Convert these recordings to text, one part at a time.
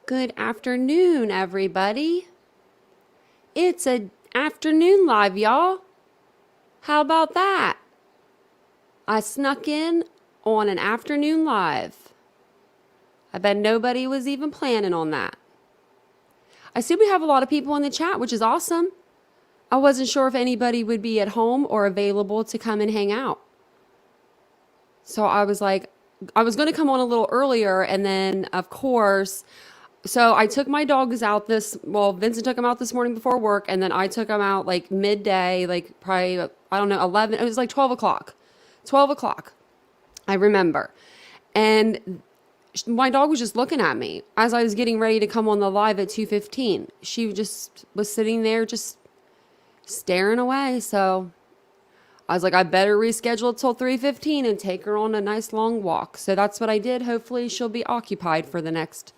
Good afternoon, everybody. It's an afternoon live, y'all. How about that? I snuck in on an afternoon live. I bet nobody was even planning on that. I see we have a lot of people in the chat, which is awesome. I wasn't sure if anybody would be at home or available to come and hang out. So I was like, I was going to come on a little earlier, and then, of course, so I took my dogs out Vincent took them out this morning before work, and then I took them out like midday, like probably, I don't know, 11, it was like 12 o'clock. 12 o'clock, I remember. And my dog was just looking at me as I was getting ready to come on the live at 2:15. She just was sitting there just staring away. So I was like, I better reschedule till 3:15 and take her on a nice long walk. So that's what I did. Hopefully she'll be occupied for the next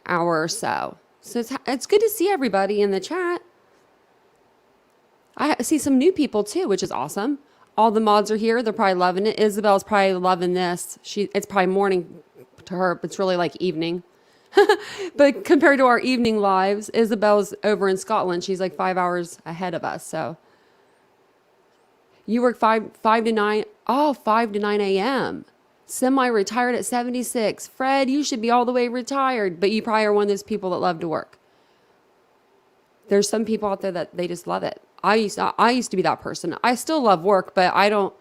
hour or so. So it's good to see everybody in the chat. I see some new people too, which is awesome. All the mods are here. They're probably loving it. Isabel's probably loving this. It's probably morning to her, but it's really like evening. But compared to our evening lives, Isabel's over in Scotland. She's like 5 hours ahead of us. So you work 5 to 9. Oh, 5 to 9 a.m. Semi-retired at 76. Fred, you should be all the way retired, but you probably are one of those people that love to work. There's some people out there that they just love it. I used to be that person. I still love work, but I don't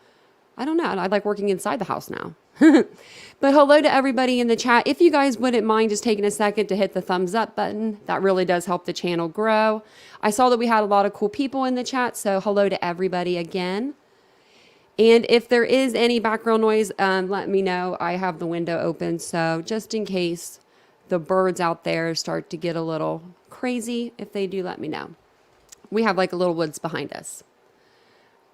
know. I like working inside the house now. But hello to everybody in the chat. If you guys wouldn't mind just taking a second to hit the thumbs up button, that really does help the channel grow. I saw that we had a lot of cool people in the chat, so hello to everybody again. And if there is any background noise, let me know. I have the window open, so just in case the birds out there start to get a little crazy, if they do, let me know. We have like a little woods behind us.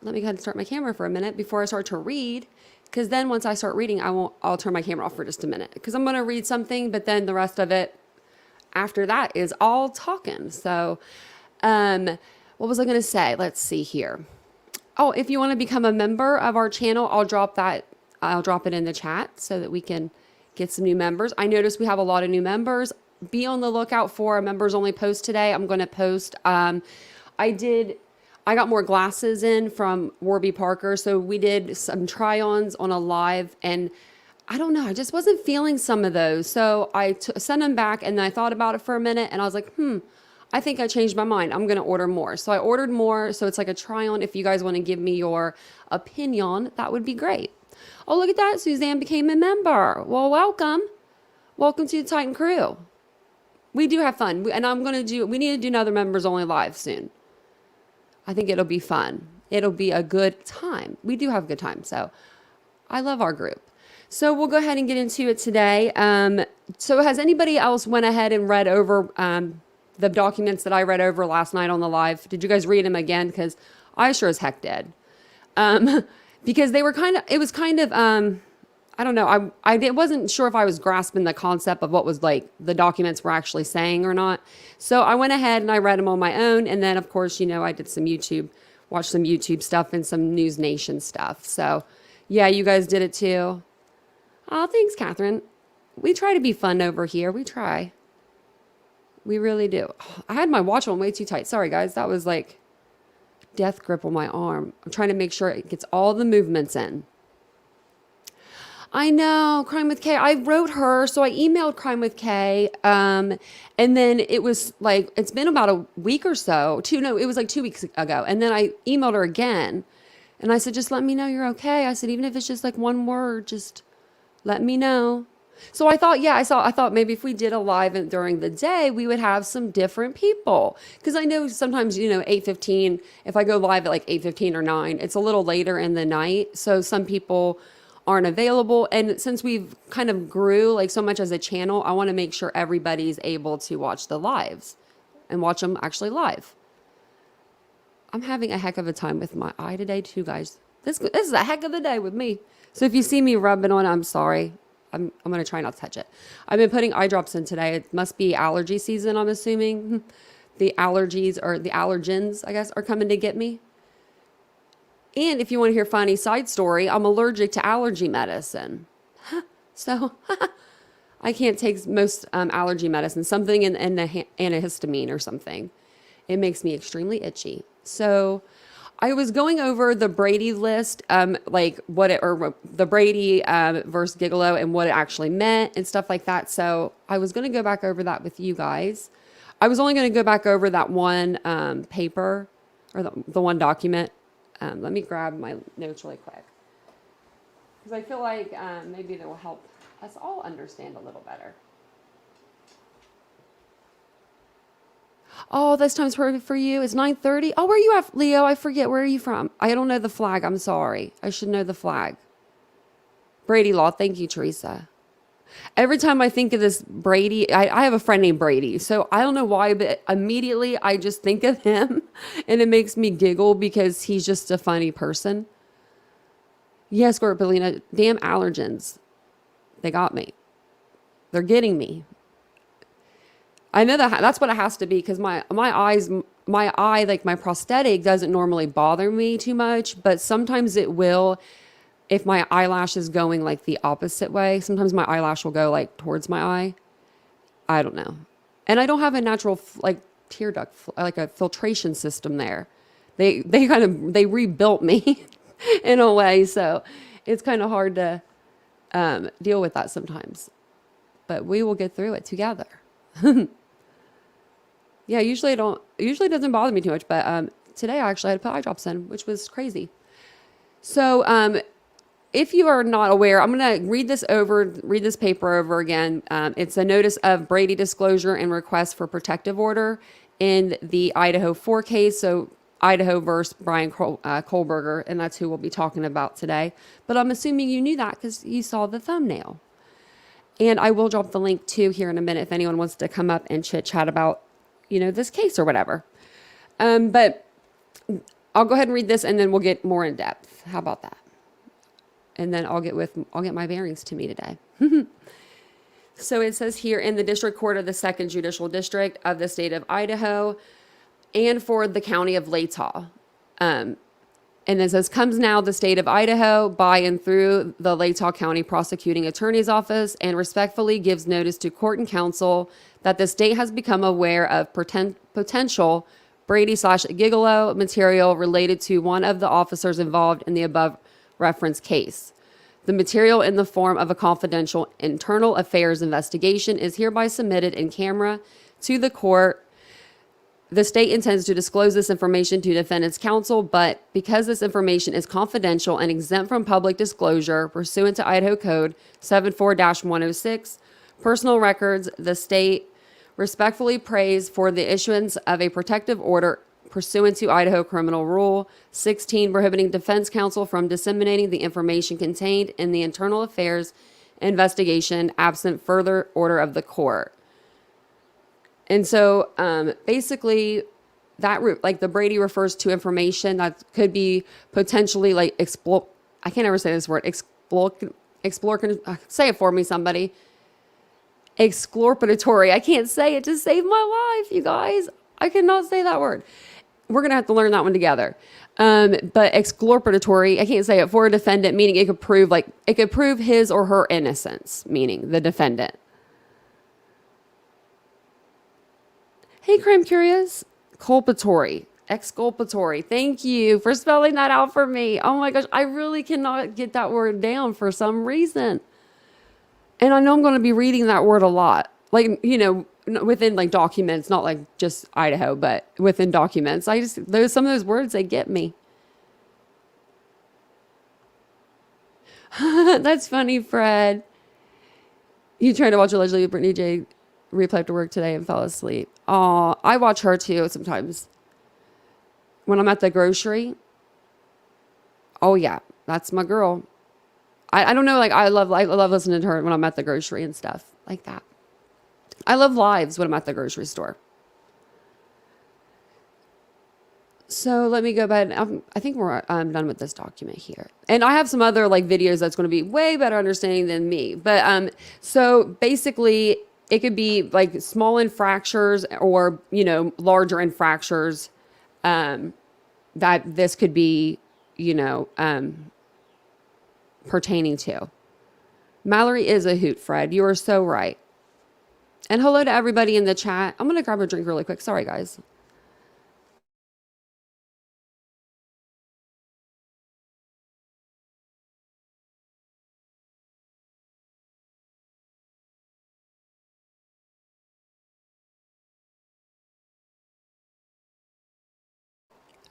Let me go ahead and start my camera for a minute before I start to read, because then once I start reading, I'll turn my camera off for just a minute, because I'm going to read something, but then the rest of it after that is all talking. So what was I going to say? Let's see here. Oh, if you want to become a member of our channel, I'll drop it in the chat so that we can get some new members. I noticed we have a lot of new members. Be on the lookout for a members only post today. I'm going to post, I got more glasses in from Warby Parker. So we did some try-ons on a live, and I don't know, I just wasn't feeling some of those. So I sent them back, and then I thought about it for a minute, and I was like, I think I changed my mind. I'm going to order more. So I ordered more. So it's like a try-on. If you guys want to give me your opinion, that would be great. Oh, look at that. Suzanne became a member. Well, welcome. Welcome to the Titan crew. We do have fun. We need to do another members only live soon. I think it'll be fun. It'll be a good time. We do have a good time. So I love our group. So we'll go ahead and get into it today. So has anybody else went ahead and read over the documents that I read over last night on the live? Did you guys read them again? Because I sure as heck did. Because they were I don't know. I wasn't sure if I was grasping the concept of what was like the documents were actually saying or not. So I went ahead and I read them on my own. And then of course, I did watched some YouTube stuff and some News Nation stuff. So yeah, you guys did it too. Oh, thanks, Catherine. We try to be fun over here. We try. We really do. I had my watch on way too tight. Sorry, guys. That was like death grip on my arm. I'm trying to make sure it gets all the movements in. I know, Crime with K. I wrote her, so I emailed Crime with K, and then it was like, it's been about a week or so. It was like 2 weeks ago. And then I emailed her again, and I said, just let me know you're okay. I said, even if it's just like one word, just let me know. So I thought, I thought maybe if we did a live during the day, we would have some different people. Because I know sometimes, 8:15, if I go live at like 8:15 or 9, it's a little later in the night. So some people aren't available. And since we've kind of grew like so much as a channel, I want to make sure everybody's able to watch the lives and watch them actually live. I'm having a heck of a time with my eye today too, guys. This is a heck of a day with me. So if you see me rubbing on, I'm sorry. I'm going to try not to touch it. I've been putting eye drops in today. It must be allergy season, I'm assuming. The allergies or the allergens, I guess, are coming to get me. And if you want to hear a funny side story, I'm allergic to allergy medicine. So I can't take most allergy medicine, something in the antihistamine or something. It makes me extremely itchy. So I was going over the Brady list, like what it, or the Brady versus Giglio and what it actually meant and stuff like that. So I was going to go back over that with you guys. I was only going to go back over that one paper or the one document. Let me grab my notes really quick, because I feel like maybe that will help us all understand a little better. Oh, this time's perfect for you. It's 9:30. Oh, where are you at, Leo? I forget. Where are you from? I don't know the flag. I'm sorry. I should know the flag. Brady Law. Thank you, Teresa. Every time I think of this Brady, I have a friend named Brady. So I don't know why, but immediately I just think of him and it makes me giggle because he's just a funny person. Yes, Gorpelina, damn allergens. They got me. They're getting me. I know that's what it has to be, because my eye, like my prosthetic doesn't normally bother me too much, but sometimes it will if my eyelash is going like the opposite way. Sometimes my eyelash will go like towards my eye. I don't know. And I don't have a natural like tear duct, like a filtration system there. They rebuilt me in a way, so it's kind of hard to deal with that sometimes. But we will get through it together. Yeah, usually it doesn't bother me too much, but today I actually had to put eye drops in, which was crazy. So if you are not aware, I'm going to read this paper over again. It's a notice of Brady disclosure and request for protective order in the Idaho 4 case. So Idaho versus Bryan Kohberger, and that's who we'll be talking about today. But I'm assuming you knew that because you saw the thumbnail. And I will drop the link too here in a minute if anyone wants to come up and chit chat about, this case or whatever. But I'll go ahead and read this and then we'll get more in depth. How about that? And then I'll get my bearings to me today. So it says here, in the District Court of the 2nd Judicial District of the state of Idaho and for the county of Latah. And it says, comes now the state of Idaho by and through the Latah County Prosecuting Attorney's Office and respectfully gives notice to court and counsel that the state has become aware of potential Brady/Giglio material related to one of the officers involved in the above referenced case. The material in the form of a confidential internal affairs investigation is hereby submitted in camera to the court. The state intends to disclose this information to defendant's counsel, but because this information is confidential and exempt from public disclosure pursuant to Idaho Code 74-106, personal records, the state respectfully prays for the issuance of a protective order pursuant to Idaho Criminal Rule 16, prohibiting defense counsel from disseminating the information contained in the internal affairs investigation absent further order of the court. And so basically that like the Brady refers to information that could be potentially like I can't ever say this word, say it for me, somebody. Exploratory. I can't say it to save my life, you guys. I cannot say that word. We're going to have to learn that one together. But exploratory, I can't say it, for a defendant, meaning it could prove his or her innocence, meaning the defendant. Hey, Crime Curious. Exculpatory. Thank you for spelling that out for me. Oh my gosh, I really cannot get that word down for some reason. And I know I'm going to be reading that word a lot. Like, within like documents, not like just Idaho, but within documents. There's some of those words, they get me. That's funny, Fred. You tried to watch allegedly Brittany J. replay after work today and fell asleep. Oh, I watch her too sometimes. When I'm at the grocery. Oh yeah, that's my girl. I don't know, like I love listening to her when I'm at the grocery and stuff like that. I love lives when I'm at the grocery store. So let me go back. I think I'm done with this document here. And I have some other like videos that's going to be way better understanding than me. But so basically it could be like small infractures or, larger infractures that this could be, pertaining to. Mallory is a hoot, Fred. You are so right. And hello to everybody in the chat. I'm going to grab a drink really quick. Sorry, guys.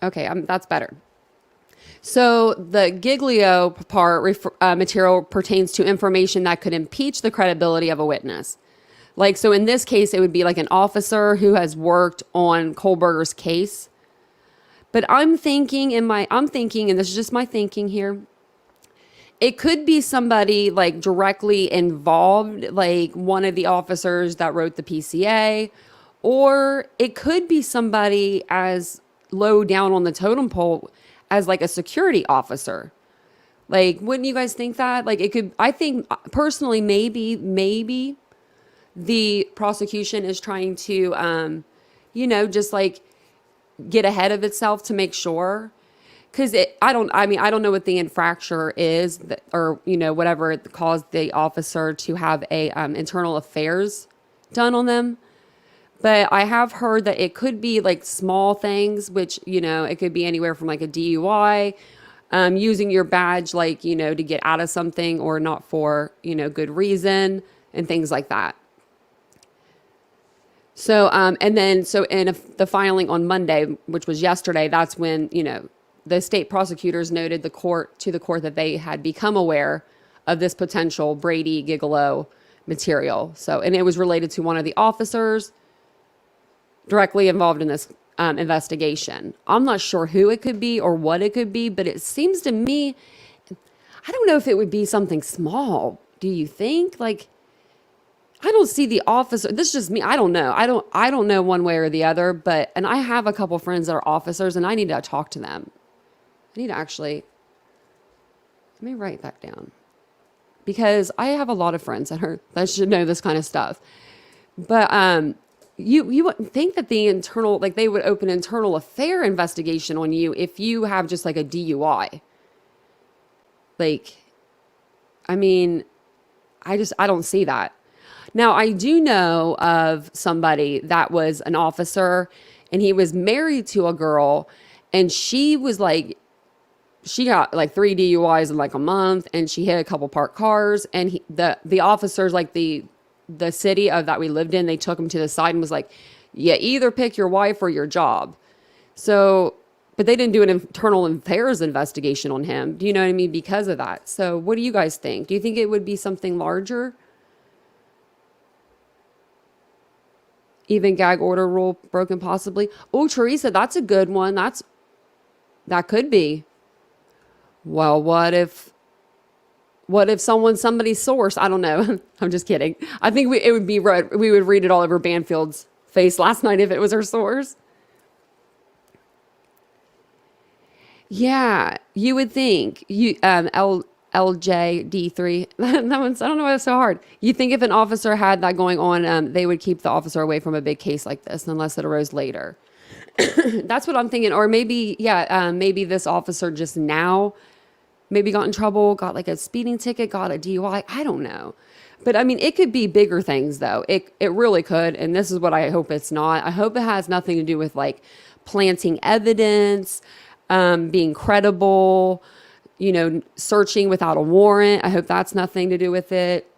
Okay, that's better. So the Giglio Par material pertains to information that could impeach the credibility of a witness. Like, so in this case, it would be like an officer who has worked on Kohberger's case. But I'm thinking, and this is just my thinking here, it could be somebody like directly involved, like one of the officers that wrote the PCA, or it could be somebody as low down on the totem pole as like a security officer. Like, wouldn't you guys think that? Like, it could, I think personally, maybe the prosecution is trying to, just like get ahead of itself to make sure. Because I don't know what the infraction is, or, whatever it caused the officer to have a internal affairs done on them. But I have heard that it could be like small things, which, it could be anywhere from like a DUI, using your badge, like, to get out of something or not for, good reason and things like that. So, the filing on Monday, which was yesterday, that's when, the state prosecutors noted to the court that they had become aware of this potential Brady Giglio material. So, and it was related to one of the officers directly involved in this investigation. I'm not sure who it could be or what it could be, but it seems to me, I don't know if it would be something small. Do you think? Like, I don't see the officer. This is just me. I don't know. I don't know one way or the other, and I have a couple friends that are officers and I need to talk to them. I need to actually, let me write that down, because I have a lot of friends that should know this kind of stuff. But you wouldn't think that they would open internal affair investigation on you if you have just like a DUI. Like, I mean, I don't see that. Now, I do know of somebody that was an officer and he was married to a girl, and she got like 3 DUIs in like a month, and she hit a couple parked cars, and the officers, like the city that we lived in, they took him to the side and was like, you either pick your wife or your job. So, but they didn't do an internal affairs investigation on him. Do you know what I mean? Because of that. So what do you guys think? Do you think it would be something larger? Even gag order rule broken possibly. Oh, Teresa, that's a good one. That could be. Well, what if somebody's source? I don't know. I'm just kidding. I think we would read it all over Banfield's face last night if it was her source. Yeah, you would think. LJD3. That one's, I don't know why it's so hard. You think if an officer had that going on, they would keep the officer away from a big case like this unless it arose later. That's what I'm thinking. Or maybe, maybe this officer just now maybe got in trouble, got like a speeding ticket, got a DUI. I don't know. But I mean, it could be bigger things though. It really could. And this is what I hope it's not. I hope it has nothing to do with like planting evidence, being credible, searching without a warrant. I hope that's nothing to do with it.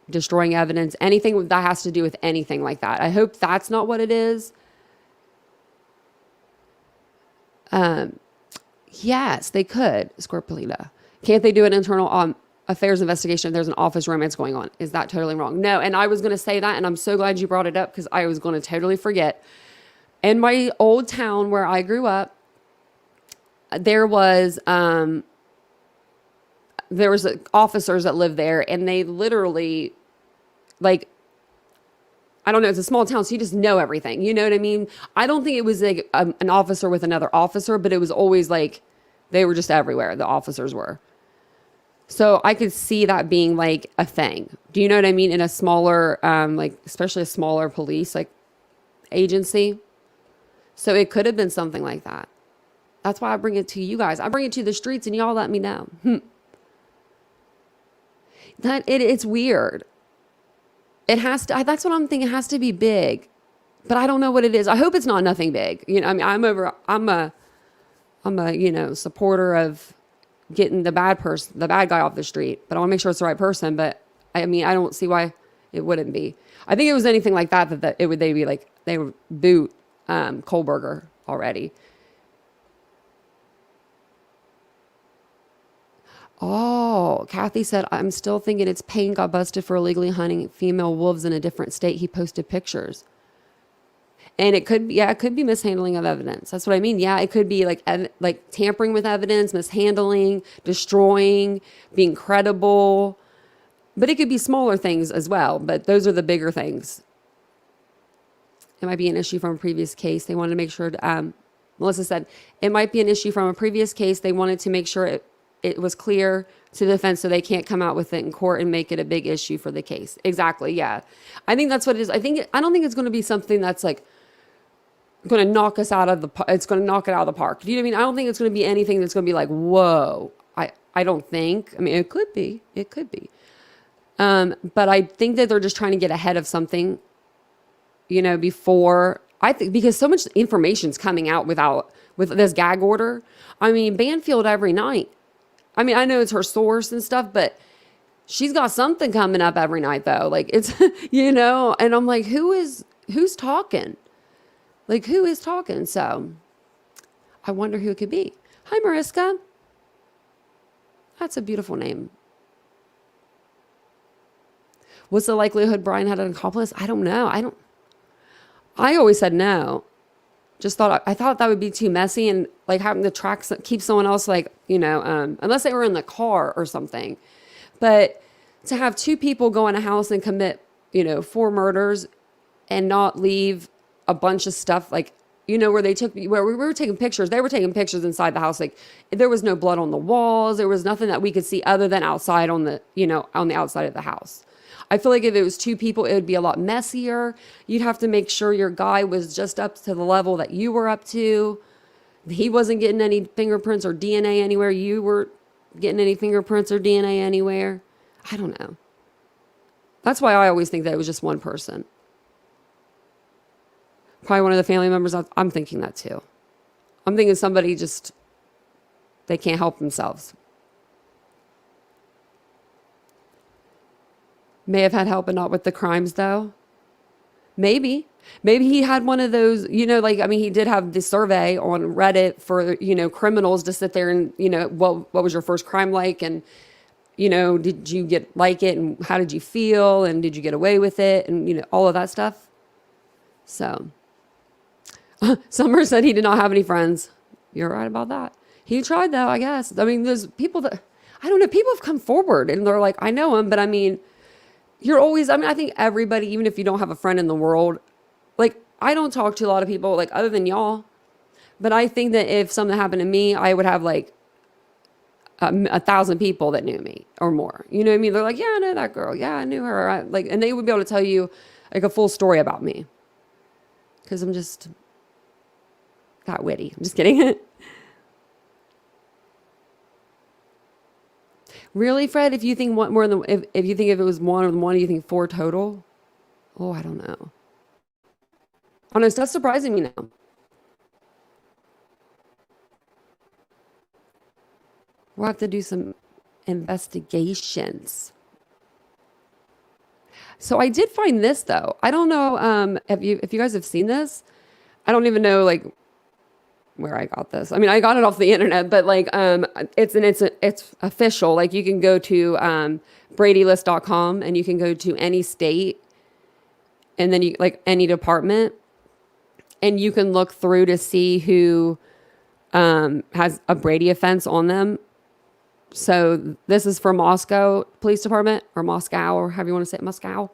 Destroying evidence, anything that has to do with anything like that. I hope that's not what it is. Yes, they could, Scorpelina. Can't they do an internal affairs investigation if there's an office romance going on? Is that totally wrong? No, and I was going to say that, and I'm so glad you brought it up because I was going to totally forget. In my old town where I grew up, there was officers that lived there, and they literally, like, I don't know, it's a small town, so you just know everything. You know what I mean? I don't think it was like an officer with another officer, but it was always like they were just everywhere. The officers were. So I could see that being like a thing. Do you know what I mean? In a smaller, like especially a smaller police like agency. So it could have been something like that. That's why I bring it to you guys. I bring it to the streets and y'all let me know. It's weird. It has to, that's what I'm thinking. It has to be big, but I don't know what it is. I hope it's not nothing big. I mean, I'm a, supporter of getting the bad guy off the street, but I want to make sure it's the right person. But I mean, I don't see why it wouldn't be. I think it was anything like that they would boot, Kohberger already. Oh, Kathy said, I'm still thinking it's Payne got busted for illegally hunting female wolves in a different state. He posted pictures. And it could be mishandling of evidence. That's what I mean. Yeah, it could be like tampering with evidence, mishandling, destroying, being credible. But it could be smaller things as well. But those are the bigger things. It might be an issue from a previous case. They wanted to make sure, Melissa said, it might be an issue from a previous case. They wanted to make sure it was clear to the defense so they can't come out with it in court and make it a big issue for the case. Exactly, yeah. I think that's what it is. I don't think it's going to be something that's like going to knock us out of it's going to knock it out of the park. Do you know what I mean? I don't think it's going to be anything that's going to be like, whoa. I don't think. I mean, it could be. But I think that they're just trying to get ahead of something, before, I think, because so much information's coming out with this gag order. I mean, Banfield every night. I mean, I know it's her source and stuff, but she's got something coming up every night though. Like it's, and I'm like, who's talking? Like who is talking? So I wonder who it could be. Hi, Mariska. That's a beautiful name. What's the likelihood Bryan had an accomplice? I don't know. I always said no. I thought that would be too messy and like having to keep someone else unless they were in the car or something. But to have two people go in a house and commit, 4 murders and not leave a bunch of stuff where we were taking pictures. They were taking pictures inside the house. Like there was no blood on the walls. There was nothing that we could see other than outside on the outside of the house. I feel like if it was 2 people, it would be a lot messier. You'd have to make sure your guy was just up to the level that you were up to. He wasn't getting any fingerprints or DNA anywhere. You were getting any fingerprints or DNA anywhere. I don't know. That's why I always think that it was just one person. Probably one of the family members. I'm thinking that too. I'm thinking somebody they can't help themselves. May have had help, but not with the crimes, though. Maybe he had one of those, he did have the survey on Reddit for, criminals to sit there and, what was your first crime like? And, did you like it? And how did you feel? And did you get away with it? And, all of that stuff. So, Summer said he did not have any friends. You're right about that. He tried, though, I guess. I mean, there's people that, I don't know, people have come forward and they're like, I know him, but I mean, I think everybody, even if you don't have a friend in the world, like I don't talk to a lot of people like other than y'all, but I think that if something happened to me, I would have like 1,000 people that knew me or more. You know what I mean? They're like, yeah, I know that girl. Yeah, I knew her. And they would be able to tell you like a full story about me because I'm just that witty. I'm just kidding. Really, Fred? If you think if you think if it was one or one, you think 4 total? Oh, I don't know. Honest, that's surprising me now. We'll have to do some investigations. So I did find this though. I don't know if you guys have seen this. I don't even know like where I got this. I mean, I got it off the internet, but like it's official. Like you can go to BradyList.com and you can go to any state and then you like any department and you can look through to see who has a Brady offense on them. So this is for Moscow Police Department or Moscow or however you want to say it, Moscow.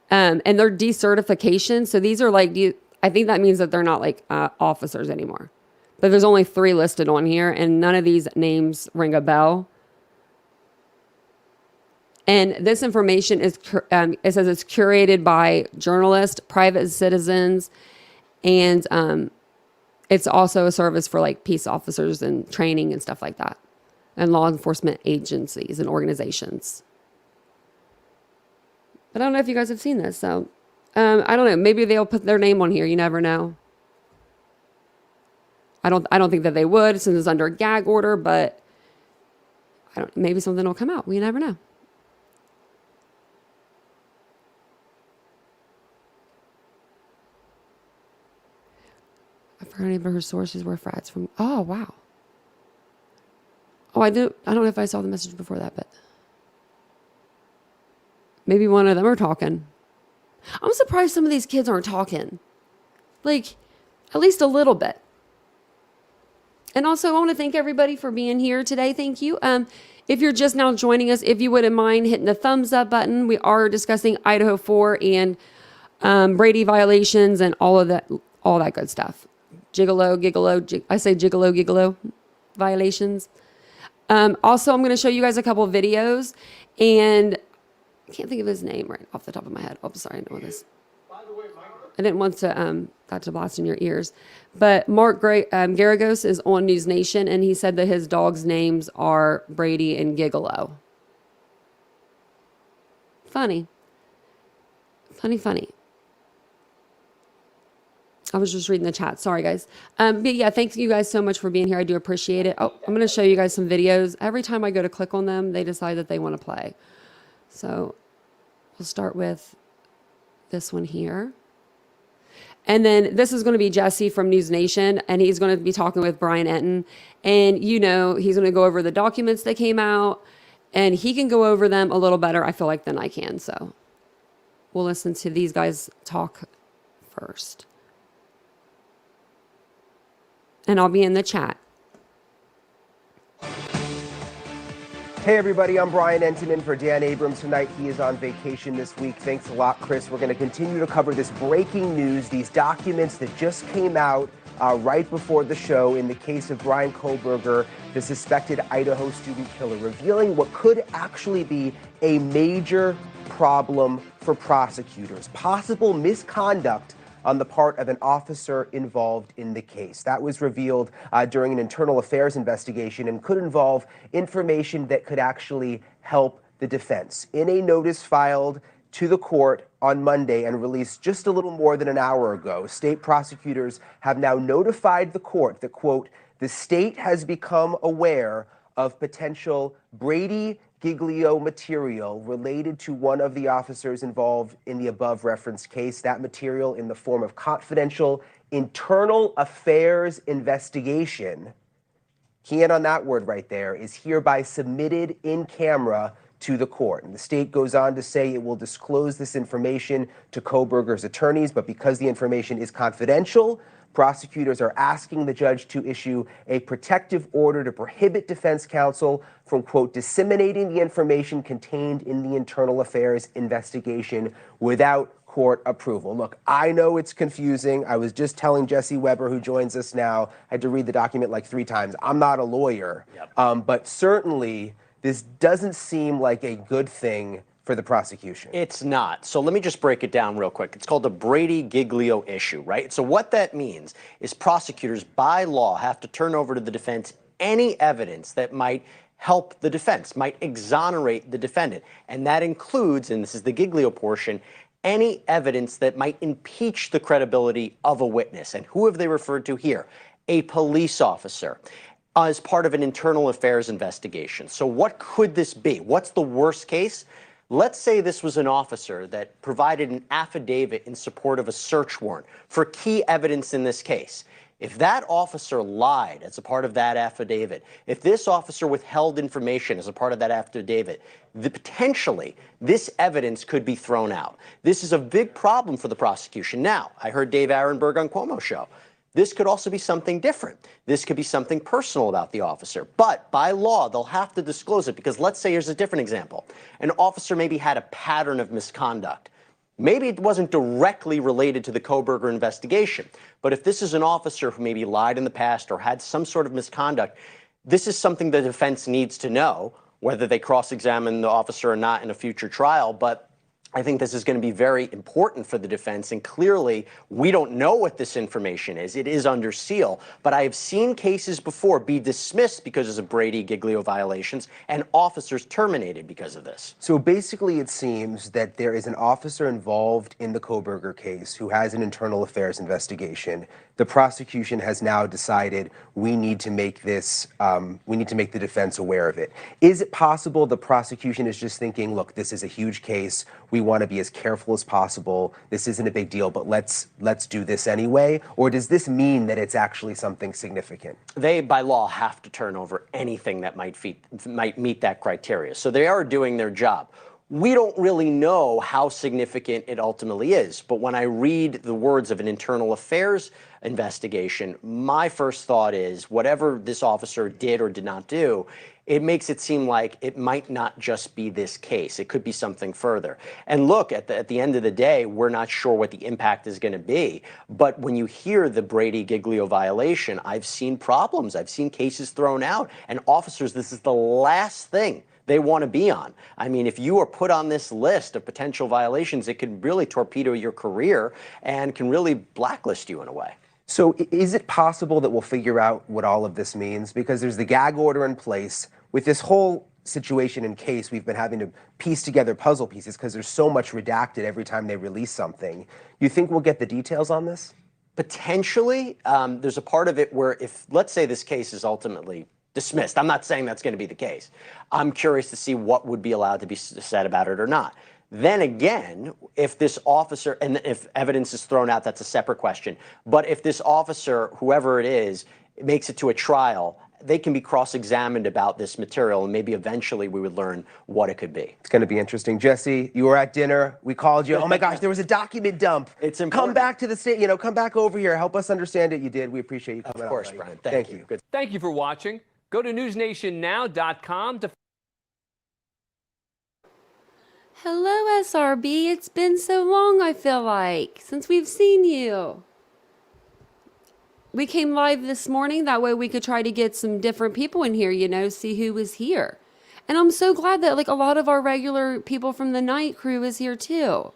And they're decertification. So these are like, I think that means that they're not like officers anymore. But there's only 3 listed on here, and none of these names ring a bell. And this information is, it says it's curated by journalists, private citizens, and it's also a service for like peace officers and training and stuff like that, and law enforcement agencies and organizations. But I don't know if you guys have seen this. So I don't know. Maybe they'll put their name on here. You never know. I don't think that they would since it's under a gag order, but maybe something will come out. We never know. I forgot any of her sources were frats from. Oh, wow. Oh, I don't know if I saw the message before that, but maybe one of them are talking. I'm surprised some of these kids aren't talking. Like, at least a little bit. And also, I want to thank everybody for being here today. Thank you. If you're just now joining us, if you wouldn't mind hitting the thumbs up button, we are discussing Idaho 4 and Brady violations and all that good stuff. I say gigolo violations. Also, I'm going to show you guys a couple videos, and I can't think of his name right off the top of my head. Oh, sorry, I know this. I didn't want to that to blast in your ears, but Mark Garagos is on News Nation, and he said that his dogs' names are Brady and Giglio. Funny. I was just reading the chat. Sorry, guys. But yeah, thank you guys so much for being here. I do appreciate it. Oh, I'm going to show you guys some videos. Every time I go to click on them, they decide that they want to play. So we'll start with this one here. And then this is going to be Jesse from News Nation, and he's going to be talking with Brian Enton. And, he's going to go over the documents that came out, and he can go over them a little better, I feel like, than I can. So we'll listen to these guys talk first. And I'll be in the chat. Hey everybody, I'm Brian Enton in for Dan Abrams tonight. He is on vacation this week. Thanks a lot, Chris. We're going to continue to cover this breaking news, these documents that just came out right before the show in the case of Bryan Kohberger, the suspected Idaho student killer, revealing what could actually be a major problem for prosecutors, possible misconduct on the part of an officer involved in the case. That was revealed during an internal affairs investigation and could involve information that could actually help the defense. In a notice filed to the court on Monday and released just a little more than an hour ago, state prosecutors have now notified the court that, quote, the state has become aware of potential Brady Giglio material related to one of the officers involved in the above referenced case. That material in the form of confidential internal affairs investigation, key in on that word right there, is hereby submitted in camera to the court. And the state goes on to say it will disclose this information to Kohberger's attorneys, but because the information is confidential, prosecutors are asking the judge to issue a protective order to prohibit defense counsel from, quote, disseminating the information contained in the internal affairs investigation without court approval. Look, I know it's confusing. I was just telling Jesse Weber, who joins us now, I had to read the document like 3 times. I'm not a lawyer, but certainly this doesn't seem like a good thing for the prosecution. It's not. So let me just break it down real quick. It's called the Brady Giglio issue, right? So what that means is prosecutors by law have to turn over to the defense any evidence that might help the defense, might exonerate the defendant. And that includes, and this is the Giglio portion, any evidence that might impeach the credibility of a witness. And who have they referred to here? A police officer as part of an internal affairs investigation. So what could this be? What's the worst case? Let's say this was an officer that provided an affidavit in support of a search warrant for key evidence in this case. If that officer lied as a part of that affidavit, if this officer withheld information as a part of that affidavit, potentially this evidence could be thrown out. This is a big problem for the prosecution. Now, I heard Dave Arenberg on Cuomo's show. This could also be something different. This could be something personal about the officer. But by law, they'll have to disclose it because let's say here's a different example. An officer maybe had a pattern of misconduct. Maybe it wasn't directly related to the Kohberger investigation. But if this is an officer who maybe lied in the past or had some sort of misconduct, this is something the defense needs to know, whether they cross-examine the officer or not in a future trial. But I think this is going to be very important for the defense, and clearly we don't know what this information is. It is under seal, but I have seen cases before be dismissed because of Brady Giglio violations and officers terminated because of this. So basically it seems that there is an officer involved in the Kohberger case who has an internal affairs investigation. The prosecution has now decided we need to make this, we need to make the defense aware of it. Is it possible the prosecution is just thinking, look, this is a huge case. We want to be as careful as possible. This isn't a big deal, but let's do this anyway? Or does this mean that it's actually something significant? They, by law, have to turn over anything that might meet that criteria. So they are doing their job. We don't really know how significant it ultimately is, but when I read the words of an internal affairs investigation, my first thought is whatever this officer did or did not do, it makes it seem like it might not just be this case. It could be something further. And look, at the end of the day, we're not sure what the impact is going to be. But when you hear the Brady Giglio violation, I've seen problems. I've seen cases thrown out. And officers, this is the last thing they want to be on. I mean, if you are put on this list of potential violations, it could really torpedo your career and can really blacklist you in a way. So is it possible that we'll figure out what all of this means? Because there's the gag order in place. With this whole situation in case, we've been having to piece together puzzle pieces because there's so much redacted every time they release something. You think we'll get the details on this? Potentially. There's a part of it where if, let's say this case is ultimately dismissed. I'm not saying that's going to be the case. I'm curious to see what would be allowed to be said about it or not. Then again, if this officer, and if evidence is thrown out, that's a separate question. But if this officer, whoever it is, makes it to a trial, they can be cross-examined about this material, and maybe eventually we would learn what it could be. It's going to be interesting. Jesse, you were at dinner. We called you. Oh my gosh, there was a document dump. It's important. Come back to the state. You know, come back over here. Help us understand it. You did. We appreciate you coming out. Of course, buddy. Bryan. Thank you. Good. Thank you for watching. Go to newsnationnow.com to Hello, SRB. It's been so long, I feel like, since we've seen you. We came live this morning. That way we could try to get some different people in here, you know, see who was here. And I'm so glad that, like, a lot of our regular people from the night crew is here, too.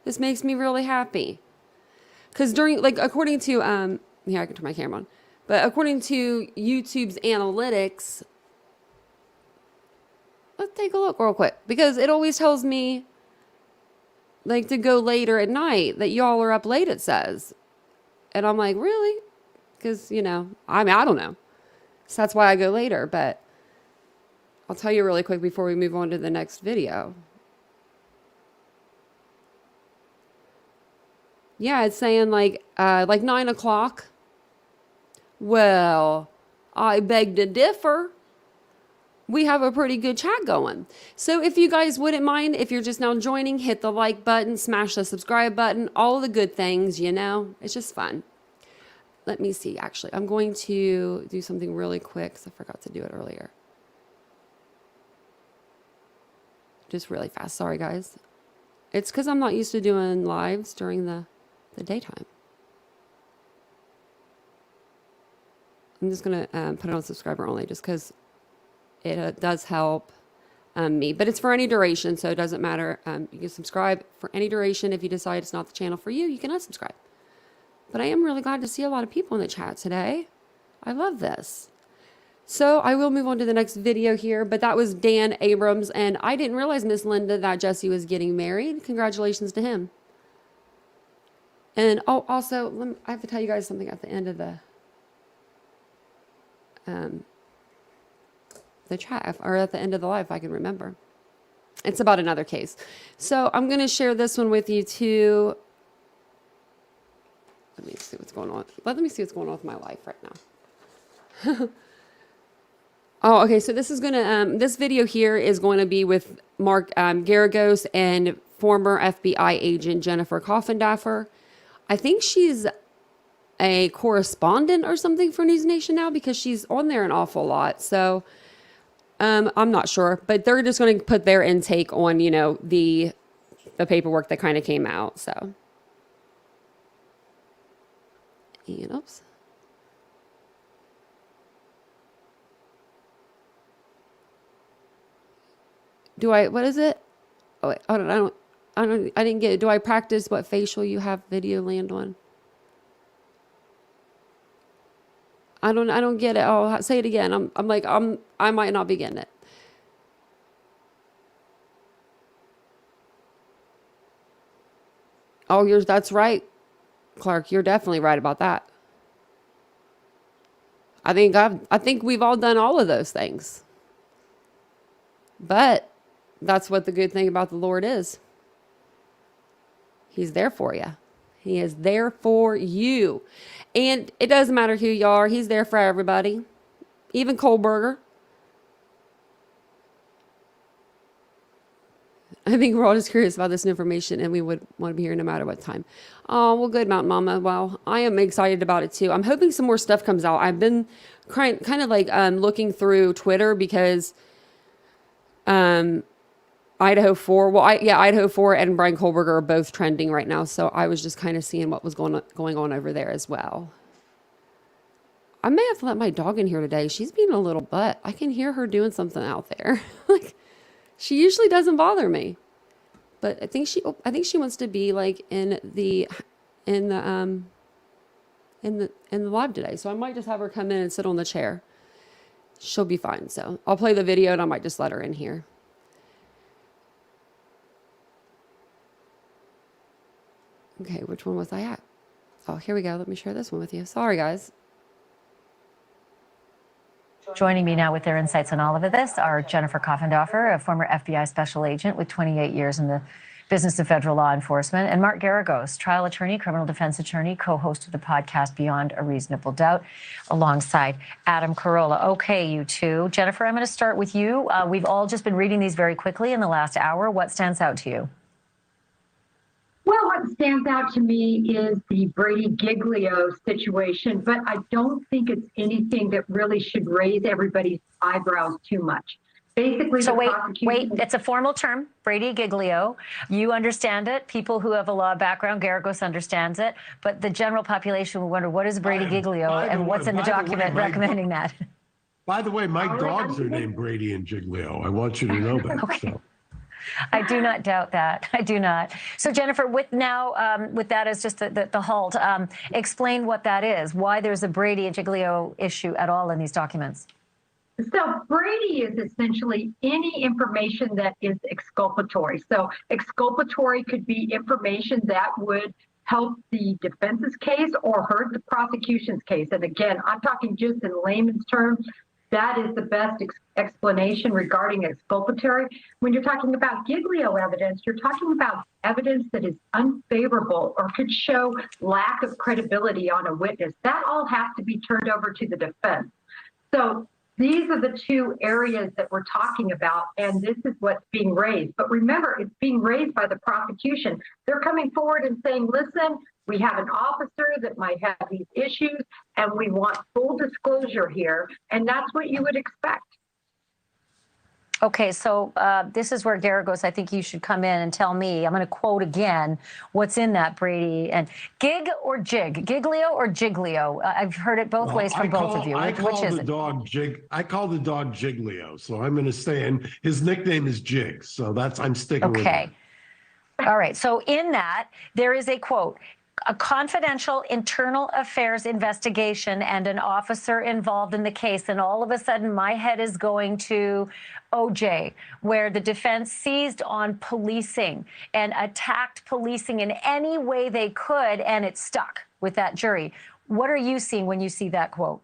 This makes me really happy. Because during, like, according to, here, I can turn my camera on. But according to YouTube's analytics, let's take a look real quick, because it always tells me like to go later at night, that y'all are up late, it says. And I'm like, really? Because, you know, I mean, I don't know. So that's why I go later. But I'll tell you really quick before we move on to the next video. Yeah, it's saying like 9 o'clock. Well, I beg to differ. We have a pretty good chat going. So if you guys wouldn't mind, if you're just now joining, hit the like button, smash the subscribe button, all the good things, you know, it's just fun. Let me see, actually, I'm going to do something really quick because I forgot to do it earlier. Just really fast, sorry guys. It's because I'm not used to doing lives during the daytime. I'm just going to put it on subscriber only just because it does help me. But it's for any duration, so it doesn't matter. You can subscribe for any duration. If you decide it's not the channel for you, you can unsubscribe. But I am really glad to see a lot of people in the chat today. I love this. So I will move on to the next video here. But that was Dan Abrams. And I didn't realize, Miss Linda, that Jesse was getting married. Congratulations to him. And oh, also, I have to tell you guys something at the end of the chat, or at the end of the live, if I can remember. It's about another case. So I'm going to share this one with you too. Let me see what's going on. Let me see what's going on with my life right now. Oh, okay. So this is going to, this video here is going to be with Mark Garagos and former FBI agent Jennifer Coffindaffer. I think she's a correspondent or something for News Nation now, because she's on there an awful lot. So I'm not sure, but they're just going to put their intake on, you know, the paperwork that kind of came out. So, and oops. What is it? Oh wait, hold on, I didn't get it. Do I practice what facial you have video land on? I don't get it. Oh, say it again. I might not be getting it. Oh, that's right, Clark. You're definitely right about that. I think we've all done all of those things. But that's what the good thing about the Lord is. He's there for you. He is there for you. And it doesn't matter who you are. He's there for everybody. Even Kohberger. I think we're all just curious about this information, and we would want to be here no matter what time. Oh, well, good, Mountain Mama. Well, I am excited about it too. I'm hoping some more stuff comes out. I've been kind of like looking through Twitter because Idaho 4. Well, Idaho 4 and Bryan Kohberger are both trending right now. So I was just kind of seeing what was going on over there as well. I may have to let my dog in here today. She's being a little butt. I can hear her doing something out there. Like, she usually doesn't bother me, but I think she wants to be like in the live today. So I might just have her come in and sit on the chair. She'll be fine. So I'll play the video and I might just let her in here. Okay, which one was I at? Oh, here we go. Let me share this one with you. Sorry, guys. Joining me now with their insights on all of this are Jennifer Coffendorfer, a former FBI special agent with 28 years in the business of federal law enforcement, and Mark Garagos, trial attorney, criminal defense attorney, co-host of the podcast Beyond a Reasonable Doubt, alongside Adam Carolla. Okay, you two. Jennifer, I'm going to start with you. We've all just been reading these very quickly in the last hour. What stands out to you? Well, what stands out to me is the Brady Giglio situation, but I don't think it's anything that really should raise everybody's eyebrows too much. Basically, so wait, it's a formal term, Brady Giglio. You understand it. People who have a law background, Garagos understands it. But the general population will wonder, what is Brady Giglio and what's in the document recommending that? By the way, my dogs are named Brady and Giglio. I want you to know that. Okay. So. I do not doubt that. I do not. So, Jennifer, with that as just the halt, explain what that is, why there's a Brady and Giglio issue at all in these documents. So Brady is essentially any information that is exculpatory. So exculpatory could be information that would help the defense's case or hurt the prosecution's case. And again, I'm talking just in layman's terms. That is the best explanation regarding exculpatory. When you're talking about Giglio evidence, you're talking about evidence that is unfavorable or could show lack of credibility on a witness. That all has to be turned over to the defense. So these are the two areas that we're talking about, and this is what's being raised. But remember, it's being raised by the prosecution. They're coming forward and saying, listen, we have an officer that might have these issues, and we want full disclosure here, and that's what you would expect. Okay, so this is where Garagos, I think you should come in and tell me, I'm going to quote again, what's in that, Brady, and gig or jig, Giglio or Giglio? I've heard it both ways from both of you. I Which is it? I call the dog Giglio, so I'm going to say, and his nickname is Jig, so I'm sticking with it. Okay. All right, so in that, there is a quote, a confidential internal affairs investigation and an officer involved in the case. And all of a sudden, my head is going to OJ, where the defense seized on policing and attacked policing in any way they could, and it stuck with that jury. What are you seeing when you see that quote?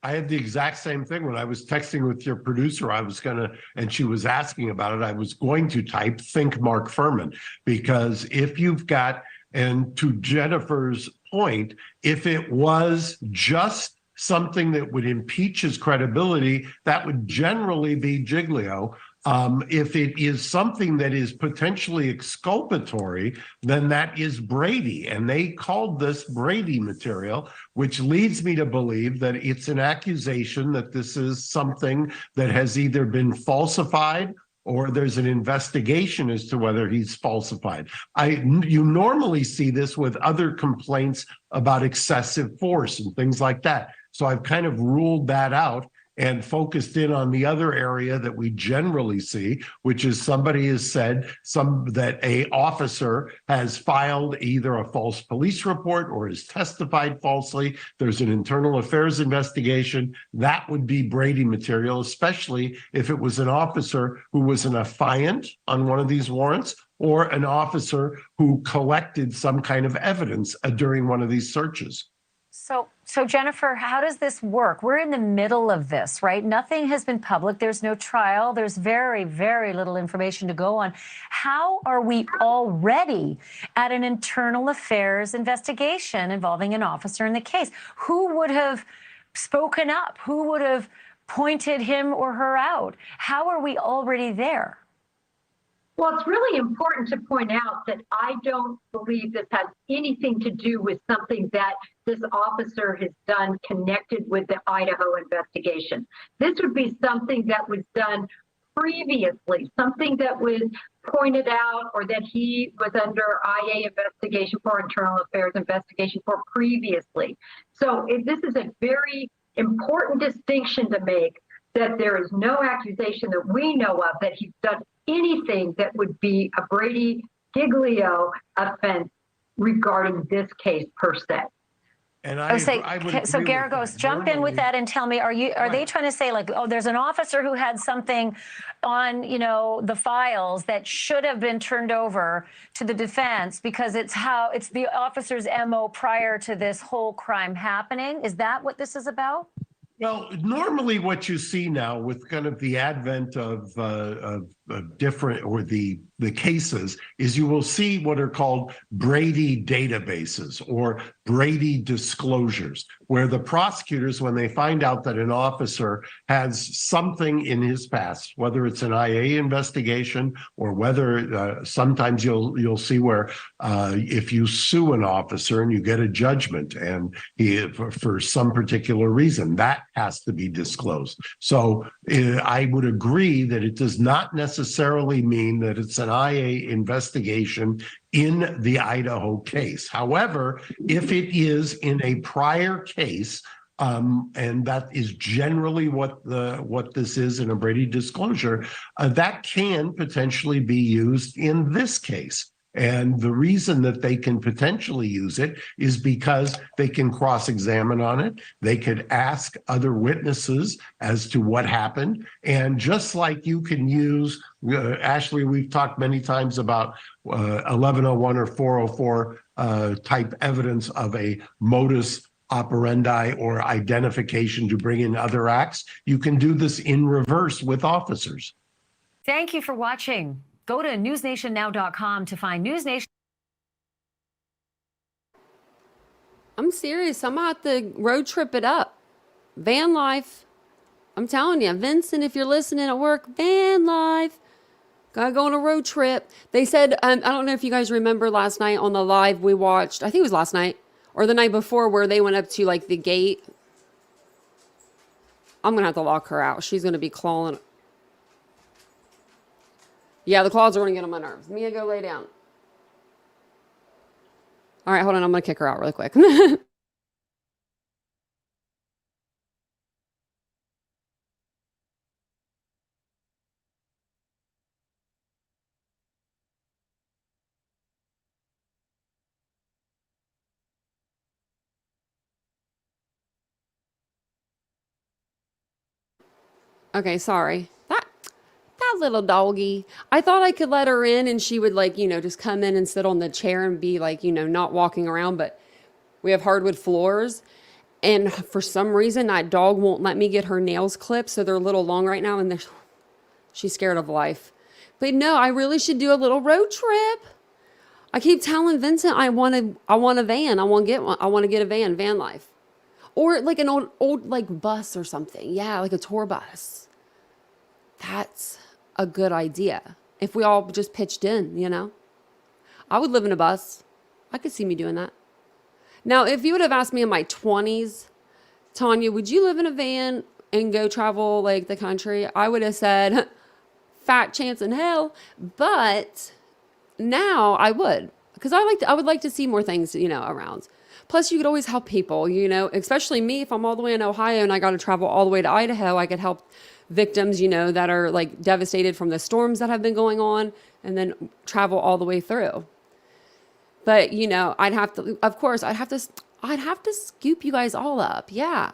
I had the exact same thing when I was texting with your producer. And she was asking about it. I was going to type, think Mark Furman, because if you've got, and to Jennifer's point, if it was just something that would impeach his credibility, that would generally be Giglio. If it is something that is potentially exculpatory, then that is Brady. And they called this Brady material, which leads me to believe that it's an accusation that this is something that has either been falsified or there's an investigation as to whether he's falsified. You normally see this with other complaints about excessive force and things like that. So I've kind of ruled that out. and focused in on the other area that we generally see, which is somebody has said that a officer has filed either a false police report or has testified falsely. There's an internal affairs investigation. That would be Brady material, especially if it was an officer who was an affiant on one of these warrants, or an officer who collected some kind of evidence during one of these searches. So Jennifer, how does this work? We're in the middle of this, right? Nothing has been public. There's no trial. There's very, very little information to go on. How are we already at an internal affairs investigation involving an officer in the case? Who would have spoken up? Who would have pointed him or her out? How are we already there? Well, it's really important to point out that I don't believe this has anything to do with something that this officer has done connected with the Idaho investigation. This would be something that was done previously, something that was pointed out or that he was under IA investigation for, internal affairs investigation for previously. So this is a very important distinction to make, that there is no accusation that we know of that he's done anything that would be a Brady Giglio offense regarding this case per se. And so Garagos, jump in with that and tell me, are they trying to say, like, oh, there's an officer who had something on, the files that should have been turned over to the defense because it's the officer's MO prior to this whole crime happening? Is that what this is about? Well, normally what you see now with kind of the advent of different, or the cases, is you will see what are called Brady databases or Brady disclosures, where the prosecutors, when they find out that an officer has something in his past, whether it's an IA investigation or whether sometimes you'll see where if you sue an officer and you get a judgment and for some particular reason, that has to be disclosed. So I would agree that it does not necessarily mean that it's an IA investigation in the Idaho case. However, if it is in a prior case, and that is generally what this is in a Brady disclosure, that can potentially be used in this case. And the reason that they can potentially use it is because they can cross-examine on it. They could ask other witnesses as to what happened. And just like you can use, Ashley, we've talked many times about 1101 or 404 type evidence of a modus operandi or identification to bring in other acts. You can do this in reverse with officers. Thank you for watching. Go to newsnationnow.com to find News Nation. I'm serious. I'm about to road trip it up. Van life. I'm telling you, Vincent, if you're listening at work, van life. Gotta go on a road trip. They said, I don't know if you guys remember last night on the live we watched, I think it was last night or the night before, where they went up to like the gate. I'm gonna have to lock her out. She's gonna be clawing. Yeah, the claws are going to get on my nerves. Mia, go lay down. All right, hold on. I'm going to kick her out really quick. Okay, sorry. That little doggy. I thought I could let her in and she would just come in and sit on the chair and be not walking around, but we have hardwood floors and for some reason that dog won't let me get her nails clipped, so they're a little long right now and she's scared of life. But no, I really should do a little road trip. I keep telling Vincent I want a van. I want to get one. I want to get a van life. Or like an old bus or something. Yeah, like a tour bus. That's a good idea. If we all just pitched in, I would live in a bus. I could see me doing that. Now, if you would have asked me in my 20s, Tanya, would you live in a van and go travel like the country? I would have said, fat chance in hell. But now I would, because I would like to see more things, around. Plus, you could always help people, especially me. If I'm all the way in Ohio and I got to travel all the way to Idaho, I could help victims, that are like devastated from the storms that have been going on, and then travel all the way through. But, I'd have to scoop you guys all up. Yeah.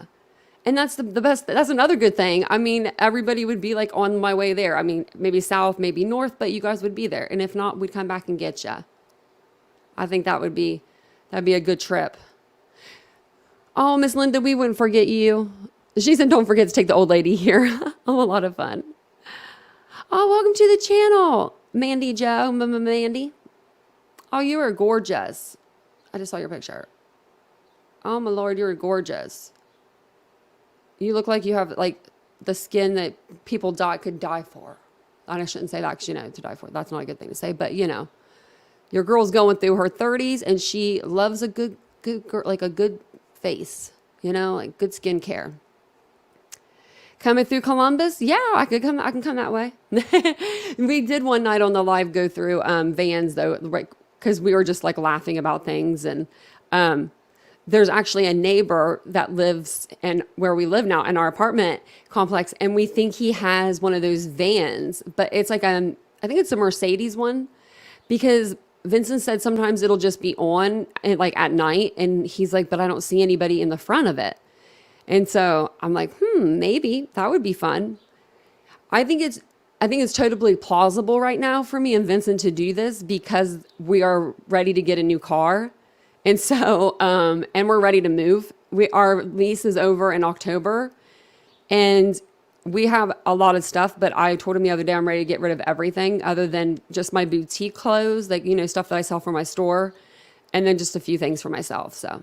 And that's the best. That's another good thing. I mean, everybody would be like on my way there. I mean, maybe south, maybe north, but you guys would be there. And if not, we'd come back and get you. I think that'd be a good trip. Oh, Miss Linda, we wouldn't forget you. She said, don't forget to take the old lady here. Oh, a lot of fun. Oh, welcome to the channel, Mandy Joe, Mandy. Oh, you are gorgeous. I just saw your picture. Oh, my Lord, you're gorgeous. You look like you have like the skin that people could die for. And I shouldn't say that because, to die for. That's not a good thing to say. But, your girl's going through her 30s and she loves a good girl, like a good face, like good skincare. Coming through Columbus? Yeah, I can come that way. We did one night on the live go through vans though, right? Because we were just like laughing about things. And there's actually a neighbor that lives where we live now in our apartment complex. And we think he has one of those vans, but it's like, I think it's a Mercedes one, because Vincent said sometimes it'll just be on and like at night. And he's like, but I don't see anybody in the front of it. And so I'm like, maybe that would be fun. I think it's totally plausible right now for me and Vincent to do this because we are ready to get a new car. And so, and we're ready to move. Our lease is over in October and we have a lot of stuff, but I told him the other day, I'm ready to get rid of everything other than just my boutique clothes, like, stuff that I sell for my store, and then just a few things for myself. So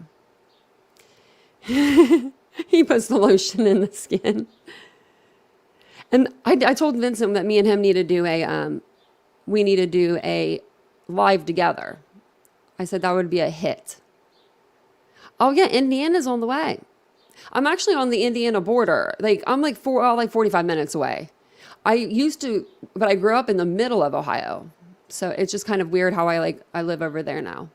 he puts the lotion in the skin. And I told Vincent that me and him need to do a live together. I said that would be a hit. Oh yeah, Indiana's on the way. I'm actually on the Indiana border. Like I'm like 45 minutes away. But I grew up in the middle of Ohio. So it's just kind of weird how I live over there now.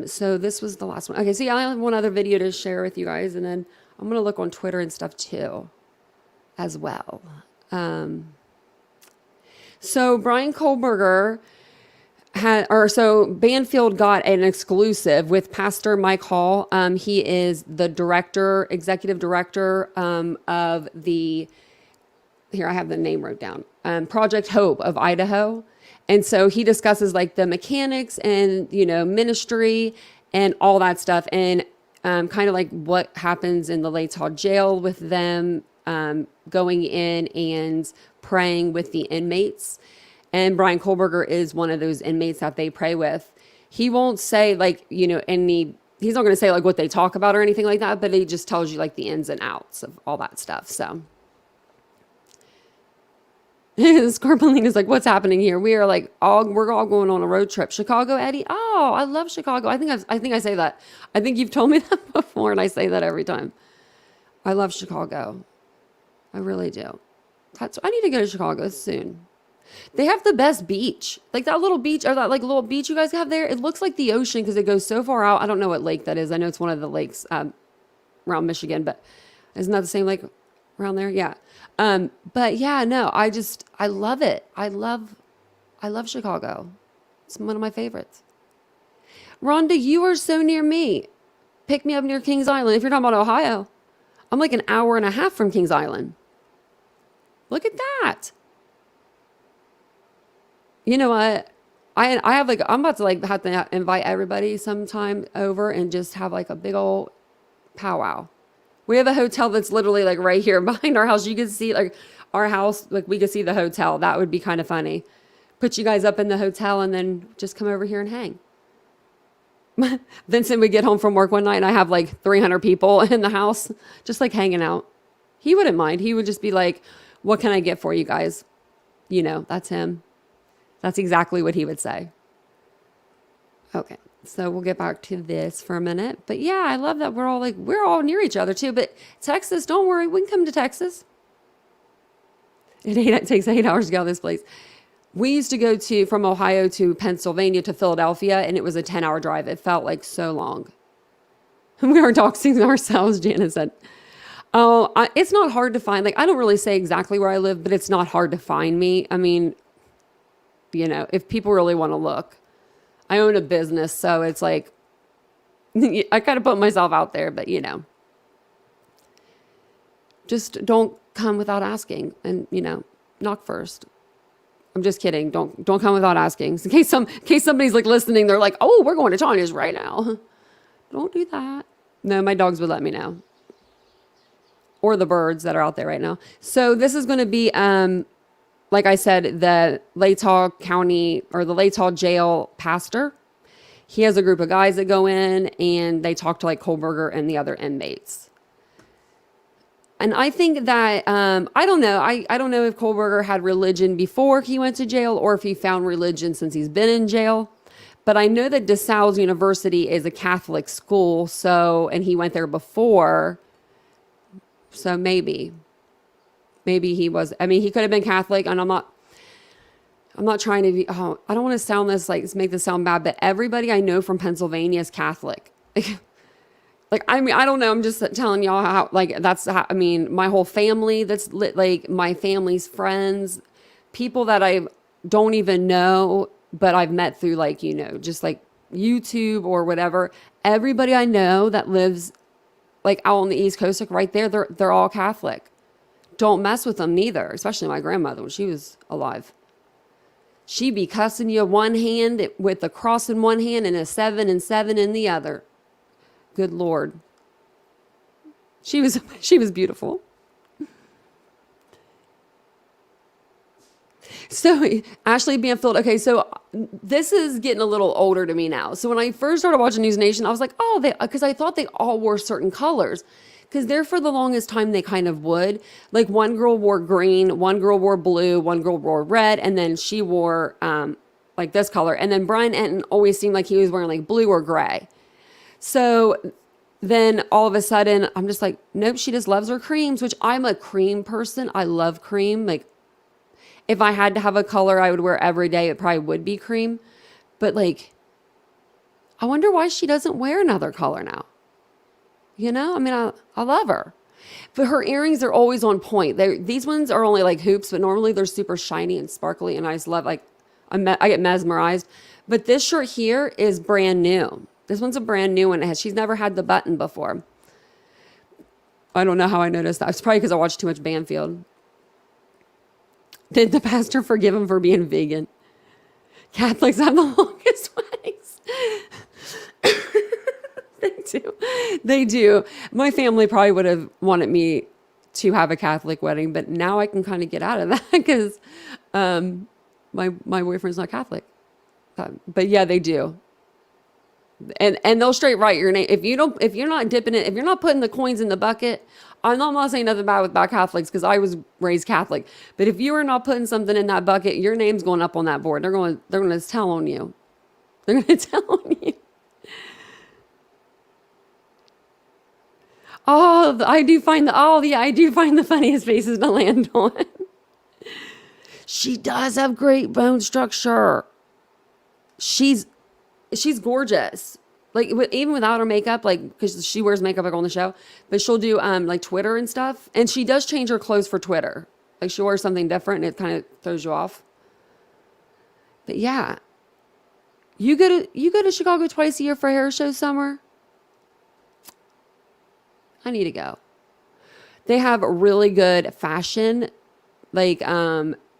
So this was the last one. Okay, so yeah, I have one other video to share with you guys, and then I'm gonna look on Twitter and stuff too, as well. So Bryan Kohberger Banfield got an exclusive with Pastor Mike Hall. He is the executive director of here I have the name wrote down, Project Hope of Idaho. And so he discusses like the mechanics and, ministry and all that stuff, and kind of like what happens in the Latah Jail with them going in and praying with the inmates. And Bryan Kohberger is one of those inmates that they pray with. He won't say like, he's not going to say like what they talk about or anything like that, but he just tells you like the ins and outs of all that stuff. So Scorpioline is like, what's happening here? We're all going on a road trip. Chicago, Eddie? Oh, I love Chicago. I think I say that. I think you've told me that before, and I say that every time. I love Chicago. I really do. I need to go to Chicago soon. They have the best beach. Like that little beach, or that like little beach you guys have there. It looks like the ocean because it goes so far out. I don't know what lake that is. I know it's one of the lakes around Michigan, but isn't that the same lake around there? Yeah. But yeah, no, I love it. I love Chicago. It's one of my favorites. Rhonda, you are so near me. Pick me up near Kings Island. If you're talking about Ohio, I'm like an hour and a half from Kings Island. Look at that. You know what? I have I'm about to have to invite everybody sometime over and just have like a big old powwow. We have a hotel that's literally like right here behind our house. You can see like our house, like we could see the hotel. That would be kind of funny. Put you guys up in the hotel and then just come over here and hang. Vincent would get home from work one night and I have like 300 people in the house just like hanging out. He wouldn't mind. He would just be like, what can I get for you guys? That's him. That's exactly what he would say. Okay. So we'll get back to this for a minute. But yeah, I love that we're all near each other too. But Texas, don't worry, we can come to Texas. It takes 8 hours to get out of this place. We used to go from Ohio to Pennsylvania to Philadelphia, and it was a 10-hour drive. It felt like so long. We were doxing ourselves, Jana said. Oh, it's not hard to find. Like, I don't really say exactly where I live, but it's not hard to find me. I mean, you know, if people really want to look. I own a business, so it's like, I kind of put myself out there, but you know. Just don't come without asking, and, you know, knock first. I'm just kidding. Don't come without asking. In case somebody's like listening, they're like, oh, we're going to Tanya's right now. Don't do that. No, my dogs would let me know. Or the birds that are out there right now. So this is going to be, like I said, the Latah County or the Latah Jail pastor. He has a group of guys that go in and they talk to like Kohberger and the other inmates. And I think that, I don't know. I don't know if Kohberger had religion before he went to jail or if he found religion since he's been in jail. But I know that DeSalle's University is a Catholic school. So, and he went there before. So maybe he was, I mean, he could have been Catholic, and I'm not trying to be, I don't want to sound make this sound bad, but everybody I know from Pennsylvania is Catholic. Like, I mean, I don't know. I'm just telling y'all how, like, that's how, I mean, my whole family, that's like my family's friends, people that I don't even know, but I've met through, like, you know, just like YouTube or whatever. Everybody I know that lives like out on the East Coast, like right there, they're all Catholic. Don't mess with them neither, especially my grandmother when she was alive. She'd be cussing you one hand with a cross in one hand and a 7 and 7 in the other. Good Lord. She was beautiful. So Ashley Banfield, okay, so this is getting a little older to me now. So when I first started watching News Nation, I was like, oh, because I thought they all wore certain colors. Because there for the longest time, they kind of would. Like one girl wore green, one girl wore blue, one girl wore red, and then she wore like this color. And then Brian Enton always seemed like he was wearing like blue or gray. So then all of a sudden, I'm just like, nope, she just loves her creams, which I'm a cream person. I love cream. Like, if I had to have a color I would wear every day, it probably would be cream. But like, I wonder why she doesn't wear another color now. You know, I mean, I love her. But her earrings are always on point. These ones are only like hoops, but normally they're super shiny and sparkly. And I just love, like, I get mesmerized. But this shirt here is brand new. This one's a brand new one. She's never had the button before. I don't know how I noticed that. It's probably because I watched too much Banfield. Did the pastor forgive him for being vegan? Catholics have the longest weddings. They do. My family probably would have wanted me to have a Catholic wedding, but now I can kind of get out of that because my boyfriend's not Catholic. But yeah, they do. And they'll straight write your name. If you're not dipping it, if you're not putting the coins in the bucket, I'm not saying nothing bad about Catholics because I was raised Catholic. But if you are not putting something in that bucket, your name's going up on that board. They're going to tell on you. They're going to tell on you. Oh, I do find the funniest faces to land on. She does have great bone structure. She's gorgeous. Like, even without her makeup, like, because she wears makeup like on the show, but she'll do like Twitter and stuff. And she does change her clothes for Twitter. Like, she wears something different and it kind of throws you off. But yeah, you go to Chicago twice a year for a hair show, Summer? I need to go. They have really good fashion, like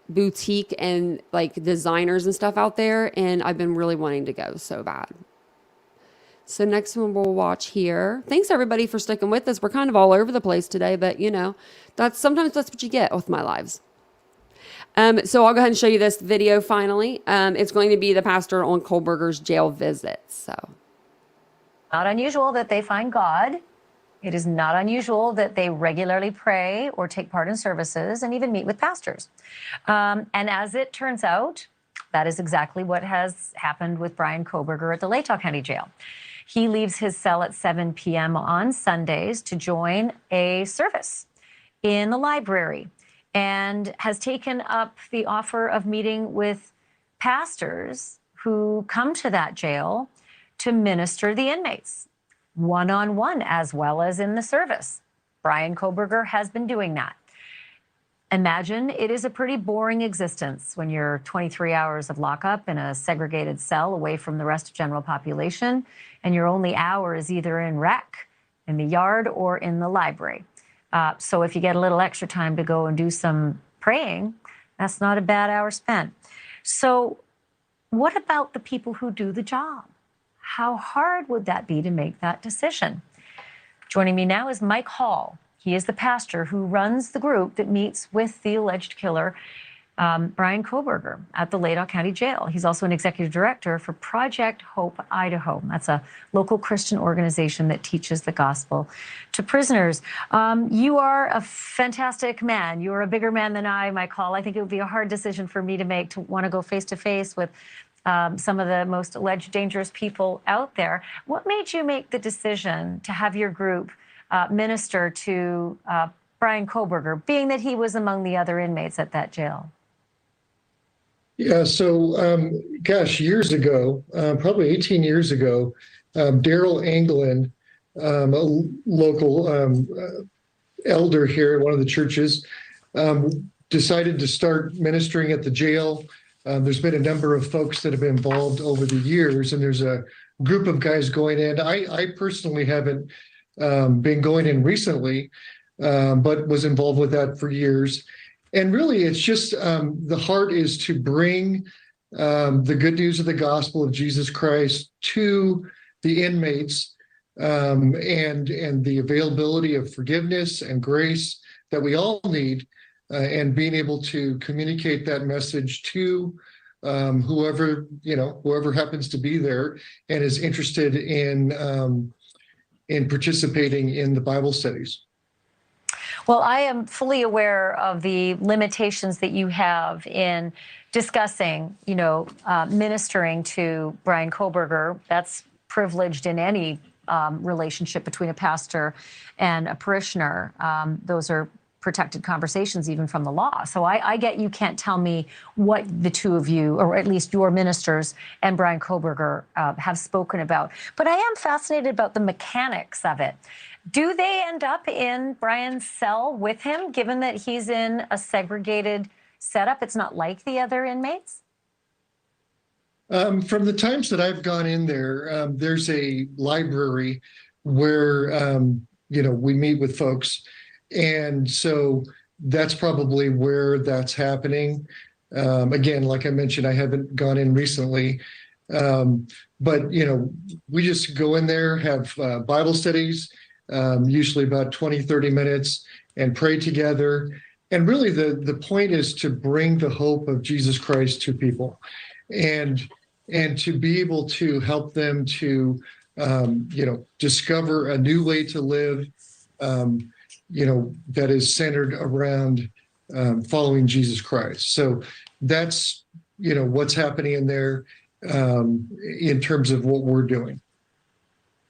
boutique and like designers and stuff out there. And I've been really wanting to go so bad. So next one we'll watch here. Thanks everybody for sticking with us. We're kind of all over the place today, but you know, sometimes that's what you get with my lives. So I'll go ahead and show you this video finally. It's going to be the pastor on Kohberger's jail visit. So not unusual that they find God. It is not unusual that they regularly pray or take part in services and even meet with pastors. And as it turns out, that is exactly what has happened with Bryan Kohberger at the Latah County Jail. He leaves his cell at 7 p.m. on Sundays to join a service in the library. and has taken up the offer of meeting with pastors who come to that jail to minister the inmates one-on-one as well as in the service. Bryan Kohberger has been doing that. Imagine it is a pretty boring existence when you're 23 hours of lockup in a segregated cell away from the rest of general population, and your only hour is either in rec, in the yard, or in the library. So if you get a little extra time to go and do some praying, that's not a bad hour spent. So what about the people who do the job? How hard would that be to make that decision? Joining me now is Mike Hall. He is the pastor who runs the group that meets with the alleged killer, Bryan Kohberger, at the Latah County Jail. He's also an executive director for Project Hope Idaho. That's a local Christian organization that teaches the gospel to prisoners. You are a fantastic man. You are a bigger man than I, Mike Hall. I think it would be a hard decision for me to make, to want to go face to face with some of the most alleged dangerous people out there. What made you make the decision to have your group minister to Bryan Kohberger, being that he was among the other inmates at that jail? Yeah, so gosh, years ago, probably 18 years ago, Daryl Anglin, a local elder here at one of the churches, decided to start ministering at the jail. There's been a number of folks that have been involved over the years, and there's a group of guys going in. I personally haven't been going in recently, but was involved with that for years. And really, it's just the heart is to bring the good news of the gospel of Jesus Christ to the inmates, and the availability of forgiveness and grace that we all need, and being able to communicate that message to whoever happens to be there and is interested in participating in the Bible studies. Well, I am fully aware of the limitations that you have in discussing, ministering to Bryan Kohberger. That's privileged in any relationship between a pastor and a parishioner. Those are protected conversations even from the law. So I get you can't tell me what the two of you, or at least your ministers and Bryan Kohberger, have spoken about. But I am fascinated about the mechanics of it. Do they end up in Bryan's cell with him, given that he's in a segregated setup? It's not like the other inmates? From the times that I've gone in there, there's a library where, we meet with folks. And so that's probably where that's happening. Again, like I mentioned, I haven't gone in recently. But, we just go in there, have Bible studies, usually about 20, 30 minutes, and pray together. And really the point is to bring the hope of Jesus Christ to people, and to be able to help them to, discover a new way to live, that is centered around following Jesus Christ. So that's, what's happening in there in terms of what we're doing.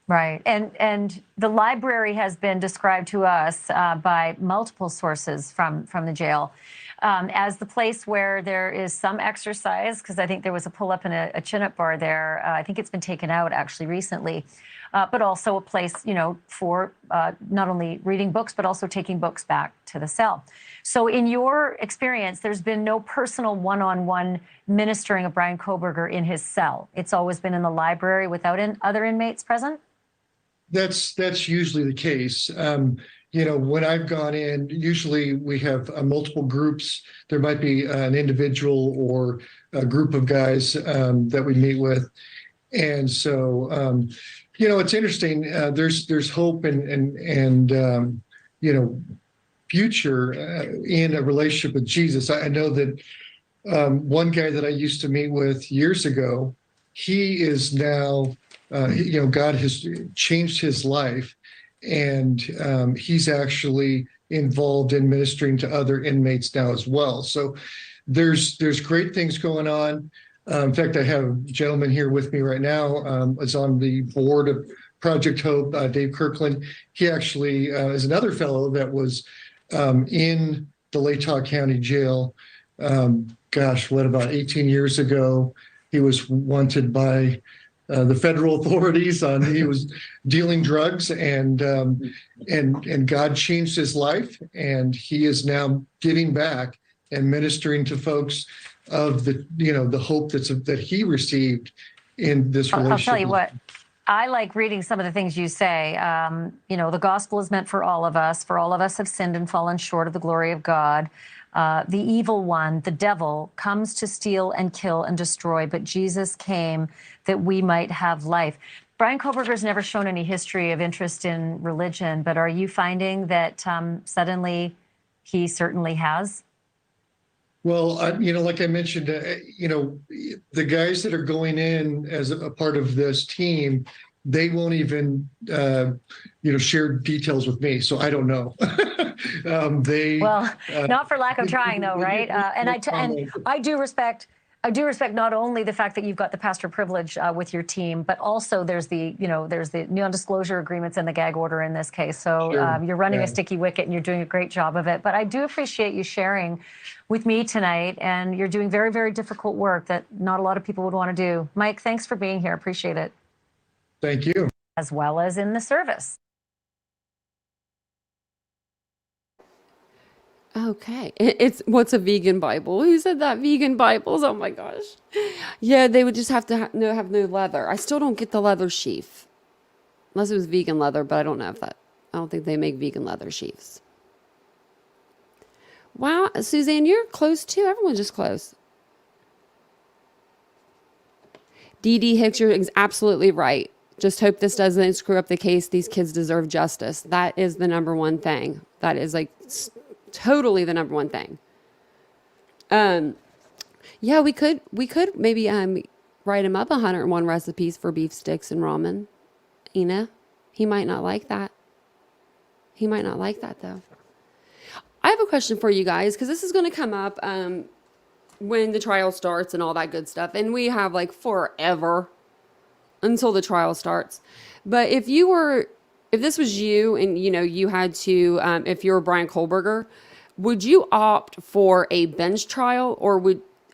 Right. And the library has been described to us by multiple sources from the jail as the place where there is some exercise, because I think there was a pull-up and a chin-up bar there. I think it's been taken out actually recently, but also a place, for not only reading books, but also taking books back to the cell. So in your experience, there's been no personal one-on-one ministering of Bryan Kohberger in his cell. It's always been in the library without other inmates present? That's usually the case. When I've gone in, usually we have multiple groups. There might be an individual or a group of guys that we meet with. And so, it's interesting. There's hope and future in a relationship with Jesus. I know that one guy that I used to meet with years ago, he is now, God has changed his life, and he's actually involved in ministering to other inmates now as well. So there's great things going on. In fact, I have a gentleman here with me right now, is on the board of Project Hope, Dave Kirkland. He actually is another fellow that was in the Latah County Jail. About 18 years ago, he was wanted by the federal authorities he was dealing drugs, and God changed his life, and he is now giving back and ministering to folks of the hope that he received in this relationship. I'll tell you what. I like reading some of the things you say. The gospel is meant for all of us. For all of us have sinned and fallen short of the glory of God. The evil one, the devil, comes to steal and kill and destroy, but Jesus came that we might have life. Bryan Kohberger has never shown any history of interest in religion, but are you finding that suddenly he certainly has? Well, like I mentioned, the guys that are going in as a part of this team, they won't even, share details with me. So I don't know. Not for lack of trying, though, right? And I do respect not only the fact that you've got the pastor privilege with your team, but also there's the non-disclosure agreements and the gag order in this case. So Sure. You're running a sticky wicket and you're doing a great job of it. But I do appreciate you sharing with me tonight, and you're doing very, very difficult work that not a lot of people would want to do. Mike, thanks for being here. Appreciate it. Thank you. As well as in the service. Okay. What's a vegan Bible? Who said that? Vegan Bibles? Oh my gosh. Yeah, they would just have to have no leather. I still don't get the leather sheath. Unless it was vegan leather, but I don't think they make vegan leather sheaths. Wow, Suzanne, you're close too. Everyone's just close. Dee Hicks, you're absolutely right. Just hope this doesn't screw up the case. These kids deserve justice. That is the number one thing. That is totally the number one thing. Yeah, we could maybe write him up 101 recipes for beef sticks and ramen. He might not like that. He might not like that though. I have a question for you guys, because this is going to come up when the trial starts and all that good stuff, and we have forever until the trial starts. But if this was you and you had to, if you were Bryan Kohberger, would you opt for a bench trial,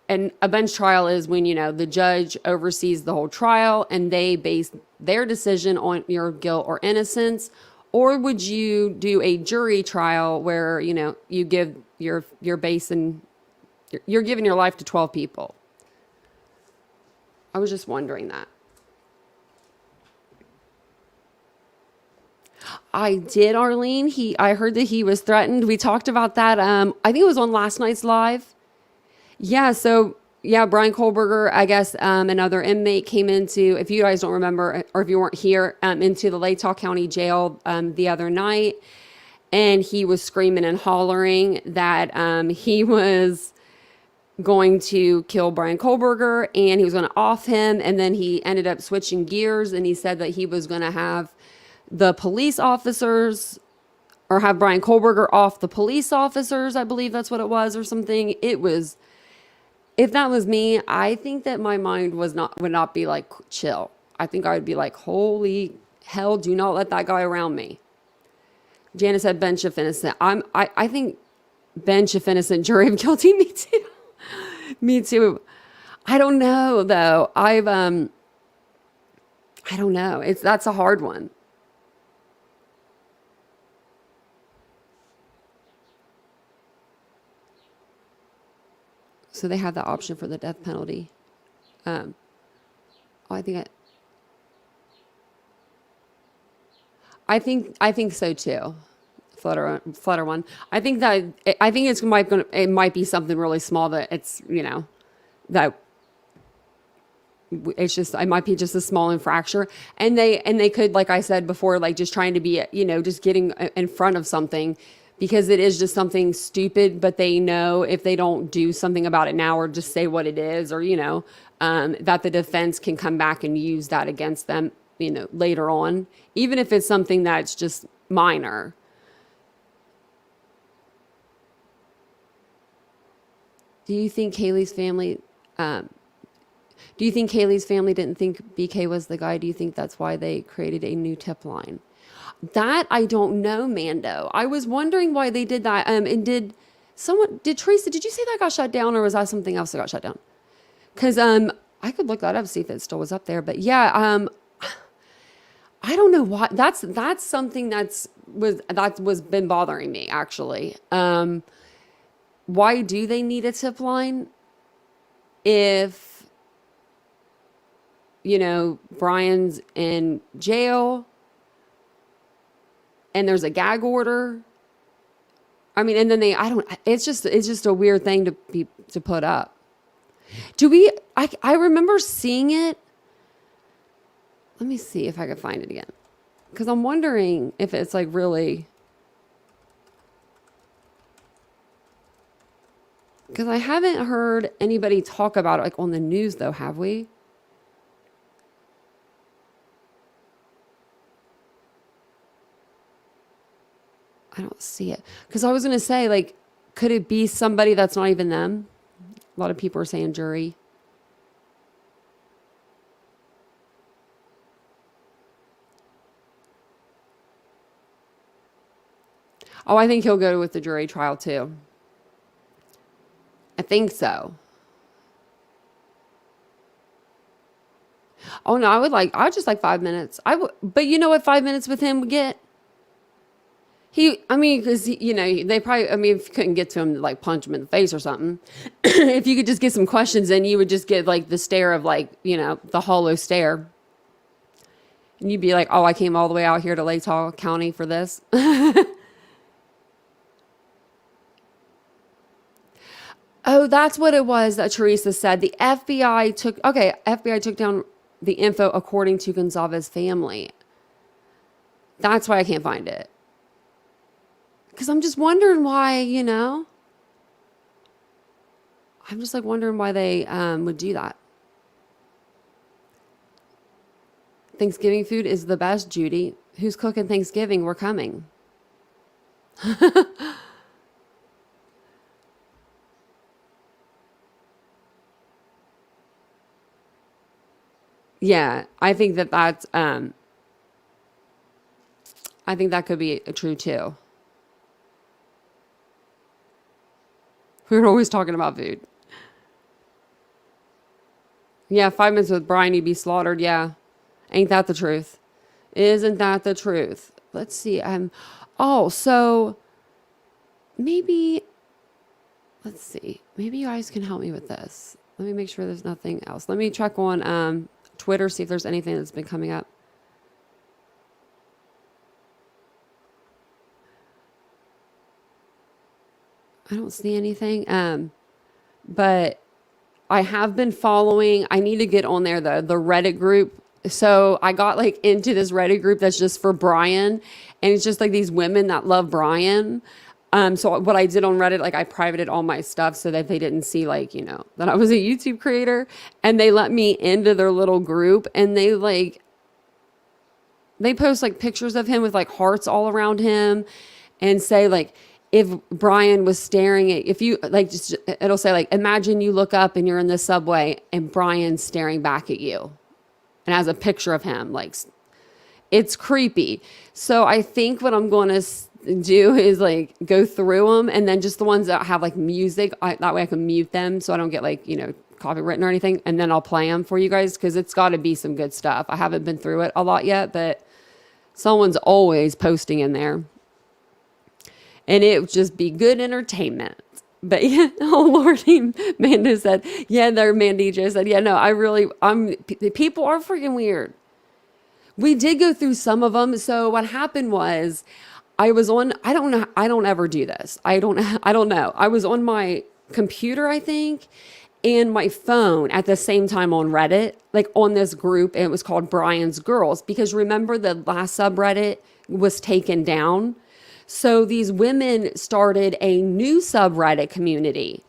and a bench trial is when the judge oversees the whole trial and they base their decision on your guilt or innocence? Or would you do a jury trial where, you give you're giving your life to 12 people? I was just wondering that. I did, Arlene. I heard that he was threatened. We talked about that. I think it was on last night's live. Yeah. So Bryan Kohberger, I guess, another inmate came into, if you guys don't remember, or if you weren't here, into the Latah County Jail the other night. And he was screaming and hollering that he was going to kill Bryan Kohberger and he was going to off him. And then he ended up switching gears and he said that he was going to have the police officers, or have Bryan Kohberger off the police officers. I believe that's what it was, or something. If that was me, I think that my mind would not be chill. I think I would be like, holy hell, do not let that guy around me. Janice said bench if innocent. I think bench if innocent, jury if guilty. Me too. Me too. I don't know though. I don't know. That's a hard one. So they have the option for the death penalty. I think so too. Flutter one. I think it might be something really small that it's that it's just, it might be just a small infraction, and they could, like I said before, just trying to be just getting in front of something, because it is just something stupid, but they know if they don't do something about it now or just say what it is, or that the defense can come back and use that against them later on, even if it's something that's just minor. Do you think Kaylee's family didn't think BK was the guy? Do you think that's why they created a new tip line? That I don't know, Mando. I was wondering why they did that. And did Teresa, did you say that got shut down, or was that something else that got shut down? Because I could look that up, see if it still was up there. But yeah, I don't know why. That's something that was been bothering me, actually. Why do they need a tip line if, Bryan's in jail and there's a gag order? I mean, and then it's just a weird thing to put up. I remember seeing it. Let me see if I can find it again. Because I'm wondering if it's like really. Because I haven't heard anybody talk about it like on the news, though, have we? I don't see it. Because I was going to say, like, could it be somebody that's not even them? A lot of people are saying jury. Oh, I think he'll go with the jury trial, too. I think so. Oh, no, I just like 5 minutes. But you know what 5 minutes with him would get? Because, they probably, if you couldn't get to him to like punch him in the face or something, if you could just get some questions in, you would just get like the stare of like, the hollow stare. And you'd be like, oh, I came all the way out here to Latah County for this. Oh, that's what it was that Teresa said. The FBI took down the info according to Gonzalez's family. That's why I can't find it. Because I'm just wondering why, I'm just like wondering why they would do that. Thanksgiving food is the best, Judy. Who's cooking Thanksgiving? We're coming. Yeah, I think that's I think that could be true too. We're always talking about food. Yeah, 5 minutes with Bryan, you'd be slaughtered. Yeah, ain't that the truth? Isn't that the truth? Let's see. So maybe. Let's see. Maybe you guys can help me with this. Let me make sure there's nothing else. Let me check on Twitter, see if there's anything that's been coming up. I don't see anything. But I have been following. I need to get on there, the Reddit group. So I got like into this Reddit group that's just for Bryan, and it's just like these women that love Bryan. So what I did on Reddit, like I privated all my stuff so that they didn't see like, that I was a YouTube creator, and they let me into their little group, and they post like pictures of him with like hearts all around him and say like, if Bryan was staring at, if you like, just, it'll say like, imagine you look up and you're in the subway and Bryan's staring back at you, and has a picture of him. Like, it's creepy. So I think what I'm going to do is like go through them, and then just the ones that have like music, that way I can mute them so I don't get like, copywritten or anything, and then I'll play them for you guys, because it's got to be some good stuff. I haven't been through it a lot yet, but someone's always posting in there, and it would just be good entertainment. But yeah, oh Lordy, Manda said, yeah, there, Mandija said, yeah, no, people are freaking weird. We did go through some of them. So what happened was, I was on, I don't ever do this. I don't know. I was on my computer, I think, and my phone at the same time on Reddit, like on this group, and it was called Bryan's Girls, because remember the last subreddit was taken down. So these women started a new subreddit community.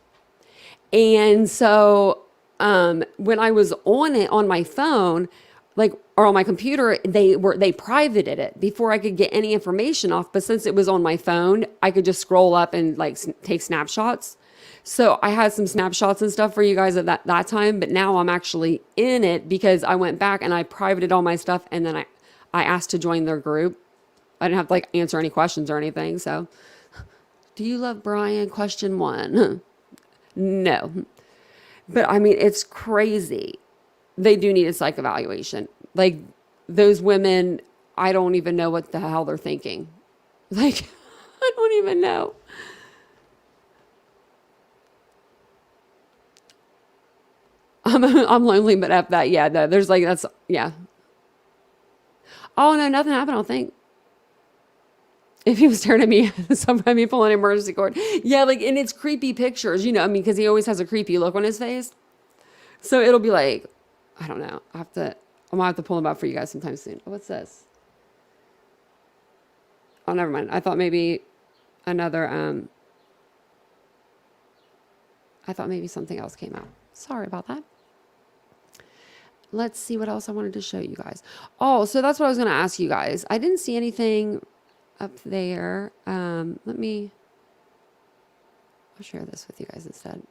And so when I was on it on my phone, like, or on my computer, they privated it before I could get any information off. But since it was on my phone, I could just scroll up and like take snapshots. So I had some snapshots and stuff for you guys at that time. But now I'm actually in it because I went back and I privated all my stuff. And then I asked to join their group. I didn't have to like answer any questions or anything. So Do you love Bryan? Question 1. No. But I mean, it's crazy. They do need a psych evaluation. Like, those women, I don't even know what the hell they're thinking. Like, I don't even know. I'm lonely, but F that. Yeah, no, there's like, that's, yeah. Oh, no, nothing happened, I don't think. If he was staring at me, sometimes me pulling an emergency cord. Yeah, like, and it's creepy pictures, you know, I mean, because he always has a creepy look on his face. So it'll be like, I don't know. I'm gonna have to pull them up for you guys sometime soon. What's this? Oh, never mind. I thought maybe another, I thought maybe something else came out. Sorry about that. Let's see what else I wanted to show you guys. Oh, so that's what I was going to ask you guys. I didn't see anything up there. I'll share this with you guys instead.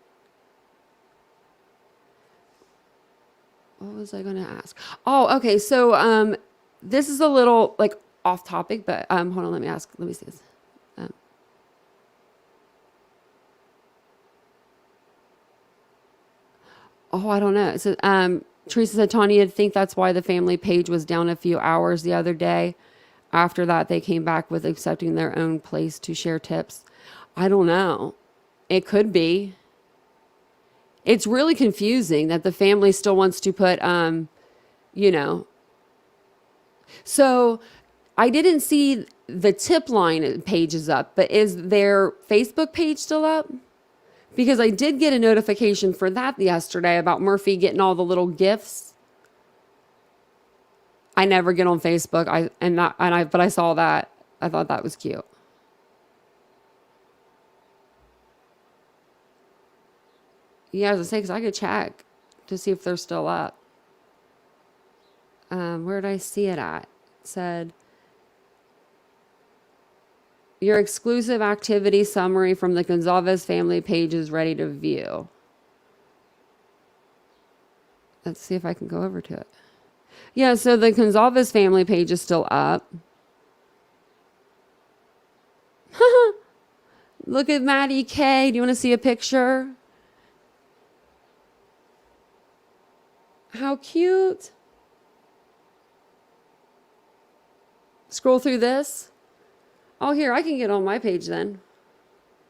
What was I going to ask? Oh, okay. So, this is a little like off topic, but, hold on. Let me see this. I don't know. So, Teresa said, Tanya, I think that's why the family page was down a few hours the other day. After that, they came back with accepting their own place to share tips. I don't know. It could be. It's really confusing that the family still wants to put, you know. So I didn't see the tip line pages up, but is their Facebook page still up? Because I did get a notification for that yesterday about Murphy getting all the little gifts. I never get on Facebook. But I saw that. I thought that was cute. Yeah, I was gonna say, because I could check to see if they're still up. Where did I see it at? It said, your exclusive activity summary from the Gonzalez family page is ready to view. Let's see if I can go over to it. Yeah, so the Gonzalez family page is still up. Look at Maddie K. Do you want to see a picture? How cute. Scroll through this. Oh, here, I can get on my page then.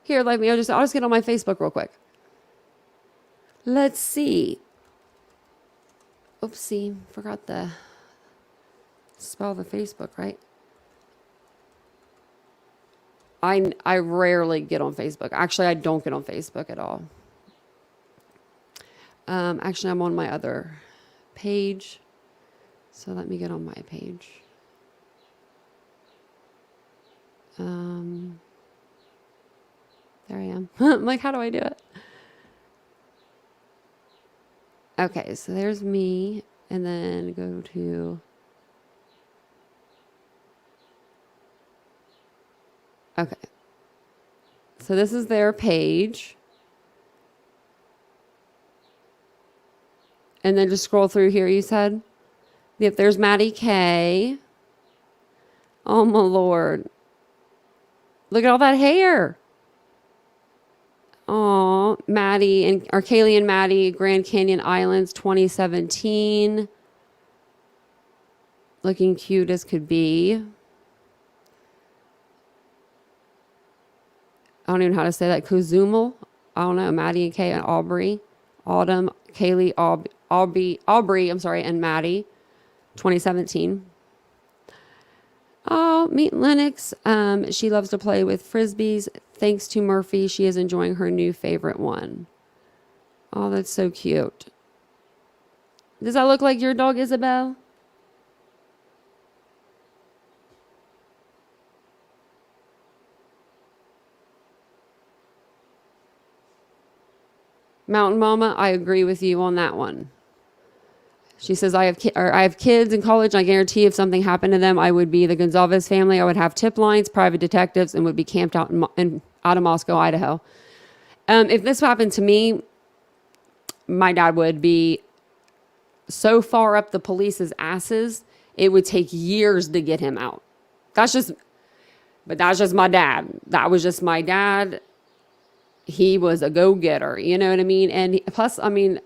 Here, let me, I'll just get on my Facebook real quick. Let's see. Oopsie, forgot the spell the Facebook, right? I rarely get on Facebook. Actually, I don't get on Facebook at all. Actually, I'm on my other page. So let me get on my page. There I am. I'm like, how do I do it? Okay, so there's me, and then go to, okay. So this is their page. And then just scroll through here, you said? Yep, there's Maddie K. Oh my Lord. Look at all that hair. Oh, Maddie and Kaylee and Maddie, Grand Canyon Islands 2017. Looking cute as could be. I don't even know how to say that. Cozumel. I don't know. Maddie and Kay and Aubrey. Autumn, Kaylee, Aubrey, I'm sorry, and Maddie. 2017. Oh, meet Lennox. She loves to play with Frisbees. Thanks to Murphy, she is enjoying her new favorite one. Oh, that's so cute. Does that look like your dog, Isabel? Mountain Mama, I agree with you on that one. She says, I have kids in college. I guarantee if something happened to them, I would be the Gonzalez family. I would have tip lines, private detectives, and would be camped out out of Moscow, Idaho. If this happened to me, my dad would be so far up the police's asses, it would take years to get him out. That's just, But that's just my dad. That was just my dad. He was a go-getter, you know what I mean? And plus, I mean,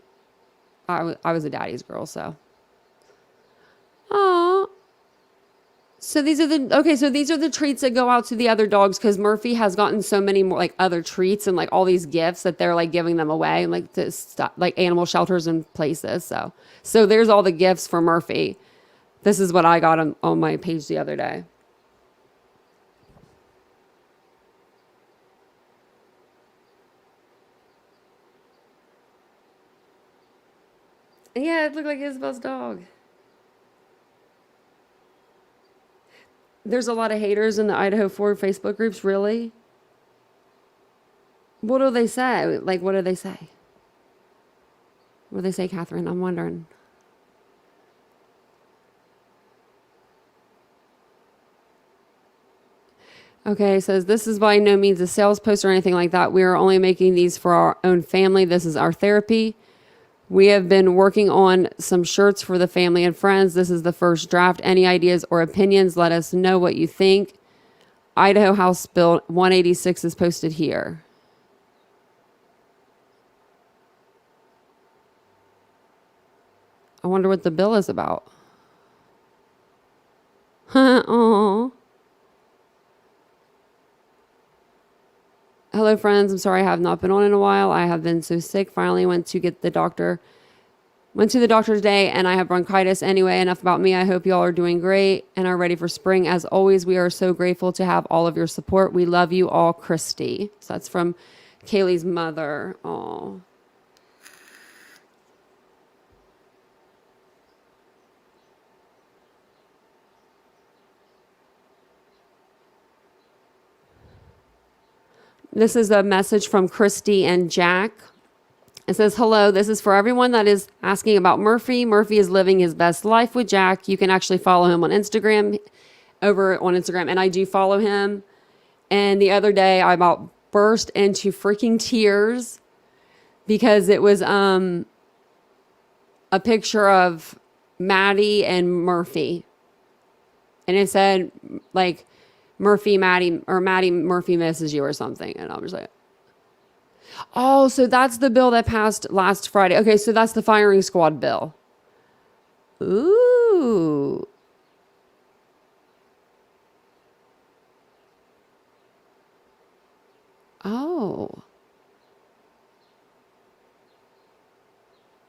I was a daddy's girl, so. Aw. So these are the treats that go out to the other dogs, because Murphy has gotten so many more like other treats and like all these gifts that they're like giving them away, like to stuff, like animal shelters and places. So there's all the gifts for Murphy. This is what I got on my page the other day. Yeah, it looked like Isabel's dog. There's a lot of haters in the Idaho Ford Facebook groups, really? What do they say? Like, what do they say? What do they say, Catherine? I'm wondering. Okay, it says, this is by no means a sales post or anything like that. We are only making these for our own family. This is our therapy. We have been working on some shirts for the family and friends. This is the first draft. Any ideas or opinions, let us know what you think. Idaho House Bill 186 is posted here. I wonder what the bill is about. Aww. Hello, friends. I'm sorry I have not been on in a while. I have been so sick. Finally went to the doctor today, and I have bronchitis. Anyway, enough about me. I hope you all are doing great and are ready for spring. As always, we are so grateful to have all of your support. We love you all, Christy. So that's from Kaylee's mother. Aw. This is a message from Christy and Jack. It says, hello, this is for everyone that is asking about Murphy. Murphy is living his best life with Jack. You can actually follow him on Instagram, and I do follow him. And the other day, I about burst into freaking tears because it was a picture of Maddie and Murphy. And it said, like, Murphy, Maddie, or Maddie, Murphy misses you or something. And I was like, oh, so that's the bill that passed last Friday. Okay, so that's the firing squad bill. Ooh. Oh.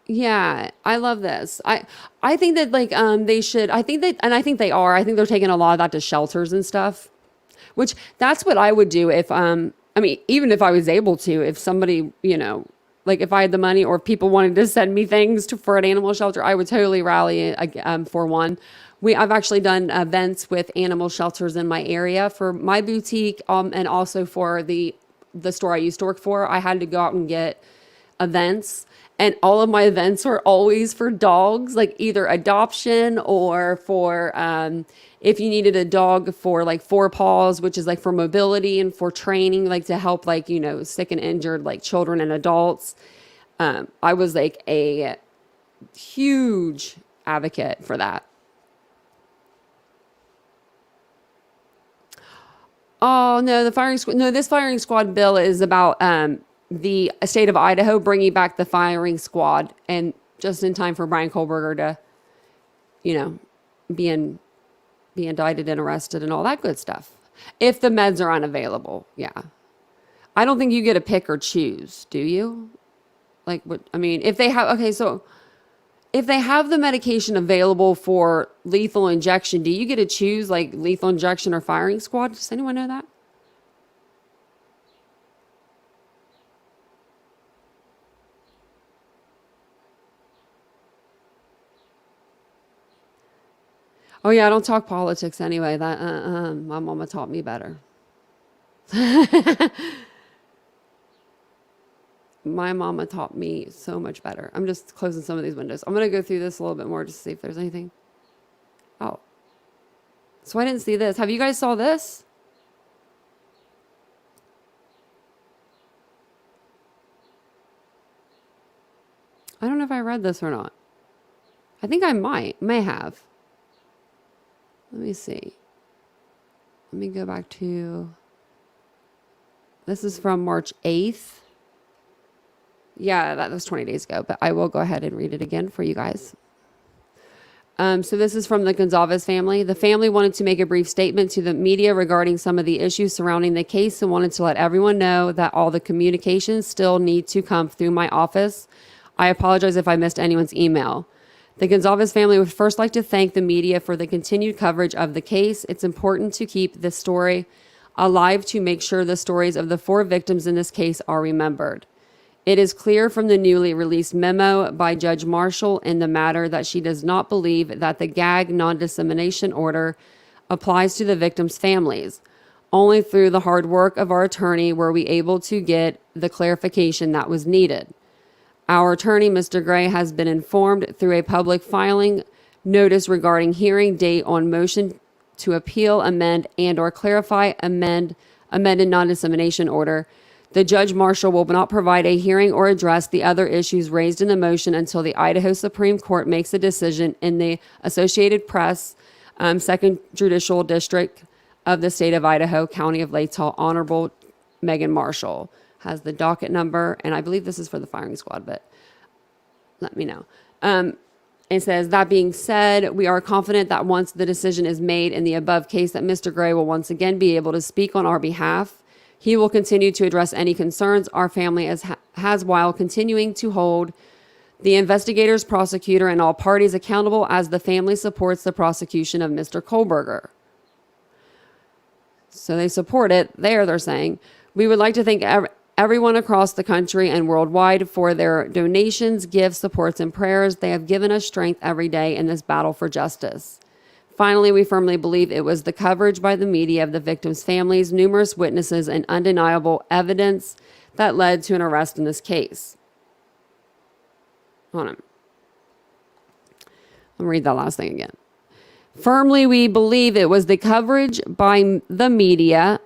Yeah, I love this. I think that like they should, I think they are. I think they're taking a lot of that to shelters and stuff. Which that's what I would do if I mean, even if I was able to, if somebody, you know, like if I had the money or if people wanted to send me things for an animal shelter, I would totally rally for one. I've actually done events with animal shelters in my area for my boutique and also for the store I used to work for. I had to go out and get events, and all of my events were always for dogs, like either adoption or for if you needed a dog for like 4 paws, which is like for mobility and for training, like to help like, you know, sick and injured like children and adults. I was like a huge advocate for that. Oh no, this firing squad bill is about the state of Idaho bringing back the firing squad, and just in time for Bryan Kohberger to, you know, be indicted and arrested and all that good stuff. If the meds are unavailable, yeah. I don't think you get to pick or choose, do you? Like what? I mean, if they have if they have the medication available for lethal injection, do you get to choose like lethal injection or firing squad? Does anyone know that? Oh yeah, I don't talk politics anyway. That my mama taught me better. My mama taught me so much better. I'm just closing some of these windows. I'm gonna go through this a little bit more to see if there's anything. Oh, so I didn't see this. Have you guys saw this? I don't know if I read this or not. I think I may have. Let me see. Let me go back to, this is from March 8th. Yeah, that was 20 days ago, but I will go ahead and read it again for you guys. So this is from the Gonzalez family. The family wanted to make a brief statement to the media regarding some of the issues surrounding the case and wanted to let everyone know that all the communications still need to come through my office. I apologize if I missed anyone's email. The Gonzalez family would first like to thank the media for the continued coverage of the case. It's important to keep this story alive to make sure the stories of the 4 victims in this case are remembered. It is clear from the newly released memo by Judge Marshall in the matter that she does not believe that the gag non-dissemination order applies to the victims' families. Only through the hard work of our attorney were we able to get the clarification that was needed. Our attorney, Mr. Gray, has been informed through a public filing notice regarding hearing date on motion to appeal, amend, and or clarify amended non-dissemination order. The Judge Marshall will not provide a hearing or address the other issues raised in the motion until the Idaho Supreme Court makes a decision in the Associated Press, 2nd Judicial District of the state of Idaho, County of Latah. Honorable Megan Marshall has the docket number, and I believe this is for the firing squad, but let me know. It says, that being said, we are confident that once the decision is made in the above case, that Mr. Gray will once again be able to speak on our behalf. He will continue to address any concerns our family has while continuing to hold the investigators, prosecutor, and all parties accountable as the family supports the prosecution of Mr. Kohberger. So they support it. They're saying, we would like to thank everyone across the country and worldwide for their donations, gifts, supports, and prayers. They have given us strength every day in this battle for justice. Finally, we firmly believe it was the coverage by the media of the victims' families, numerous witnesses, and undeniable evidence that led to an arrest in this case. Hold on. Let me read that last thing again. Firmly, we believe it was the coverage by the media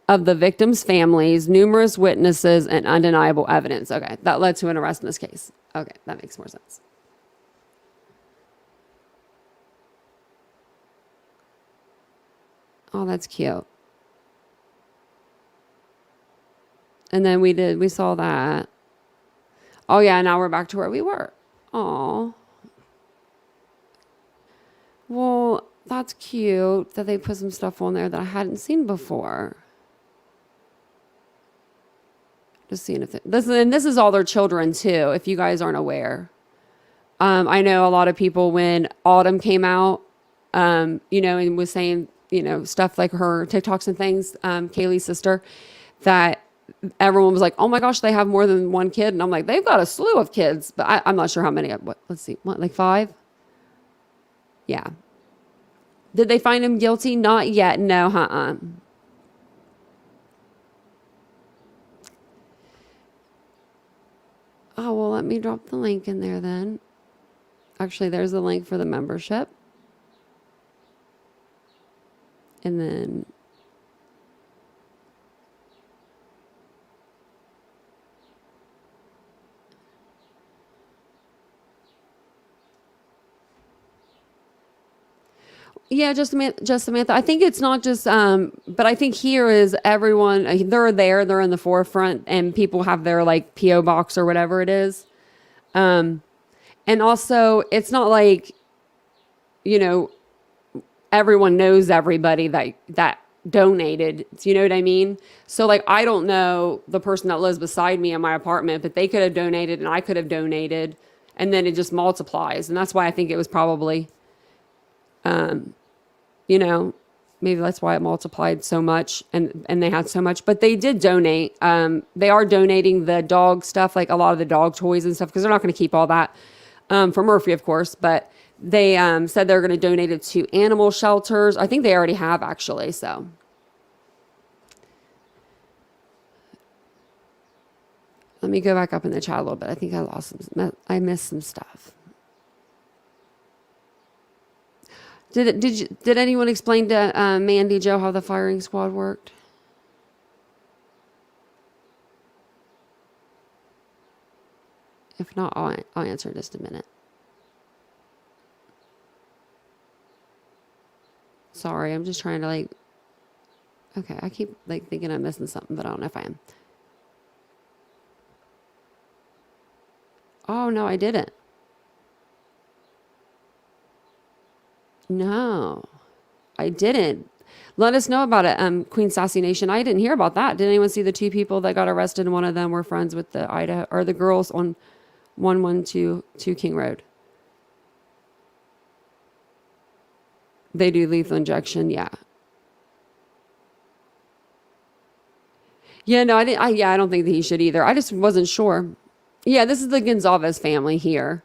of the victims' families, numerous witnesses, and undeniable evidence. Okay, that led to an arrest in this case. Okay, that makes more sense. Oh, that's cute. And then we saw that. Oh yeah, now we're back to where we were. Oh. Well, that's cute that they put some stuff on there that I hadn't seen before. Just seeing if this is all their children too, if you guys aren't aware. I know a lot of people when Autumn came out, and was saying, stuff like her TikToks and things, Kaylee's sister, that everyone was like, oh my gosh, they have more than one kid. And I'm like, they've got a slew of kids, but I'm not sure how many. Let's see, like 5? Yeah. Did they find him guilty? Not yet. No, Oh, well, let me drop the link in there then. Actually, there's the link for the membership. And then yeah, just Samantha. I think it's not just but I think here is everyone, they're in the forefront, and people have their like PO box or whatever it is. And also it's not like everyone knows everybody that donated. Do you know what I mean? So like, I don't know the person that lives beside me in my apartment, but they could have donated and I could have donated, and then it just multiplies. And that's why I think it was probably, maybe that's why it multiplied so much and they had so much, but they did donate. They are donating the dog stuff, like a lot of the dog toys and stuff, because they're not going to keep all that for Murphy, of course, but they said they're going to donate it to animal shelters. I think they already have, actually. So let me go back up in the chat a little bit. I think I missed some stuff. Did anyone explain to Mandy Jo how the firing squad worked? If not, I'll answer in just a minute. Sorry, I'm just trying to Okay, I keep like thinking I'm missing something, but I don't know if I am. Oh, no, I didn't. No, I didn't. Let us know about it, Queen Sassy Nation. I didn't hear about that. Did anyone see the 2 people that got arrested and one of them were friends with the Idaho or the girls on 1122 King Road? They do lethal injection, yeah. Yeah, no, I didn't. I don't think that he should either. I just wasn't sure. Yeah, this is the Gonzalez family here.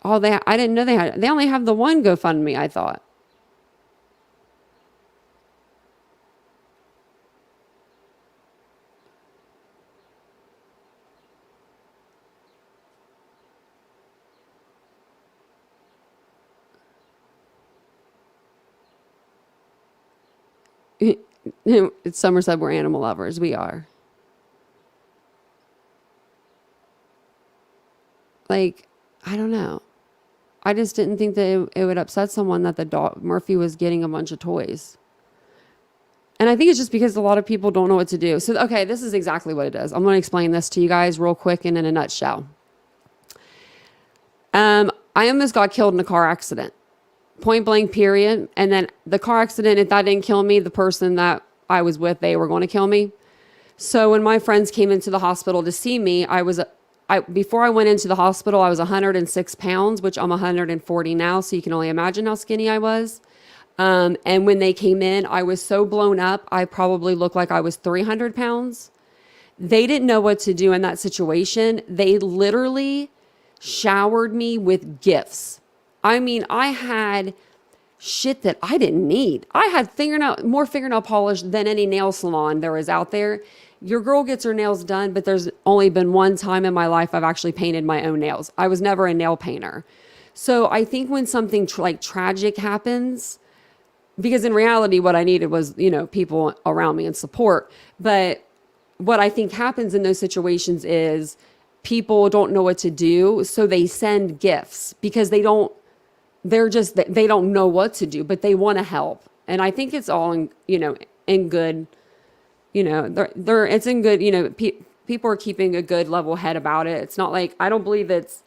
Oh, I didn't know they only have the one GoFundMe, I thought. It's Somerset, we're animal lovers. We are. Like, I don't know. I just didn't think that it would upset someone that the dog Murphy was getting a bunch of toys. And I think it's just because a lot of people don't know what to do. So, okay, this is exactly what it is. I'm going to explain this to you guys real quick and in a nutshell. I almost got killed in a car accident. Point blank, period. And then the car accident, if that didn't kill me, the person that I was with, they were going to kill me. So when my friends came into the hospital to see me, before I went into the hospital, I was 106 pounds, which I'm 140 now. So you can only imagine how skinny I was. And when they came in, I was so blown up, I probably looked like I was 300 pounds. They didn't know what to do in that situation. They literally showered me with gifts. I mean, I had shit that I didn't need. I had more fingernail polish than any nail salon there is out there. Your girl gets her nails done, but there's only been one time in my life I've actually painted my own nails. I was never a nail painter. So I think when something like tragic happens, because in reality, what I needed was, people around me and support. But what I think happens in those situations is people don't know what to do. So they send gifts because they don't know what to do, but they want to help. And I think it's all in good, it's in good, people are keeping a good level head about it. It's not like, I don't believe it's,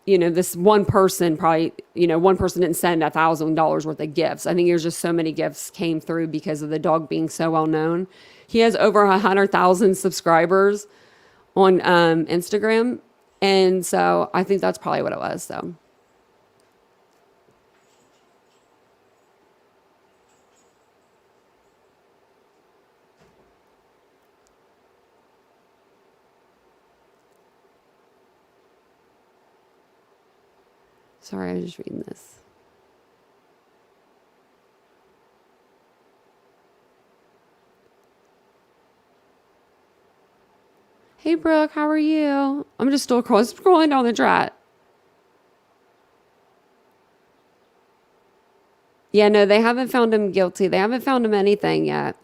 this one person probably, one person didn't send $1,000 worth of gifts. I think there's just so many gifts came through because of the dog being so well known. He has over 100,000 subscribers on Instagram. And so I think that's probably what it was. So. Sorry, I was just reading this. Hey, Brooke, how are you? I'm just still scrolling down the chat. Yeah, no, they haven't found him guilty. They haven't found him anything yet.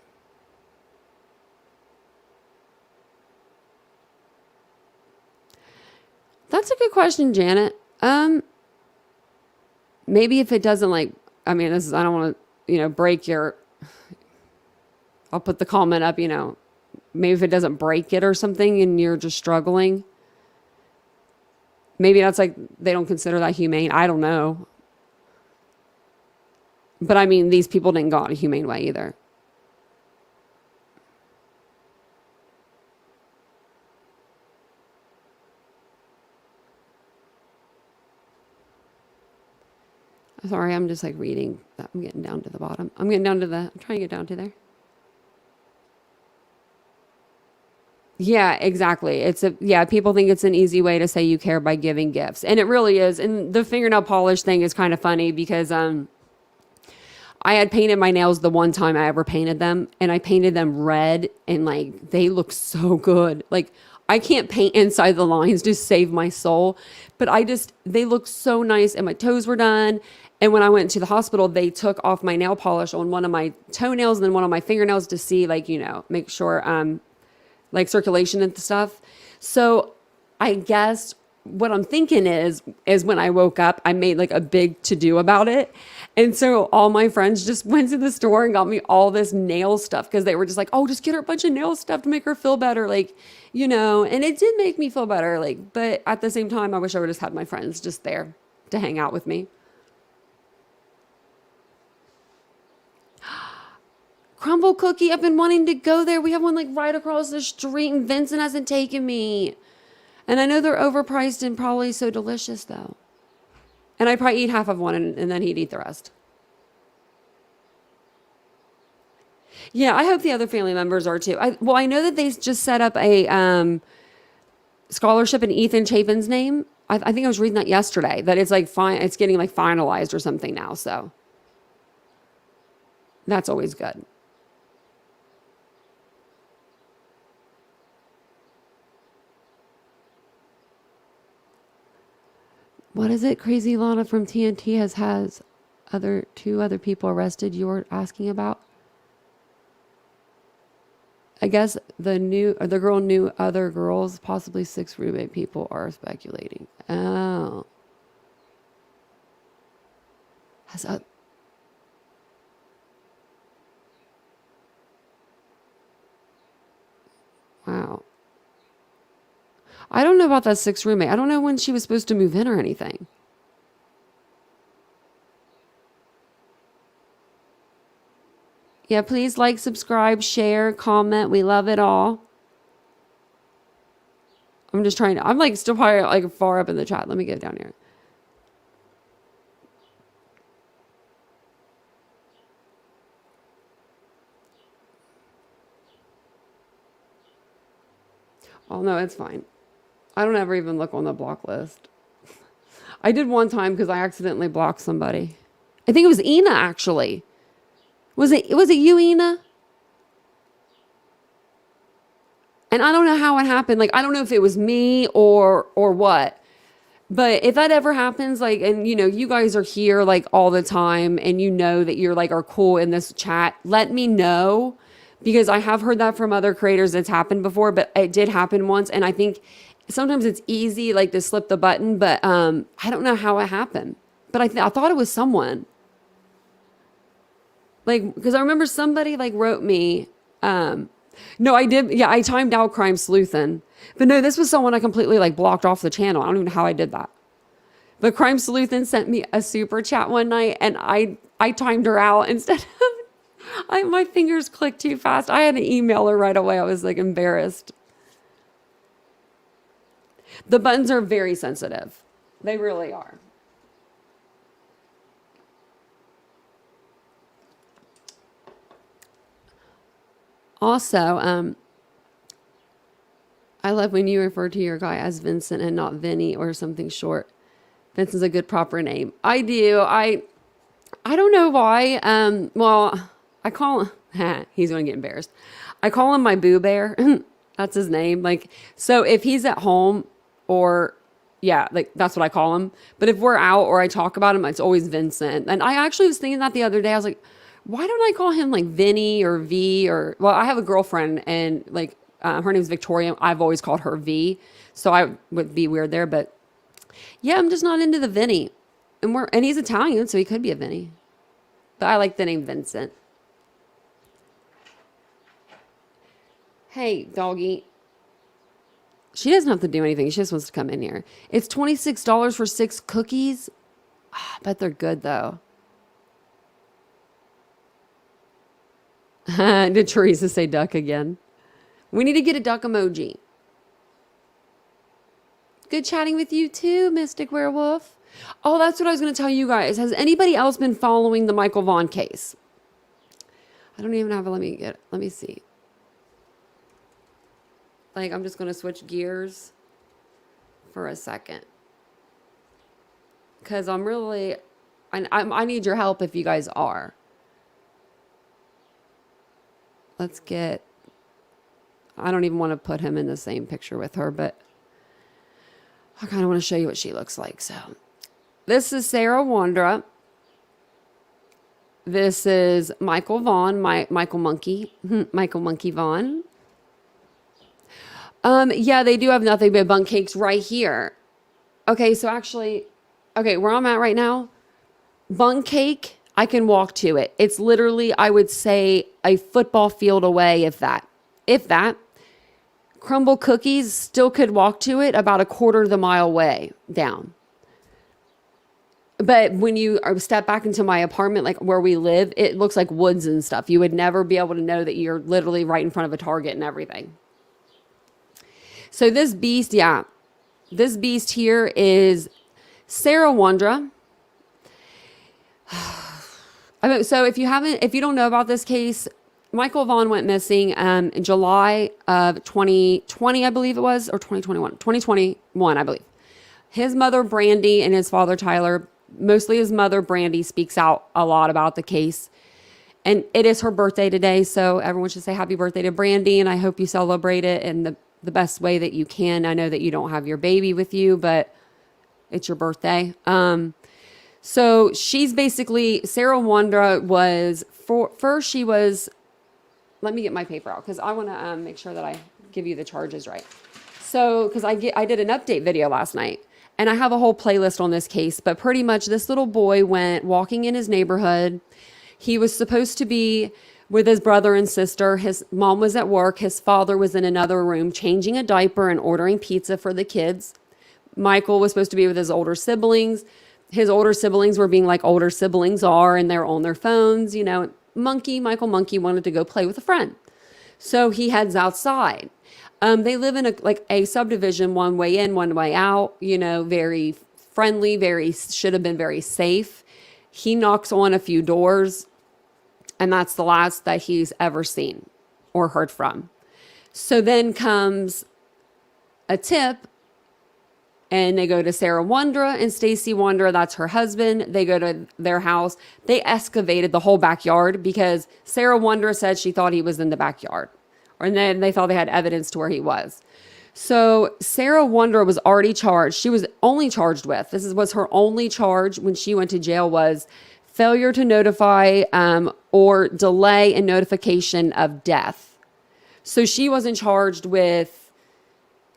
That's a good question, Janet. Maybe if it doesn't I don't want to, break your, I'll put the comment up, maybe if it doesn't break it or something and you're just struggling. Maybe that's they don't consider that humane. I don't know. But these people didn't go out a humane way either. Sorry, I'm just reading that. I'm getting down to the bottom. I'm trying to get down to there. Yeah, exactly. People think it's an easy way to say you care by giving gifts. And it really is. And the fingernail polish thing is kind of funny because I had painted my nails the one time I ever painted them, and I painted them red, and like they look so good. Like I can't paint inside the lines to save my soul, but they look so nice, and my toes were done. And when I went to the hospital, they took off my nail polish on one of my toenails and then one of my fingernails to see, like, make sure like circulation and stuff. So I guess what I'm thinking is when I woke up, I made like a big to-do about it. And so all my friends just went to the store and got me all this nail stuff because they were just like, oh, just get her a bunch of nail stuff to make her feel better. Like, and it did make me feel better. Like, but at the same time, I wish I would have just had my friends just there to hang out with me. Crumble Cookie, I've been wanting to go there. We have one like right across the street and Vincent hasn't taken me. And I know they're overpriced and probably so delicious though. And I'd probably eat half of one and then he'd eat the rest. Yeah, I hope the other family members are too. I know that they just set up a scholarship in Ethan Chapin's name. I think I was reading that yesterday, that it's like it's getting like finalized or something now. So that's always good. What is it? Crazy Lana from TNT has two other people arrested you were asking about? I guess the girl knew other girls, possibly 6 roommate people are speculating. Oh. Wow. I don't know about that 6th roommate. I don't know when she was supposed to move in or anything. Yeah, please like, subscribe, share, comment. We love it all. I'm just trying to, I'm like still probably like far up in the chat. Let me get down here. Oh no, it's fine. I don't ever even look on the block list. I did one time because I accidentally blocked somebody. I think it was Ina actually. Was it you, Ina? And I don't know how it happened. Like, I don't know if it was me or what. But if that ever happens, like, and you guys are here like all the time and that you're like are cool in this chat, let me know, because I have heard that from other creators. It's happened before, but it did happen once. And I think sometimes it's easy like to slip the button, but I don't know how it happened. But I thought it was someone. Like, because I remember somebody like wrote me, no, I did. Yeah, I timed out Crime Sleuthin'. But no, this was someone I completely like blocked off the channel. I don't even know how I did that. But Crime Sleuthin' sent me a super chat one night and I timed her out instead of, my fingers clicked too fast. I had to email her right away. I was like embarrassed. The buttons are very sensitive. They really are. Also, I love when you refer to your guy as Vincent and not Vinny or something short. Vincent's a good proper name. I do. I don't know why. Well, I call him, he's going to get embarrassed. I call him my Boo Bear. That's his name. Like, so if he's at home or, yeah, like that's what I call him. But if we're out or I talk about him, it's always Vincent. And I actually was thinking that the other day. I was like, why don't I call him like Vinny or V or, well, I have a girlfriend and like her name's Victoria. I've always called her V. So I would be weird there, but yeah, I'm just not into the Vinny. And he's Italian, so he could be a Vinny. But I like the name Vincent. Hey, doggy. She doesn't have to do anything. She just wants to come in here. It's $26 for 6 cookies. I bet they're good though. Did Teresa say duck again? We need to get a duck emoji. Good chatting with you too, Mystic Werewolf. Oh, that's what I was going to tell you guys. Has anybody else been following the Michael Vaughn case? I don't even have let me see. Like, I'm just going to switch gears for a second. Because I'm really, I need your help if you guys are. let's get, I don't even want to put him in the same picture with her, but I kind of want to show you what she looks like. So this is Sarah Wandra. This is Michael Vaughn, Michael Monkey Vaughn. Yeah, they do have nothing but bunk cakes right here. Okay, so actually, okay, where I'm at right now, bunk cake, I can walk to it. It's literally, I would say, a football field away, if that. Crumble cookies, still could walk to it about a quarter of the mile way down. But when you step back into my apartment, like where we live, it looks like woods and stuff. You would never be able to know that you're literally right in front of a Target and everything. So this beast, yeah. This beast here is Sarah Wandra. So if you don't know about this case, Michael Vaughn went missing in July of 2020, I believe it was, or 2021, I believe. His mother, Brandy, and his father, Tyler, mostly his mother, Brandy, speaks out a lot about the case. And it is her birthday today, so everyone should say happy birthday to Brandy, and I hope you celebrate it in the best way that you can. I know that you don't have your baby with you, but it's your birthday. So she's basically, Sarah Wandra was, first she was, let me get my paper out because I want to make sure that I give you the charges right. So, because I did an update video last night and I have a whole playlist on this case, but pretty much this little boy went walking in his neighborhood. He was supposed to be with his brother and sister. His mom was at work. His father was in another room changing a diaper and ordering pizza for the kids. Michael was supposed to be with his older siblings. His older siblings were being like older siblings are, and they're on their phones, you know. Michael Monkey wanted to go play with a friend. So he heads outside. They live in a subdivision, one way in, one way out, you know, very friendly, should have been very safe. He knocks on a few doors, and that's the last that he's ever seen or heard from. So then comes a tip, and they go to Sarah Wandra and Stacy Wandra, that's her husband. They go to their house. They excavated the whole backyard because Sarah Wandra said she thought he was in the backyard. And then they thought they had evidence to where he was. So Sarah Wandra was already charged. She was only charged with, was her only charge when she went to jail, was failure to notify or delay in notification of death. So she wasn't charged with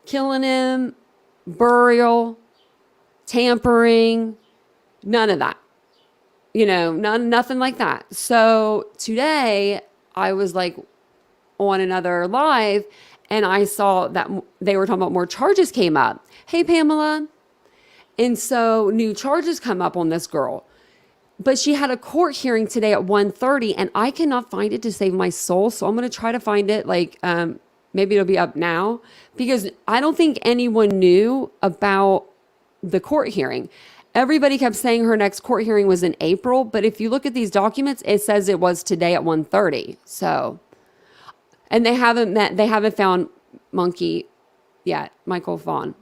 killing him, burial, tampering, none of that. You know, nothing like that. So today I was like on another live and I saw that they were talking about more charges came up. Hey, Pamela. And so new charges come up on this girl. But she had a court hearing today at 1:30 and I cannot find it to save my soul. So I'm going to try to find it maybe it'll be up now because I don't think anyone knew about the court hearing. Everybody kept saying her next court hearing was in April, but if you look at these documents, it says it was today at 1:30. So, and they haven't found Monkey yet, Michael Vaughn.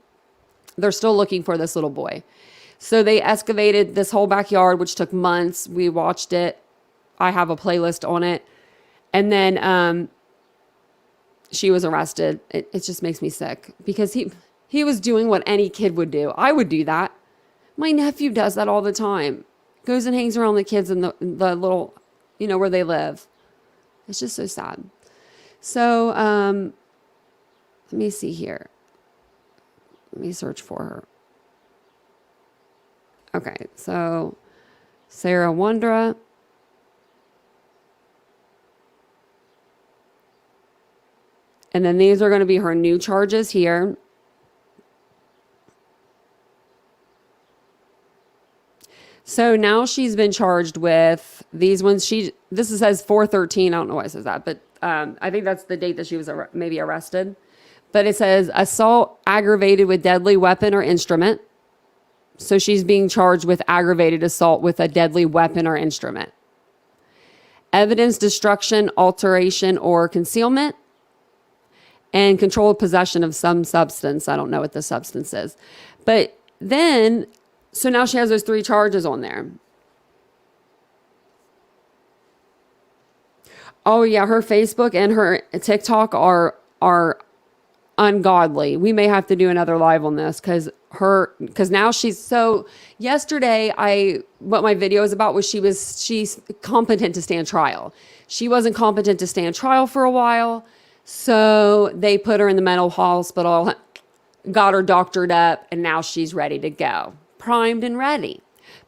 They're still looking for this little boy. So they excavated this whole backyard, which took months. We watched it. I have a playlist on it. And then, she was arrested. It just makes me sick because he was doing what any kid would do. I would do that. My nephew does that all the time. Goes and hangs around the kids in the little, you know, where they live. It's just so sad. So, let me see here. Let me search for her. Okay, so Sarah Wandra. And then these are going to be her new charges here. So now she's been charged with these ones. This says 4/13. I don't know why it says that, but I think that's the date that she was maybe arrested. But it says assault aggravated with deadly weapon or instrument. So she's being charged with aggravated assault with a deadly weapon or instrument. Evidence destruction, alteration, or concealment. And controlled possession of some substance. I don't know what the substance is. But then, so now she has those 3 charges on there. Oh yeah, her Facebook and her TikTok are ungodly. We may have to do another live on this because now yesterday what my video was about was she's competent to stand trial. She wasn't competent to stand trial for a while, so they put her in the mental hospital, got her doctored up, and now she's ready to go, primed and ready.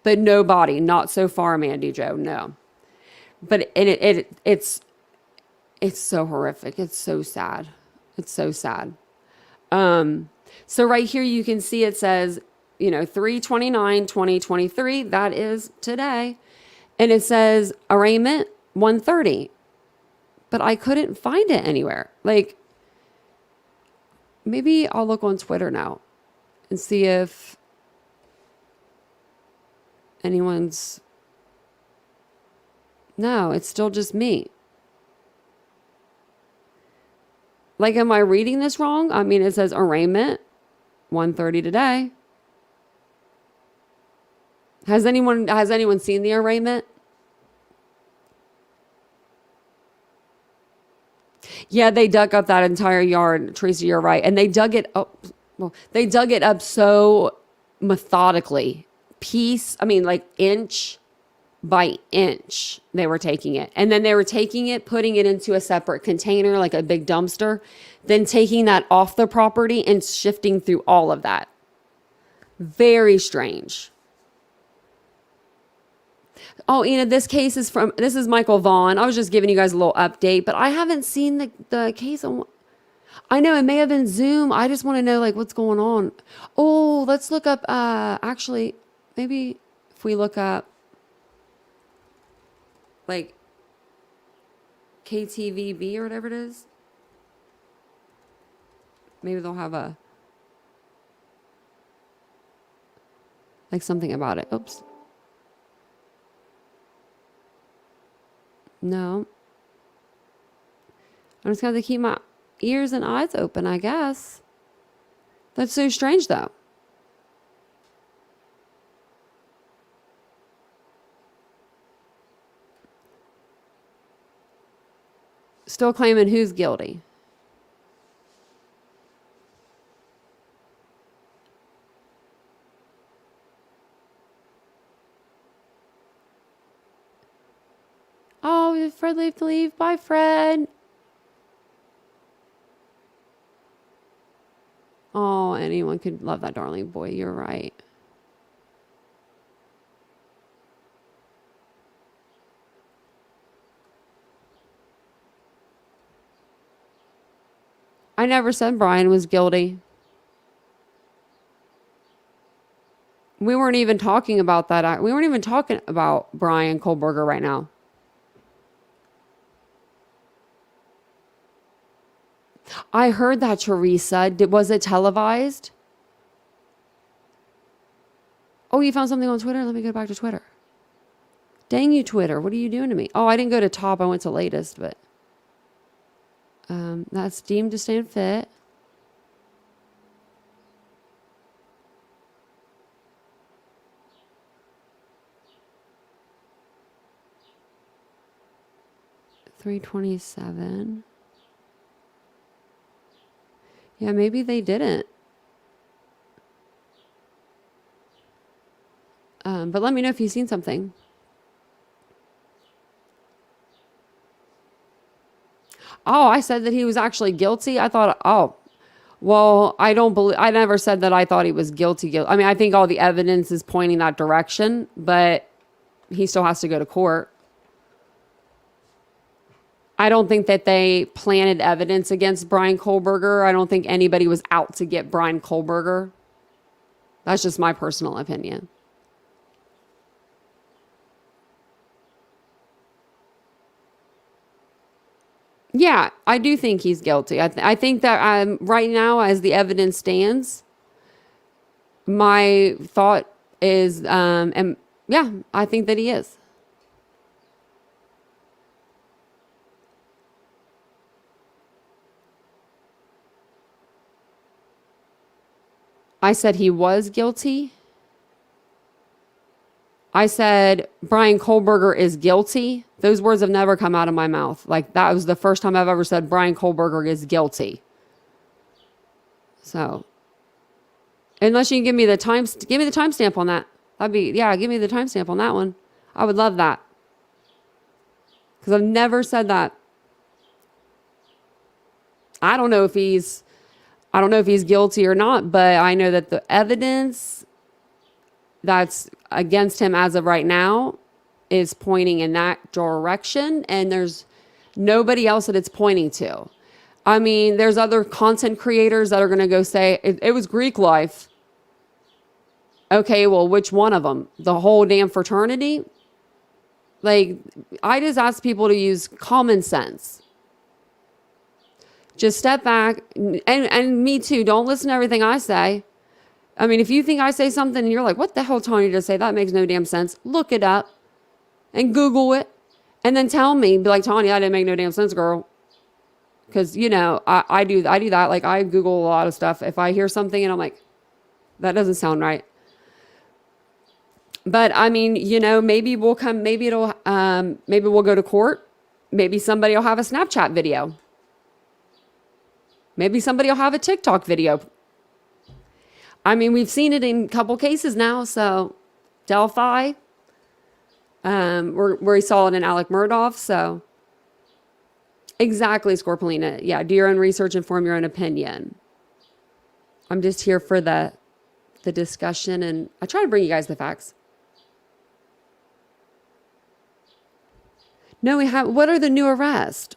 But nobody, not so far, Mandy Joe, no. But it's so horrific. It's so sad. It's so sad. So right here you can see it says, 3/29/2023. That is today. And it says arraignment 1:30. But I couldn't find it anywhere. Like, maybe I'll look on Twitter now and see if anyone's... No, it's still just me. Like, am I reading this wrong? I mean, it says arraignment 1:30 today. Has anyone seen the arraignment? Yeah, they dug up that entire yard, Teresa, you're right. And they dug it up, they dug it up so methodically. Like inch by inch, they were taking it. And then they were taking it, putting it into a separate container, like a big dumpster, then taking that off the property and shifting through all of that. Very strange. Oh, this case is this is Michael Vaughn. I was just giving you guys a little update, but I haven't seen the case on... I know it may have been Zoom. I just want to know, like, what's going on. Oh, let's look up, actually, maybe if we look up, like, KTVB or whatever it is. Maybe they'll have something about it. Oops. No. I'm just going to have to keep my ears and eyes open, I guess. That's so strange, though. Still claiming who's guilty. Oh, did Fred leave to leave? Bye, Fred. Oh, anyone could love that darling boy. You're right. I never said Bryan was guilty. We weren't even talking about that. We weren't even talking about Bryan Kohberger right now. I heard that, Teresa. Was it televised? Oh, you found something on Twitter? Let me go back to Twitter. Dang you, Twitter. What are you doing to me? Oh, I didn't go to top. I went to latest, but... that's deemed to stand fit. $327. Yeah, maybe they didn't. But let me know if you've seen something. Oh, I said that he was actually guilty. I thought, I never said that I thought he was guilty. I mean, I think all the evidence is pointing that direction, but he still has to go to court. I don't think that they planted evidence against Bryan Kohberger. I don't think anybody was out to get Bryan Kohberger. That's just my personal opinion. Yeah, I do think he's guilty. I think that right now, as the evidence stands, my thought is, I think that he is. I said he was guilty. I said Bryan Kohberger is guilty. Those words have never come out of my mouth. Like, that was the first time I've ever said Bryan Kohberger is guilty. So, unless you can give me the timestamp on that. That'd be, yeah, give me the timestamp on that one. I would love that. Because I've never said that. I don't know if he's guilty or not, but I know that the evidence that's against him as of right now is pointing in that direction, and there's nobody else that it's pointing to. I mean, there's other content creators that are going to go say, it was Greek life. Okay, well, which one of them? The whole damn fraternity? Like, I just ask people to use common sense. Just step back, and me too, don't listen to everything I say. I mean, if you think I say something and you're like, what the hell, Tony, just say that makes no damn sense, look it up and Google it and then tell me, be like, Tony, that didn't make no damn sense, girl. Because, you know, I do that. Like, I Google a lot of stuff. If I hear something and I'm like, that doesn't sound right. But I mean, you know, maybe we'll go to court. Maybe somebody will have a Snapchat video. Maybe somebody will have a TikTok video. I mean, we've seen it in a couple cases now. So Delphi, where he saw it in Alec Murdaugh. So exactly, Scorpelina. Yeah, do your own research and form your own opinion. I'm just here for the discussion, and I try to bring you guys the facts. No, we have. What are the new arrests?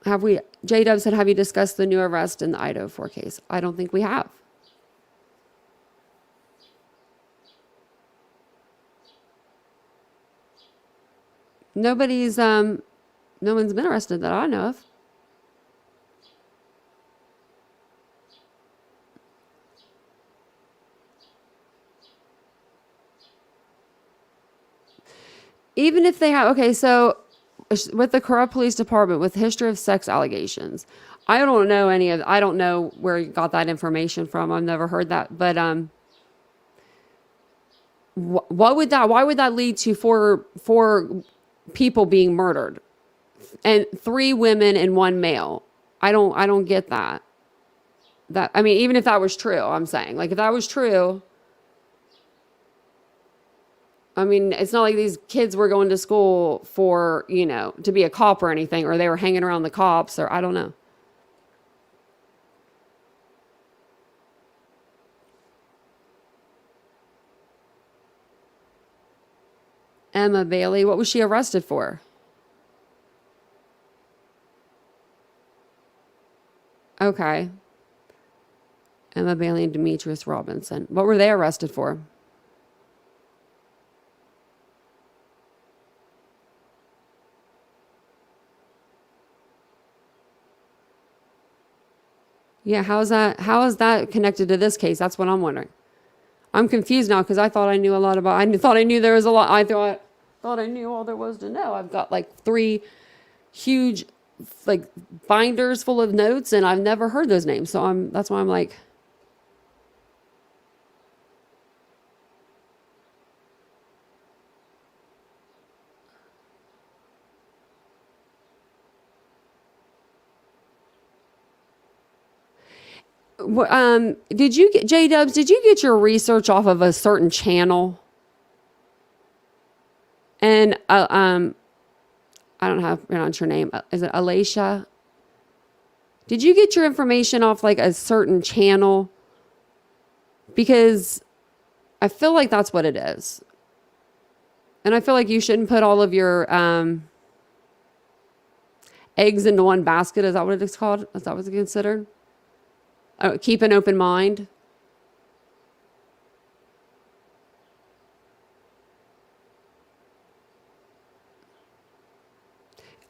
Have we? J-Dub said, have you discussed the new arrest in the Idaho 4 case? I don't think we have. No one's been arrested that I know of. Even if they have, okay, so with the corrupt police department with history of sex allegations, I don't know where you got that information from. I've never heard that, but why would that lead to four people being murdered and 3 women and 1 male? I don't get that. I mean, even if that was true, I'm saying, like, if that was true, I mean, it's not like these kids were going to school for, you know, to be a cop or anything, or they were hanging around the cops, or I don't know. Emma Bailey, what was she arrested for? Okay. Emma Bailey and Demetrius Robinson. What were they arrested for? Yeah, how is that connected to this case? That's what I'm wondering. I'm confused now because I thought I knew a lot about. I thought I knew there was a lot. I thought I knew all there was to know. I've got like 3 huge, like, binders full of notes, and I've never heard those names. So that's why I'm like. Did you get J-Dubs? Did you get your research off of a certain channel? And I don't have to pronounce your name. Is it Alicia? Did you get your information off like a certain channel? Because I feel like that's what it is. And I feel like you shouldn't put all of your eggs into one basket. Is that what it's called? Is that what's considered? Keep an open mind.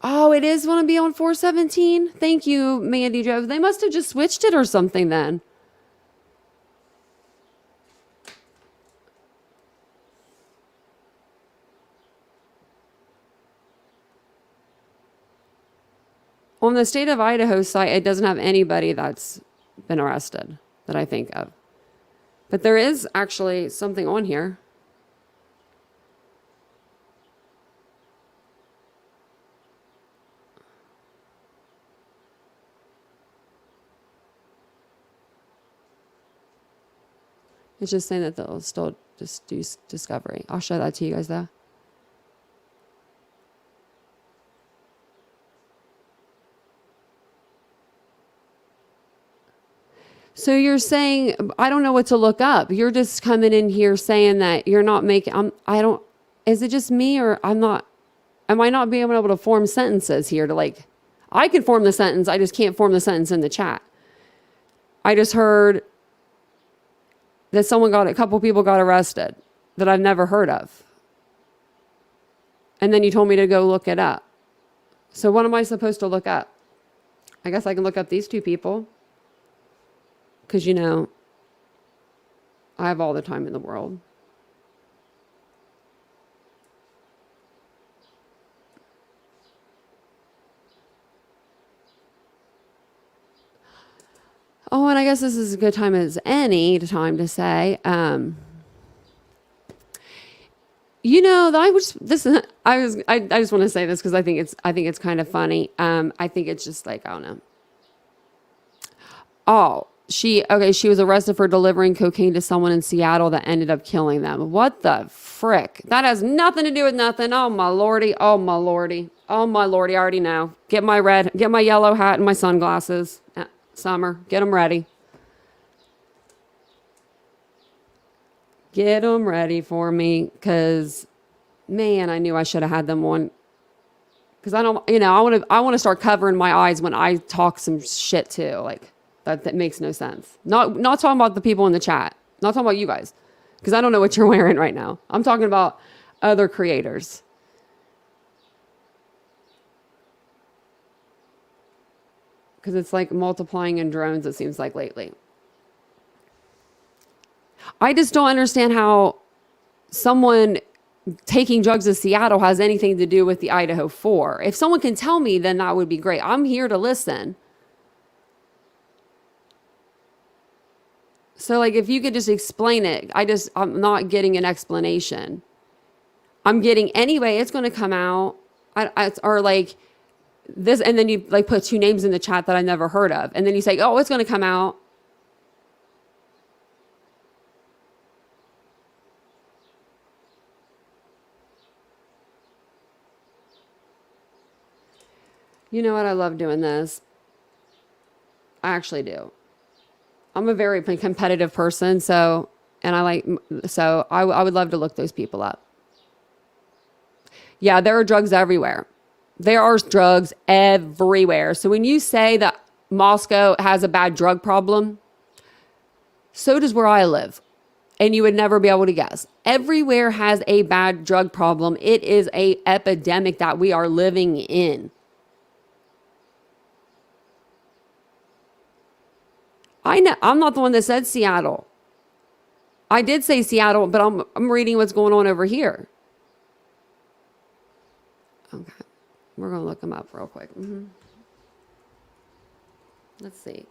Oh, it is going to be on 417? Thank you, Mandy Joe. They must have just switched it or something then. On the state of Idaho site, it doesn't have anybody that's been arrested that I think of. But there is actually something on here. It's just saying that they'll still just do discovery. I'll show that to you guys though. So you're saying, I don't know what to look up. You're just coming in here saying that you're not making, is it just me or am I not being able to form sentences here I can form the sentence. I just can't form the sentence in the chat. I just heard that a couple people got arrested that I've never heard of. And then you told me to go look it up. So what am I supposed to look up? I guess I can look up these two people. Because, I have all the time in the world. Oh, and I guess this is a good time as any time to say, I just want to say this because I think it's kind of funny. I think it's just I don't know. Oh, she was arrested for delivering cocaine to someone in Seattle that ended up killing them. What the frick? That has nothing to do with nothing. Oh my lordy. Oh my lordy. Oh my lordy. I already know. Get my yellow hat and my sunglasses. Summer, get them ready. Get them ready for me, because, man, I knew I should have had them on. Because I want to start covering my eyes when I talk some shit too. That makes no sense. Not talking about the people in the chat. Not talking about you guys, because I don't know what you're wearing right now. I'm talking about other creators. Because it's multiplying in drones, it seems like lately. I just don't understand how someone taking drugs to Seattle has anything to do with the Idaho 4. If someone can tell me, then that would be great. I'm here to listen. So if you could just explain it. I'm not getting an explanation. I'm getting, anyway, it's going to come out. This, and then you put two names in the chat that I never heard of. And then you say, oh, it's going to come out. You know what? I love doing this. I actually do. I'm a very competitive person. So I would love to look those people up. Yeah, there are drugs everywhere. There are drugs everywhere. So when you say that Moscow has a bad drug problem, so does where I live. And you would never be able to guess. Everywhere has a bad drug problem. It is an epidemic that we are living in. I know I'm not the one that said Seattle. I did say Seattle, but I'm reading what's going on over here. Okay. We're going to look them up real quick. Let's see.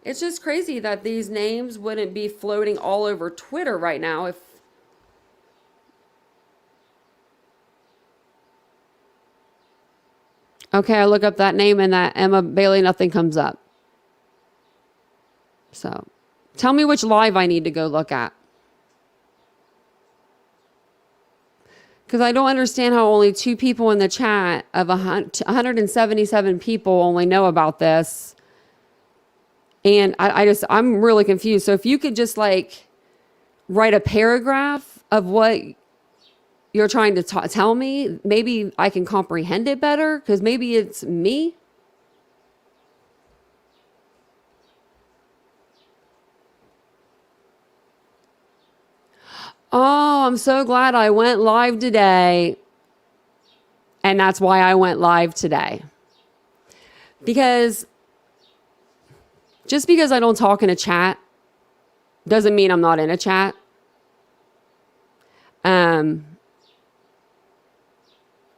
It's just crazy that these names wouldn't be floating all over Twitter right now if... Okay, I look up that name and that Emma Bailey, nothing comes up. So, tell me which live I need to go look at. Because I don't understand how only 2 people in the chat of 177 people only know about this. And I'm really confused. So if you could just write a paragraph of what you're trying to tell me, maybe I can comprehend it better, because maybe it's me. Oh, I'm so glad I went live today. And that's why I went live today. Because just because I don't talk in a chat doesn't mean I'm not in a chat. And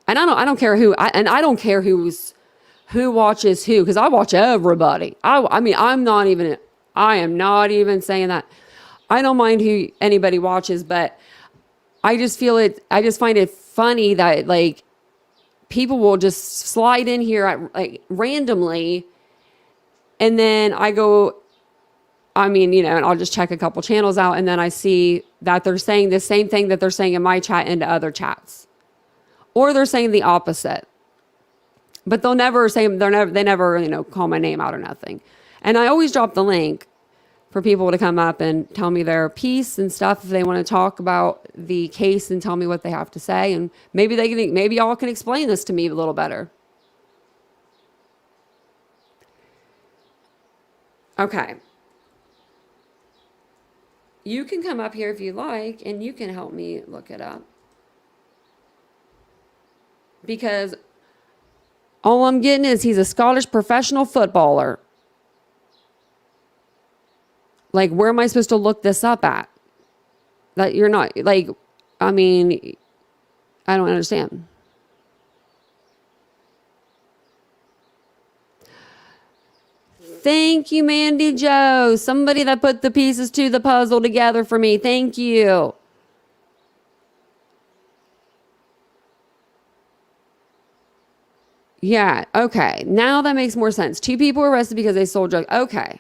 I don't care who, I don't care who watches who, because I watch everybody. I mean, I am not even saying that. I don't mind who anybody watches, but I just find it funny that people will just slide in here randomly, and then I go I mean, you know, and I'll just check a couple channels out, and then I see that they're saying the same thing that they're saying in my chat into other chats, or they're saying the opposite. But they never, you know, call my name out or nothing. And I always drop the link for people to come up and tell me their piece and stuff if they want to talk about the case and tell me what they have to say. And maybe y'all can explain this to me a little better. Okay. You can come up here if you like, and you can help me look it up. Because all I'm getting is he's a Scottish professional footballer. Like, where am I supposed to look this up at? That you're not, like, I mean, I don't understand. Thank you, Mandy Joe. Somebody that put the pieces to the puzzle together for me. Thank you. Yeah, okay. Now that makes more sense. 2 people were arrested because they sold drugs. Okay.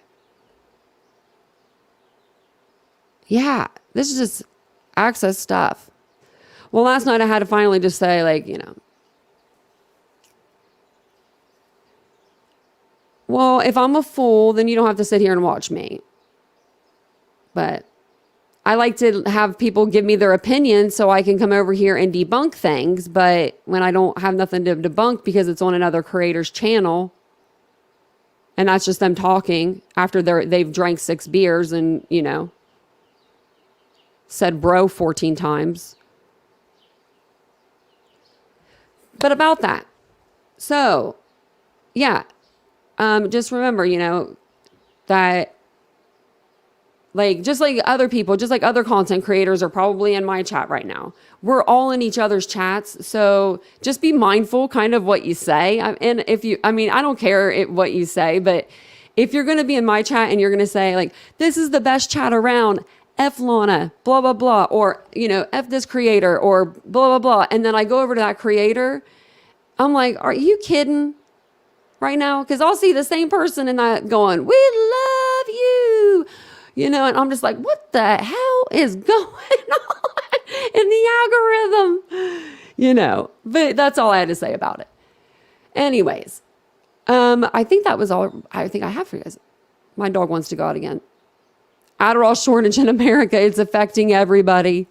Yeah, this is just access stuff. Well, last night I had to finally just say, like, you know, well, if I'm a fool, then you don't have to sit here and watch me. But I like to have people give me their opinion so I can come over here and debunk things. But when I don't have nothing to debunk because it's on another creator's channel, and that's just them talking after they've drank 6 beers and, you know, said bro 14 times. But about that. So, yeah. Just remember, you know, that like, just like other people, just like other content creators are probably in my chat right now. We're all in each other's chats. So just be mindful kind of what you say. And if you, I mean, I don't care what you say, but if you're going to be in my chat and you're going to say like, this is the best chat around, F Lana, blah, blah, blah, or, you know, F this creator or blah, blah, blah. And then I go over to that creator. I'm like, are you kidding right now? Because I'll see the same person in that going, we love you. You know, and I'm just like, what the hell is going on in the algorithm? You know, but that's all I had to say about it. Anyways, I think that was all I think I have for you guys. My dog wants to go out again. Adderall shortage in America, it's affecting everybody.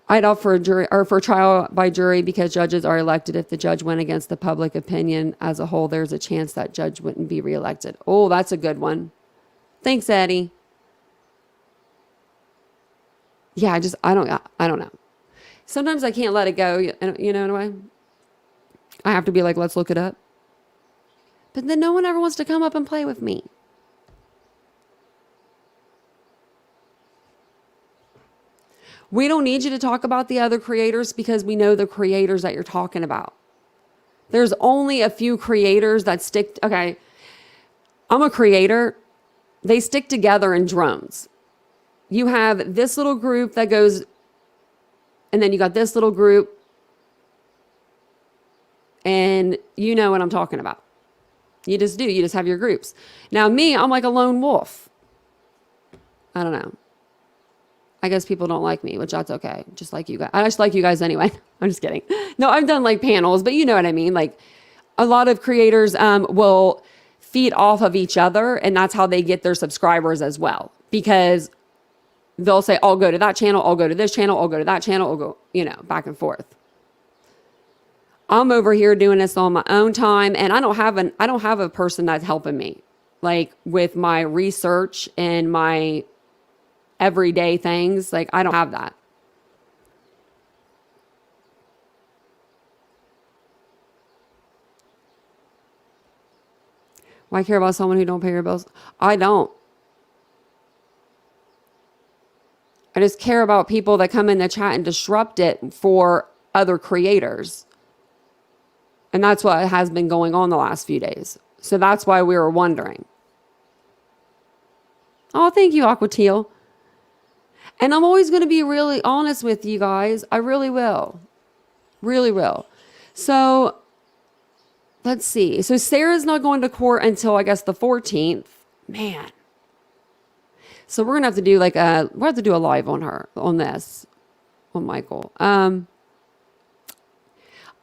I'd opt for a jury or for trial by jury because judges are elected. If the judge went against the public opinion as a whole, there's a chance that judge wouldn't be reelected. Oh, that's a good one. Thanks, Eddie. Yeah, I don't know. Sometimes I can't let it go, you know, in a way. I have to be like, let's look it up. But then no one ever wants to come up and play with me. We don't need you to talk about the other creators because we know the creators that you're talking about. There's only a few creators that stick. Okay, I'm a creator. They stick together in drones. You have this little group that goes, and then you got this little group, and you know what I'm talking about. You just do. You just have your groups. Now me, I'm like a lone wolf. I don't know. I guess people don't like me, which that's okay. Just like you guys. I just like you guys anyway. I'm just kidding. No, I've done like panels, but you know what I mean? Like a lot of creators will feed off of each other, and that's how they get their subscribers as well. Because they'll say, I'll go to that channel, I'll go to this channel, I'll go to that channel, I'll go, you know, back and forth. I'm over here doing this on my own time, and I don't have a person that's helping me, like with my research and my everyday things. Like I don't have that. Why care about someone who don't pay your bills? I don't. I just care about people that come in the chat and disrupt it for other creators. And that's what has been going on the last few days. So that's why we were wondering. Oh, thank you, Aqua Teal. And I'm always going to be really honest with you guys. I really will. Really will. So let's see. So Sarah's not going to court until I guess the 14th. Man. So we're gonna have to do we'll have to do a live on her on this, on Michael. I'm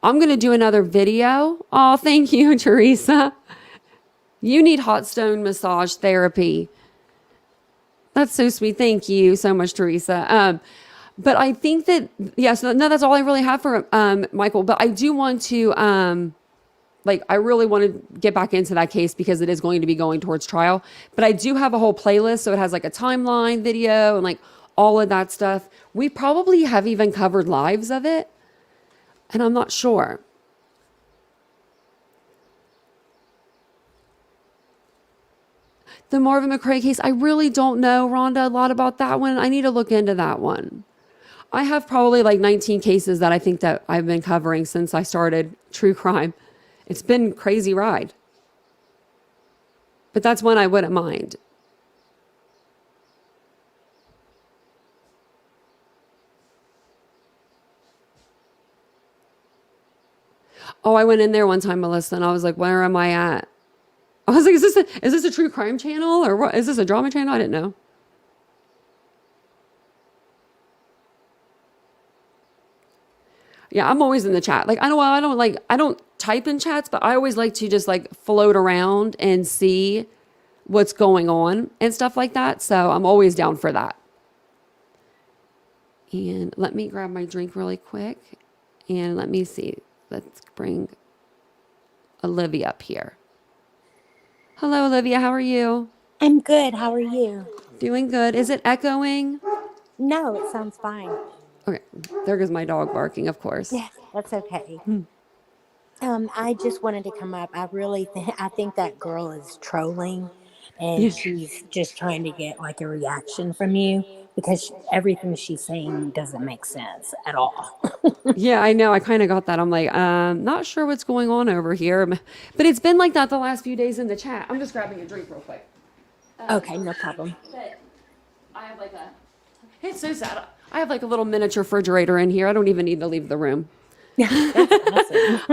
gonna do another video. Oh, thank you, Teresa. You need hot stone massage therapy. That's so sweet. Thank you so much, Teresa. But I think that, yes, no, that's all I really have for Michael. But I do want to, I really want to get back into that case because it is going to be going towards trial. But I do have a whole playlist. So it has like a timeline video and like all of that stuff. We probably have even covered lives of it. And I'm not sure. The Marvin McRae case, I really don't know, Rhonda, a lot about that one. I need to look into that one. I have probably like 19 cases that I think that I've been covering since I started true crime. It's been a crazy ride. But that's one I wouldn't mind. Oh, I went in there one time, Melissa, and I was like, where am I at? I was like, is this a true crime channel or what? Is this a drama channel? I didn't know. Yeah, I'm always in the chat. Like, I don't type in chats, but I always like to just like float around and see what's going on and stuff like that. So I'm always down for that. And let me grab my drink really quick. And let me see. Let's bring Olivia up here. Hello, Olivia. How are you? I'm good. How are you? Doing good. Is it echoing? No, it sounds fine. Okay. There goes my dog barking, of course. Yeah, that's okay. I just wanted to come up. I think that girl is trolling, and Yeah. she's just trying to get like a reaction from you because everything she's saying doesn't make sense at all. Yeah, I know. I kind of got that. I'm like, not sure what's going on over here. But it's been like that the last few days in the chat. I'm just grabbing a drink real quick. Okay, no problem. But I have it's so sad. I have like a little miniature refrigerator in here. I don't even need to leave the room. That's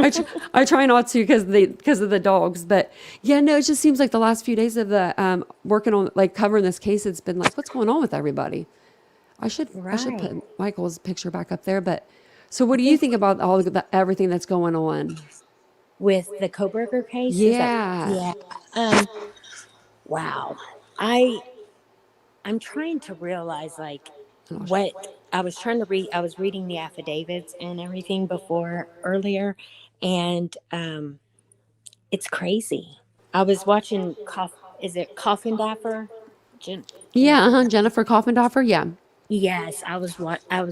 awesome. I try not to because of the dogs. But yeah, no, it just seems like the last few days of the working on like covering this case, it's been like, what's going on with everybody? I should put Michael's picture back up there. But so what do you think about everything that's going on With the Kohberger case? Yeah. Wow. I'm trying to realize like what I was trying to read. I was reading the affidavits and everything earlier, and it's crazy. I was watching is it Coffin Dapper? Jennifer Coffendorfer. Yeah. Yes, I was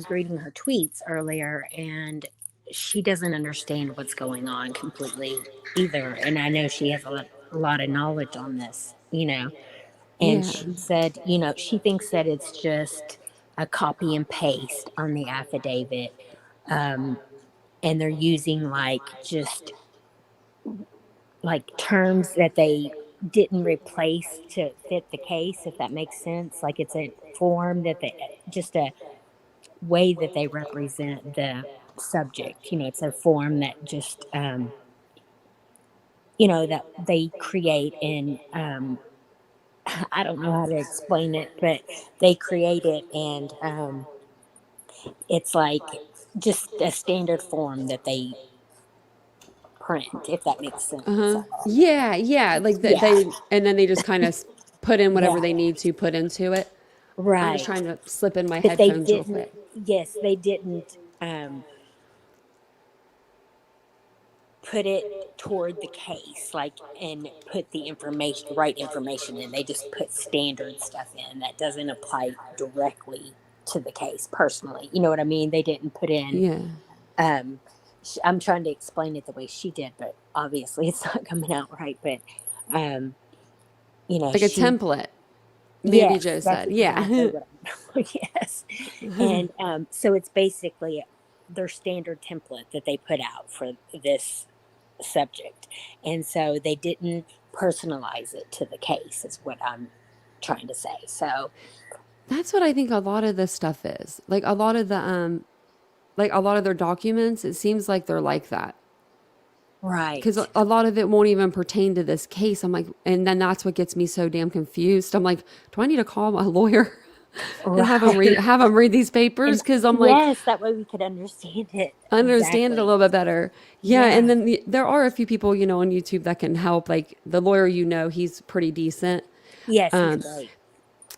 reading her tweets earlier, and she doesn't understand what's going on completely either. And I know she has a lot of knowledge on this, And she said, she thinks that it's just a copy and paste on the affidavit, and they're using just terms that they didn't replace to fit the case, if that makes sense. Like it's a form that just a way that they represent the subject. It's a form that just, that they create in, I don't know how to explain it, but they create it and it's like just a standard form that they print, if that makes sense. Yeah. They and then they just kind of put in whatever they need to put into it. Right. I'm just trying to slip in my But headphones real quick. Yes, they didn't put it toward the case, and put the right information in. They just put standard stuff in that doesn't apply directly to the case personally. You know what I mean? They didn't put in. I'm trying to explain it the way she did, but obviously it's not coming out right. But like a template. Maybe Joe said, exactly yes. And so it's basically their standard template that they put out for this subject, and so they didn't personalize it to the case is what I'm trying to say. So that's what I think a lot of this stuff is. Like a lot of the a lot of their documents, it seems like they're like that. because Right. a lot of it won't even pertain to this case. I'm like, and then that's what gets me so damn confused. I'm like, do I need to call my lawyer and Right. have him read these papers? And Because I'm like, yes, that way we could understand it. understand it a Exactly. little bit better. Yeah, and Yeah. then there are a few people, on YouTube that can help. Like the lawyer, he's pretty decent. Yes, he's great.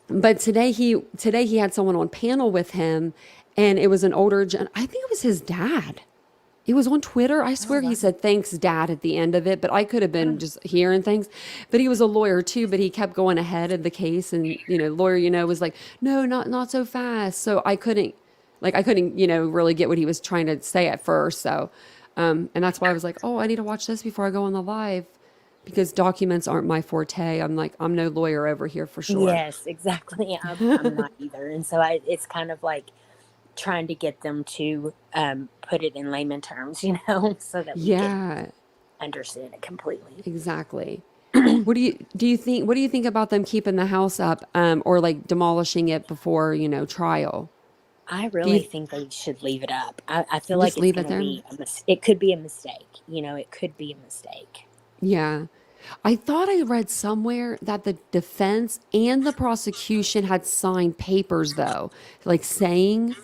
But today he had someone on panel with him, and it was an older I think it was his dad. It was on Twitter. I Oh swear he wow. said thanks dad at the end of it, but I could have been just hearing things. But he was a lawyer too, but he kept going ahead of the case, and lawyer, was like, "No, not so fast." So I couldn't, really get what he was trying to say at first. So and that's why I was like, "Oh, I need to watch this before I go on the live." Because documents aren't my forte. I'm like, I'm no lawyer over here for sure. Yes, exactly. I'm not either. And so it's kind of like trying to get them to put it in layman terms, so that we can Yeah, understand it completely. exactly. What do you think about them keeping the house up, or like demolishing it before, trial? I Do really you think they should leave it up. I feel like just it's leave it going to there? be it could be a mistake. It could be a mistake. Yeah. I thought I read somewhere that the defense and the prosecution had signed papers though, like saying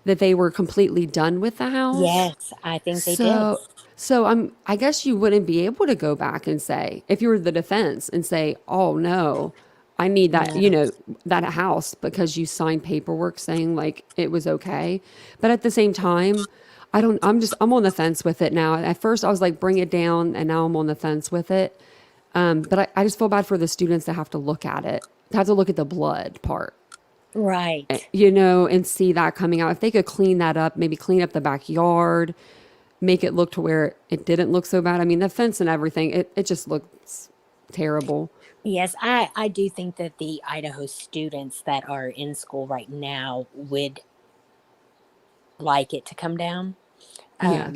that they were completely done with the house. Yes, I think they did. So I guess you wouldn't be able to go back and say, if you were the defense and say, "Oh no, I need that, No. that house," because you signed paperwork saying like it was okay. But at the same time, I'm on the fence with it now. At first I was like, bring it down, and now I'm on the fence with it. But I just feel bad for the students that have to look at it, to have to look at the blood part, Right. and see that coming out. If they could clean that up, maybe clean up the backyard, make it look to where it didn't look so bad. I mean, the fence and everything, it just looks terrible. Yes, I do think that the Idaho students that are in school right now would like it to come down. Yeah.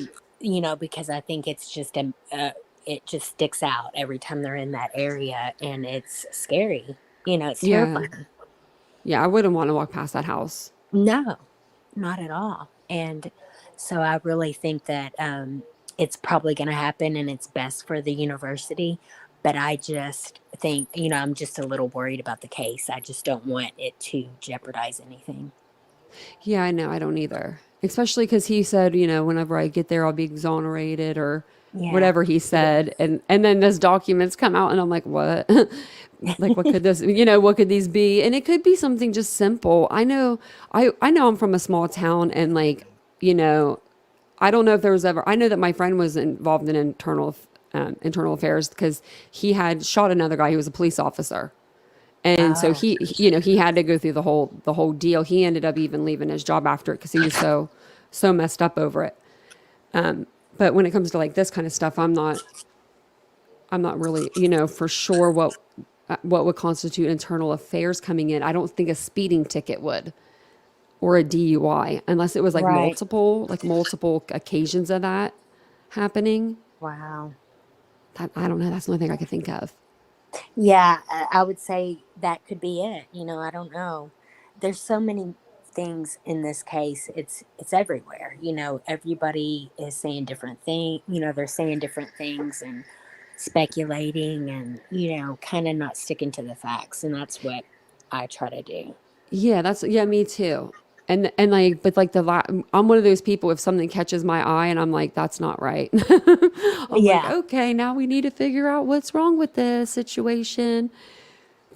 Because I think it's just it just sticks out every time they're in that area, and it's scary. It's Yeah. terrifying. Yeah. I wouldn't want to walk past that house. No, not at all. And so I really think that it's probably going to happen, and it's best for the university. But I just think, I'm just a little worried about the case. I just don't want it to jeopardize anything. Yeah, I know. I don't either. Especially because he said, whenever I get there, I'll be exonerated or Yeah. whatever he said. And then those documents come out and I'm like, what? Like, what could what could these be? And it could be something just simple. I know I'm from a small town and like, I don't know if there was ever, I know that my friend was involved in internal affairs because he had shot another guy who was a police officer. And so Oh, he had to go through the whole deal. He ended up even leaving his job after it because he was so messed up over it. But when it comes to like this kind of stuff, I'm not really, for sure what would constitute internal affairs coming in. I don't think a speeding ticket would, or a DUI, unless it was right. like multiple occasions of that happening. Wow. I don't know. That's the only thing I could think of. Yeah, I would say that could be it. I don't know. There's so many things in this case. It's everywhere. Everybody is saying different things. They're saying different things and speculating and kind of not sticking to the facts. And that's what I try to do. Yeah, me too. And like, but like I'm one of those people. If something catches my eye, and I'm like, that's not right. I'm like, Yeah, okay, now we need to figure out what's wrong with this situation.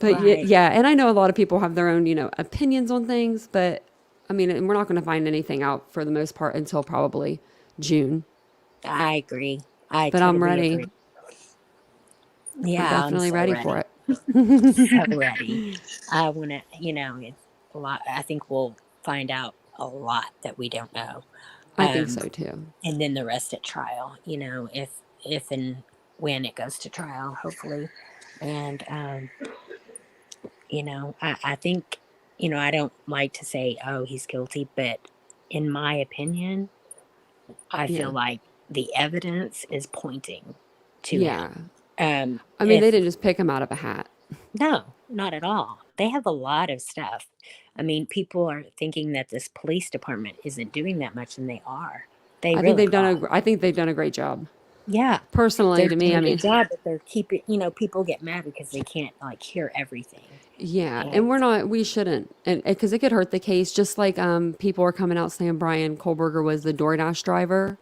But yeah, right. yeah, and I know a lot of people have their own, opinions on things. But I mean, and we're not going to find anything out for the most part until probably June. I agree. I But I'm totally ready. agree. I'm Yeah, I'm definitely so ready for ready. it. So ready. I want to, it's a lot. I think we'll find out a lot that we don't know. I think Um, so too. and then the rest at trial, if and when it goes to trial, hopefully. And, I think, I don't like to say, oh, he's guilty, but in my opinion, I Yeah, feel like the evidence is pointing to him. yeah. I mean, they If didn't just pick him out of a hat. No, not at all. They have a lot of stuff. I mean, people are thinking that this police department isn't doing that much, and they are. They really are. I think they've done a great job. Yeah. Personally, They're to me, doing I a mean, good job, but they're keeping, people get mad because they can't like hear everything. yeah, and And we shouldn't, and because it could hurt the case. Just like people are coming out saying Bryan Kohberger was the DoorDash driver.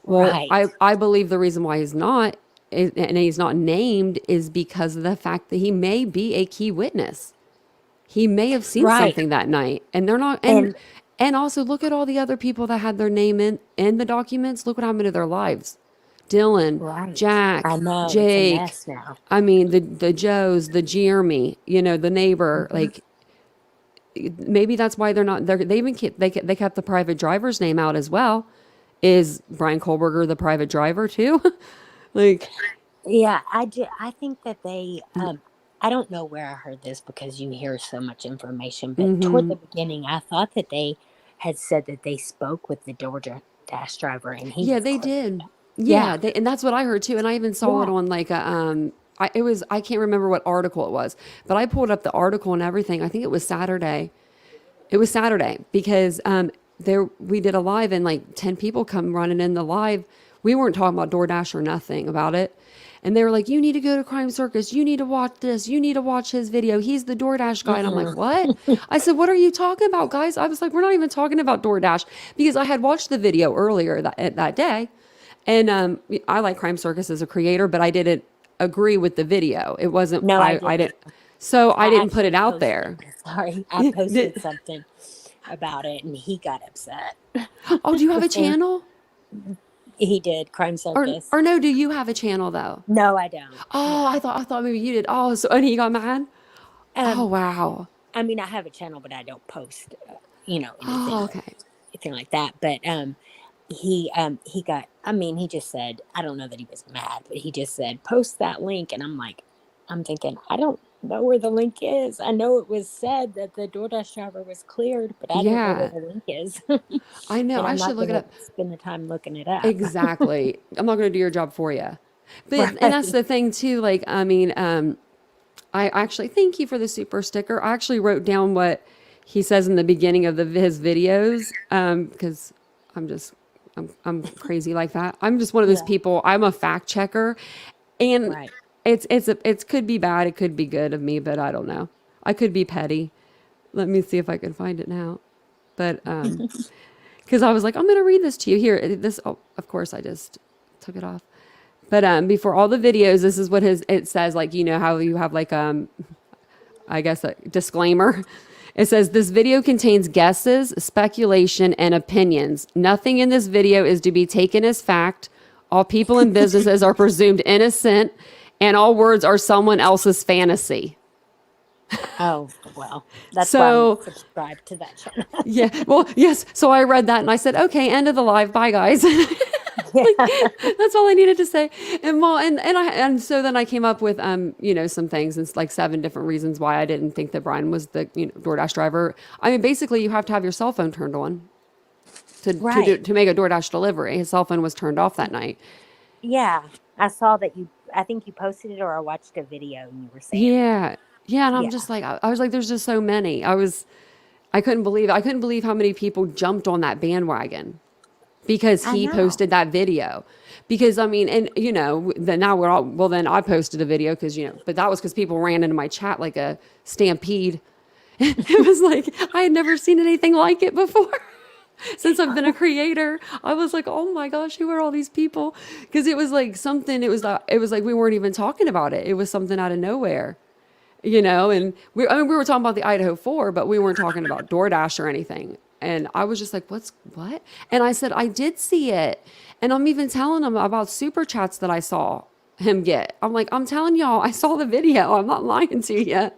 Well, right. I believe the reason why he's not, and he's not named, is because of the fact that he may be a key witness. He may have seen Right. something that night, and they're not. And And also look at all the other people that had their name in the documents. Look what happened to their lives. Dylan, right. I Jack, know it's a Jake. mess now. I mean the Joes, the Jeremy. The neighbor. Mhm. Like maybe that's why they're not. They even they kept the private driver's name out as well. Is Bryan Kohberger the private driver too? Like. Yeah, I think that they I don't know where I heard this because you hear so much information, but toward Mm-hmm. the beginning I thought that they had said that they spoke with the DoorDash driver and he Yeah, was they clear. did. Yeah. Yeah, and that's what I heard too. And I even saw it Yeah. on like I can't remember what article it was, but I pulled up the article and everything. I think it was Saturday. It was Saturday because there we did a live and like 10 people come running in the live. We weren't talking about DoorDash or nothing about it. And they were like, you need to go to Crime Circus. You need to watch this. You need to watch his video. He's the DoorDash guy. And I'm like, what? I said, what are you talking about, guys? I was like, we're not even talking about DoorDash because I had watched the video earlier that day. And I like Crime Circus as a creator, but I didn't agree with the video. It wasn't, No, I I didn't. didn't. So I I didn't put actually it out posted there. sorry. I posted something about it and he got upset. Oh, do you have a channel? He did Crime Or Circus. or no, do you have a channel though? No, I don't. Oh, No. I thought maybe you did. Oh, so and he got mad? Oh, Um wow. I mean, I have a channel, but I don't post, Oh, okay. anything like that. But he got. I mean, he just said, I don't know that he was mad, but he just said, post that link, and I'm thinking, I don't know where the link is. I know it was said that the DoorDash driver was cleared, but I don't know where Yeah. the link is, I know. and I I'm should not look going it to up. spend the time looking it up. Exactly. I'm not going to do your job for you. But and that's Right. the thing too. Like, I mean, I actually thank you for the super sticker. I actually wrote down what he says in the beginning of his videos because I'm just I'm crazy like that. I'm just one of those Yeah. people. I'm a fact checker, and Right. it could be bad, it could be good of me, but I don't know. I could be petty. Let me see if I can find it now. But because I was like, I'm going to read this to you here. This, oh, of course, I just took it off. But before all the videos, this is what it says. Like, how you have like I guess a disclaimer. It says this video contains guesses, speculation, and opinions. Nothing in this video is to be taken as fact. All people and businesses are presumed innocent, and all words are someone else's fantasy. Oh, well, that's why So, I'm subscribed to that channel. yeah, well, yes. So I read that and I said, okay, end of the live. Bye, guys. That's all I needed to say. And so then I came up with some things and like 7 different reasons why I didn't think that Bryan was the DoorDash driver. I mean, basically, you have to have your cell phone turned on to Right. to make a DoorDash delivery. His cell phone was turned off that night. Yeah, I saw that I think you posted it or I watched a video and you were saying that. Yeah, yeah. And I'm Yeah. just like, I was like, there's just so many. I couldn't believe how many people jumped on that bandwagon because I he know. posted that video. Because I mean, and then now we're all, well, then I posted a video because, but that was because people ran into my chat like a stampede. It was like, I had never seen anything like it before. Since I've been a creator, I was like, oh my gosh, who are all these people? Because it was like something, it was like we weren't even talking about it. It was something out of nowhere. And we were talking about the Idaho 4, but we weren't talking about DoorDash or anything. And I was just like, what? And I said, I did see it. And I'm even telling them about super chats that I saw him get. I'm like, I'm telling y'all, I saw the video. I'm not lying to you.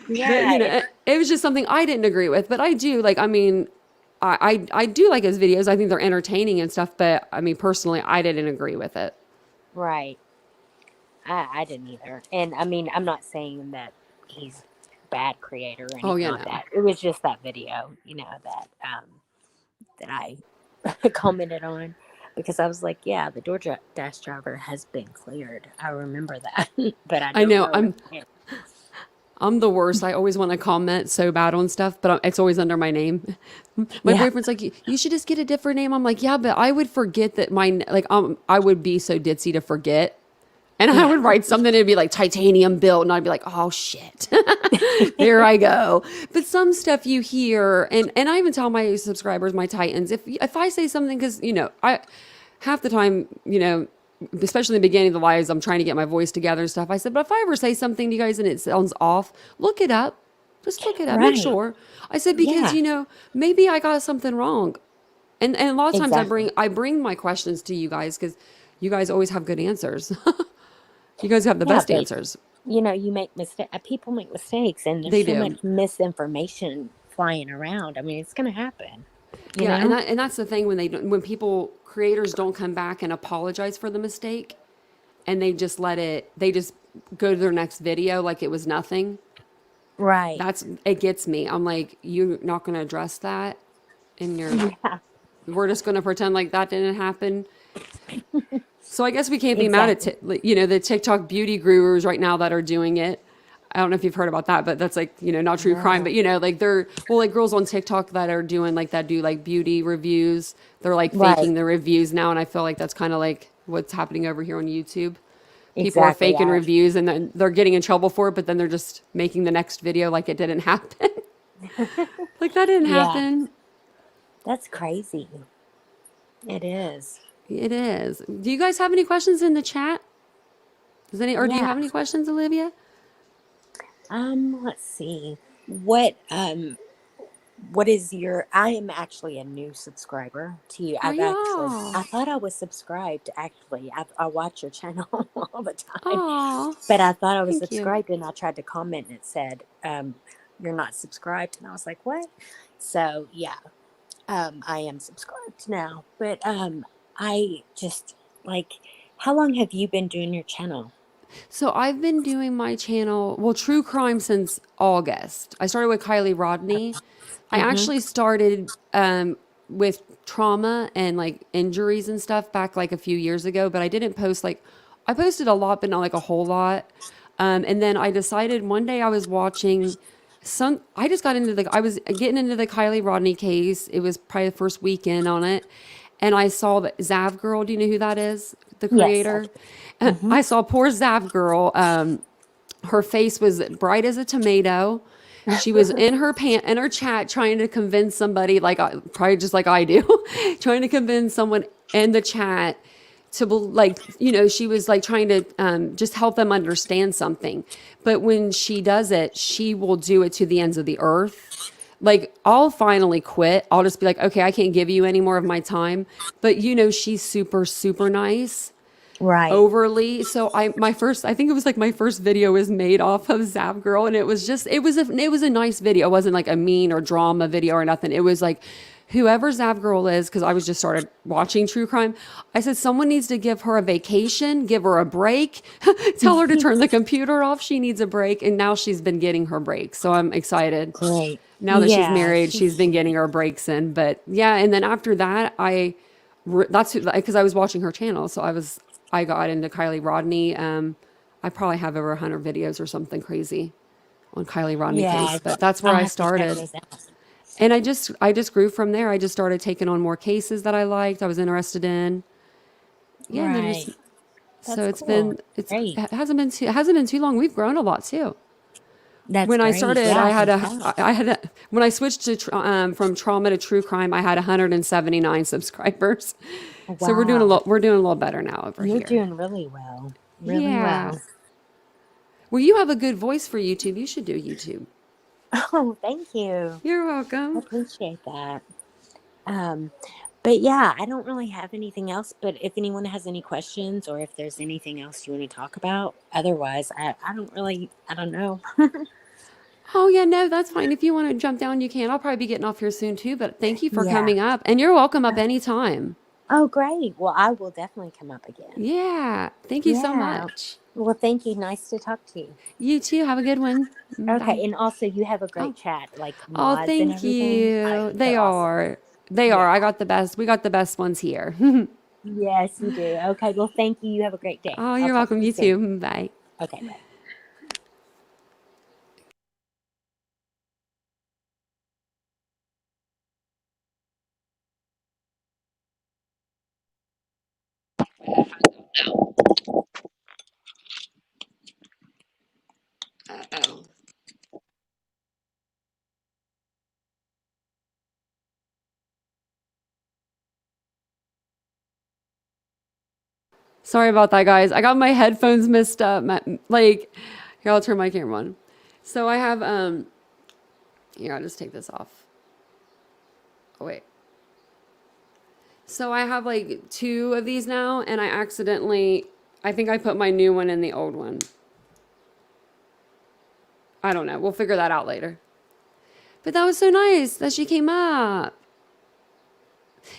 Yeah. But, it was just something I didn't agree with. But I do, like, I mean, I do like his videos. I think they're entertaining and stuff. But I mean, personally, I didn't agree with it. Right. I didn't either. And I mean, I'm not saying that he's a bad creator or anything Oh, yeah, like no. that. It was just that video, that I commented on because I was like, yeah, the DoorDash driver has been cleared. I remember that, but I I don't know. know. I'm the worst. I always want to comment so bad on stuff, but it's always under my name. My boyfriend's like, you should just get a different name. I'm like, yeah, but I would forget that I would be so ditzy to forget. And I would write something, it'd be like TitaniumBuilt, and I'd be like, oh shit, there I go. But some stuff you hear, and I even tell my subscribers, my Titans, if I say something, because, I half the time, especially in the beginning of the lives, I'm trying to get my voice together and stuff. I said, but if I ever say something to you guys and it sounds off, look it up. Just look it up, make sure. I said, because, maybe I got something wrong. And a lot of times I bring my questions to you guys because you guys always have good answers. You guys have the best answers. You make mistakes. People make mistakes, and there's so much misinformation flying around. I mean, it's going to happen. You know? And that's the thing when creators don't come back and apologize for the mistake, and they just they just go to their next video like it was nothing. Right. It gets me. I'm like, you're not going to address that, and we're just going to pretend like that didn't happen. So I guess we can't be mad at the TikTok beauty gurus right now that are doing it. I don't know if you've heard about that, but that's not true crime, but they're girls on TikTok that are doing do beauty reviews. They're faking the reviews now, and I feel like that's kind of like what's happening over here on YouTube. People are faking reviews, and then they're getting in trouble for it, but then they're just making the next video like it didn't happen. Like that didn't happen. That's crazy. It is. It is. Do you guys have any questions in the chat? Do you have any questions, Olivia? Let's see. What is I am actually a new subscriber to you. I thought I was subscribed, actually. I watch your channel all the time. But I thought I was subscribed, and I tried to comment, and it said, you're not subscribed. And I was like, what? So, yeah, I am subscribed now. But I just, how long have you been doing your channel? So I've been doing my channel, true crime since August. I started with Kylie Rodney. I actually started with trauma and injuries and stuff back a few years ago, but I didn't post I posted a lot, but not a whole lot. And then I decided one day I was watching I just got into I was getting into the Kylie Rodney case. It was probably the first weekend on it. And I saw the Zav Girl. Do you know who that is? The creator. Yes. I saw poor Zav Girl. Her face was bright as a tomato. She was in her chat trying to convince somebody, probably just like I do, trying to convince someone in the chat to she was trying to just help them understand something. But when she does it, she will do it to the ends of the earth. I'll finally quit. I'll just be like, okay, I can't give you any more of my time. But she's super, super nice. Right. Overly. So I think it was my first video was made off of Zav Girl. And it was a nice video. It wasn't a mean or drama video or nothing. It was whoever Zav Girl is, because I was just started watching true crime. I said, someone needs to give her a vacation, give her a break, tell her to turn the computer off. She needs a break. And now she's been getting her break. So I'm excited. Great. Now that she's married, she's been getting her breaks in. But yeah, and then after that, that's because I was watching her channel. So I got into Kylie Rodney. I probably have over 100 videos or something crazy on Kylie Rodney case. But that's where I started. And I just grew from there. I just started taking on more cases that I liked, I was interested in. Yeah. Right. And then it hasn't been too long. We've grown a lot too. That's when great. I started, when I switched to from trauma to true crime, I had 179 subscribers. Wow. So we're doing a little better now over here. You're doing really well. Really well. Well, you have a good voice for YouTube. You should do YouTube. Oh, thank you. You're welcome. I appreciate that. But yeah, I don't really have anything else. But if anyone has any questions or if there's anything else you want to talk about, otherwise, I don't know. Oh, yeah, no, that's fine. If you want to jump down, you can. I'll probably be getting off here soon too. But thank you for coming up. And you're welcome up anytime. Oh, great. Well, I will definitely come up again. Yeah. Thank you so much. Well, thank you. Nice to talk to you. You too. Have a good one. Okay. Bye. And also, you have a great chat. Oh, thank you. They are. Awesome. They are. I got the best. We got the best ones here. Yes, you do. Okay. Well, thank you. You have a great day. Oh, you're welcome. You too. Bye. Okay. Bye. Uh-oh. Sorry about that, guys. I got my headphones messed up. Like, here, I'll turn my camera on. So I have, here, I'll just take this off. Oh, wait. So I have like 2 of these now, and I think I put my new one in the old one. I don't know. We'll figure that out later. But that was so nice that she came up.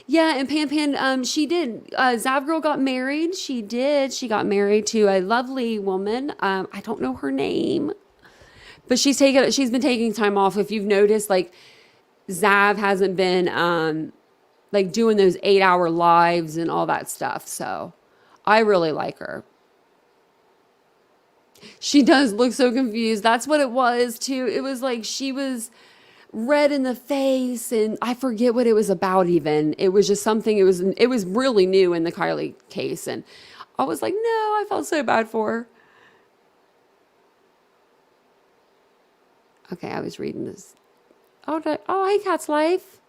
Yeah, and Pan, she did. Zav Girl got married. She did. She got married to a lovely woman. I don't know her name, but she's been taking time off. If you've noticed, like Zav hasn't been like doing those 8-hour lives and all that stuff. So I really like her. She does look so confused. That's what it was too. It was like she was red in the face, and I forget what it was about even. It was just something, it was really new in the Kylie case, and I was like, no, I felt so bad for her. Okay, I was reading this. Oh, hey, Cat's Life.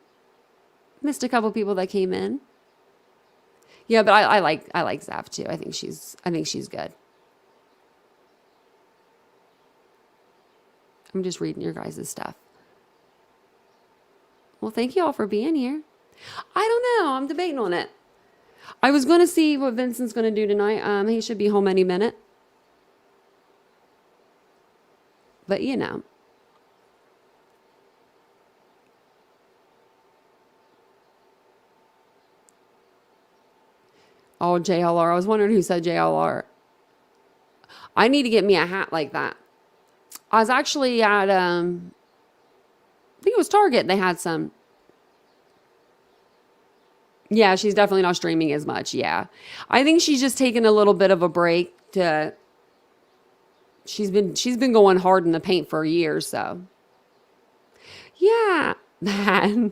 Missed a couple people that came in. Yeah, but I like Zav too. I think she's good. I'm just reading your guys' stuff. Well, thank you all for being here. I don't know. I'm debating on it. I was going to see what Vincent's going to do tonight. He should be home any minute. But, you know. Oh, JLR. I was wondering who said JLR. I need to get me a hat like that. I was actually at, I think it was Target. They had some. Yeah, she's definitely not streaming as much. Yeah. I think she's just taking a little bit of a break she's been going hard in the paint for years, so. Yeah, that.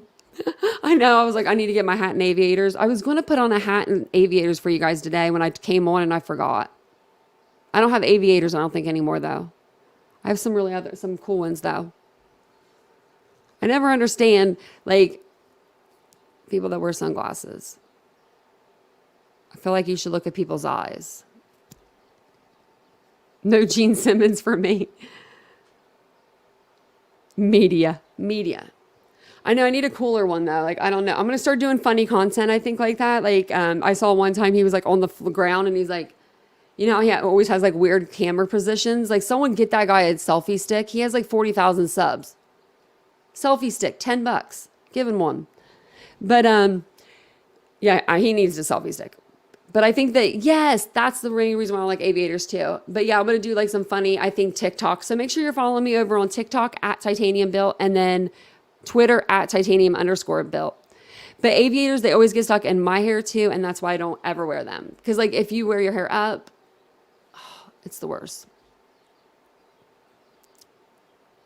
I know. I was like, I need to get my hat and aviators. I was going to put on a hat and aviators for you guys today when I came on, and I forgot. I don't have aviators, I don't think, anymore, though. I have some cool ones, though. I never understand, like, people that wear sunglasses. I feel like you should look at people's eyes. No Gene Simmons for me. Media. I know I need a cooler one though. Like, I don't know. I'm going to start doing funny content, I think, like that. Like, I saw one time he was like on the ground, and he's like, you know, he always has like weird camera positions. Like, someone get that guy a selfie stick. He has like 40,000 subs. Selfie stick, $10. Give him one. But, yeah, he needs a selfie stick. But I think that, yes, that's the main reason why I like aviators too. But yeah, I'm going to do like some funny, I think, TikTok. So make sure you're following me over on TikTok at TitaniumBuilt, and then Twitter at Titanium_built. But aviators, they always get stuck in my hair too. And that's why I don't ever wear them. Because like if you wear your hair up, oh, it's the worst.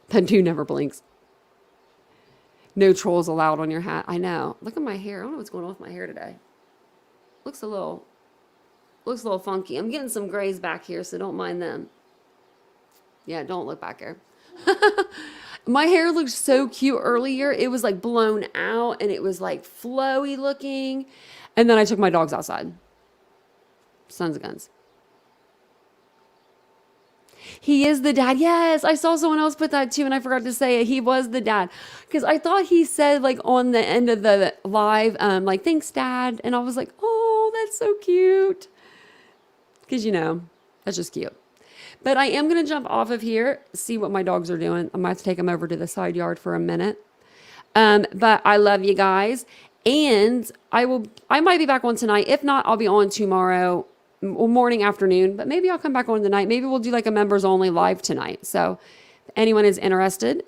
Pentu never blinks. No trolls allowed on your hat. I know. Look at my hair. I don't know what's going on with my hair today. Looks a little funky. I'm getting some grays back here, so don't mind them. Yeah, don't look back here. My hair looked so cute earlier. It was like blown out, and it was like flowy looking. And then I took my dogs outside. Sons of guns. He is the dad. Yes, I saw someone else put that too, and I forgot to say it. He was the dad. Because I thought he said, like, on the end of the live, like, thanks, Dad. And I was like, oh, that's so cute. Because, you know, that's just cute. But I am going to jump off of here, see what my dogs are doing. I might have to take them over to the side yard for a minute. But I love you guys. And I might be back on tonight. If not, I'll be on tomorrow morning, afternoon. But maybe I'll come back on tonight. Maybe we'll do like a members only live tonight. So if anyone is interested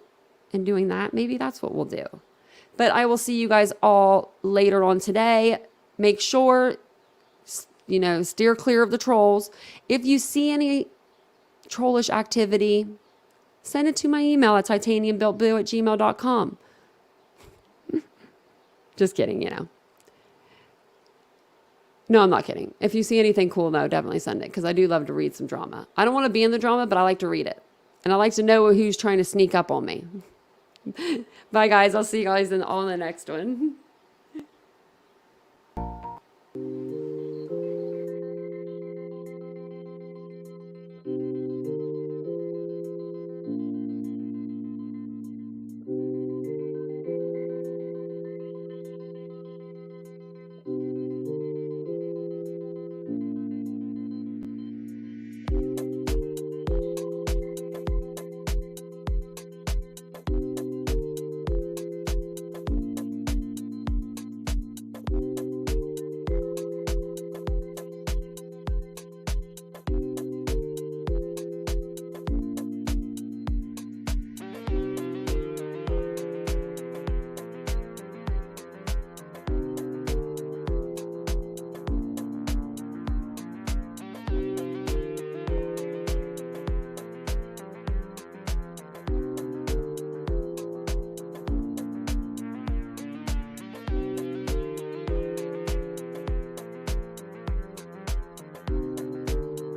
in doing that, maybe that's what we'll do. But I will see you guys all later on today. Make sure, you know, steer clear of the trolls. If you see any trollish activity, send it to my email at titaniumbuiltboo@gmail.com. Just kidding, you know. No, I'm not kidding. If you see anything cool, though, definitely send it because I do love to read some drama. I don't want to be in the drama, but I like to read it. And I like to know who's trying to sneak up on me. Bye, guys. I'll see you guys on the next one.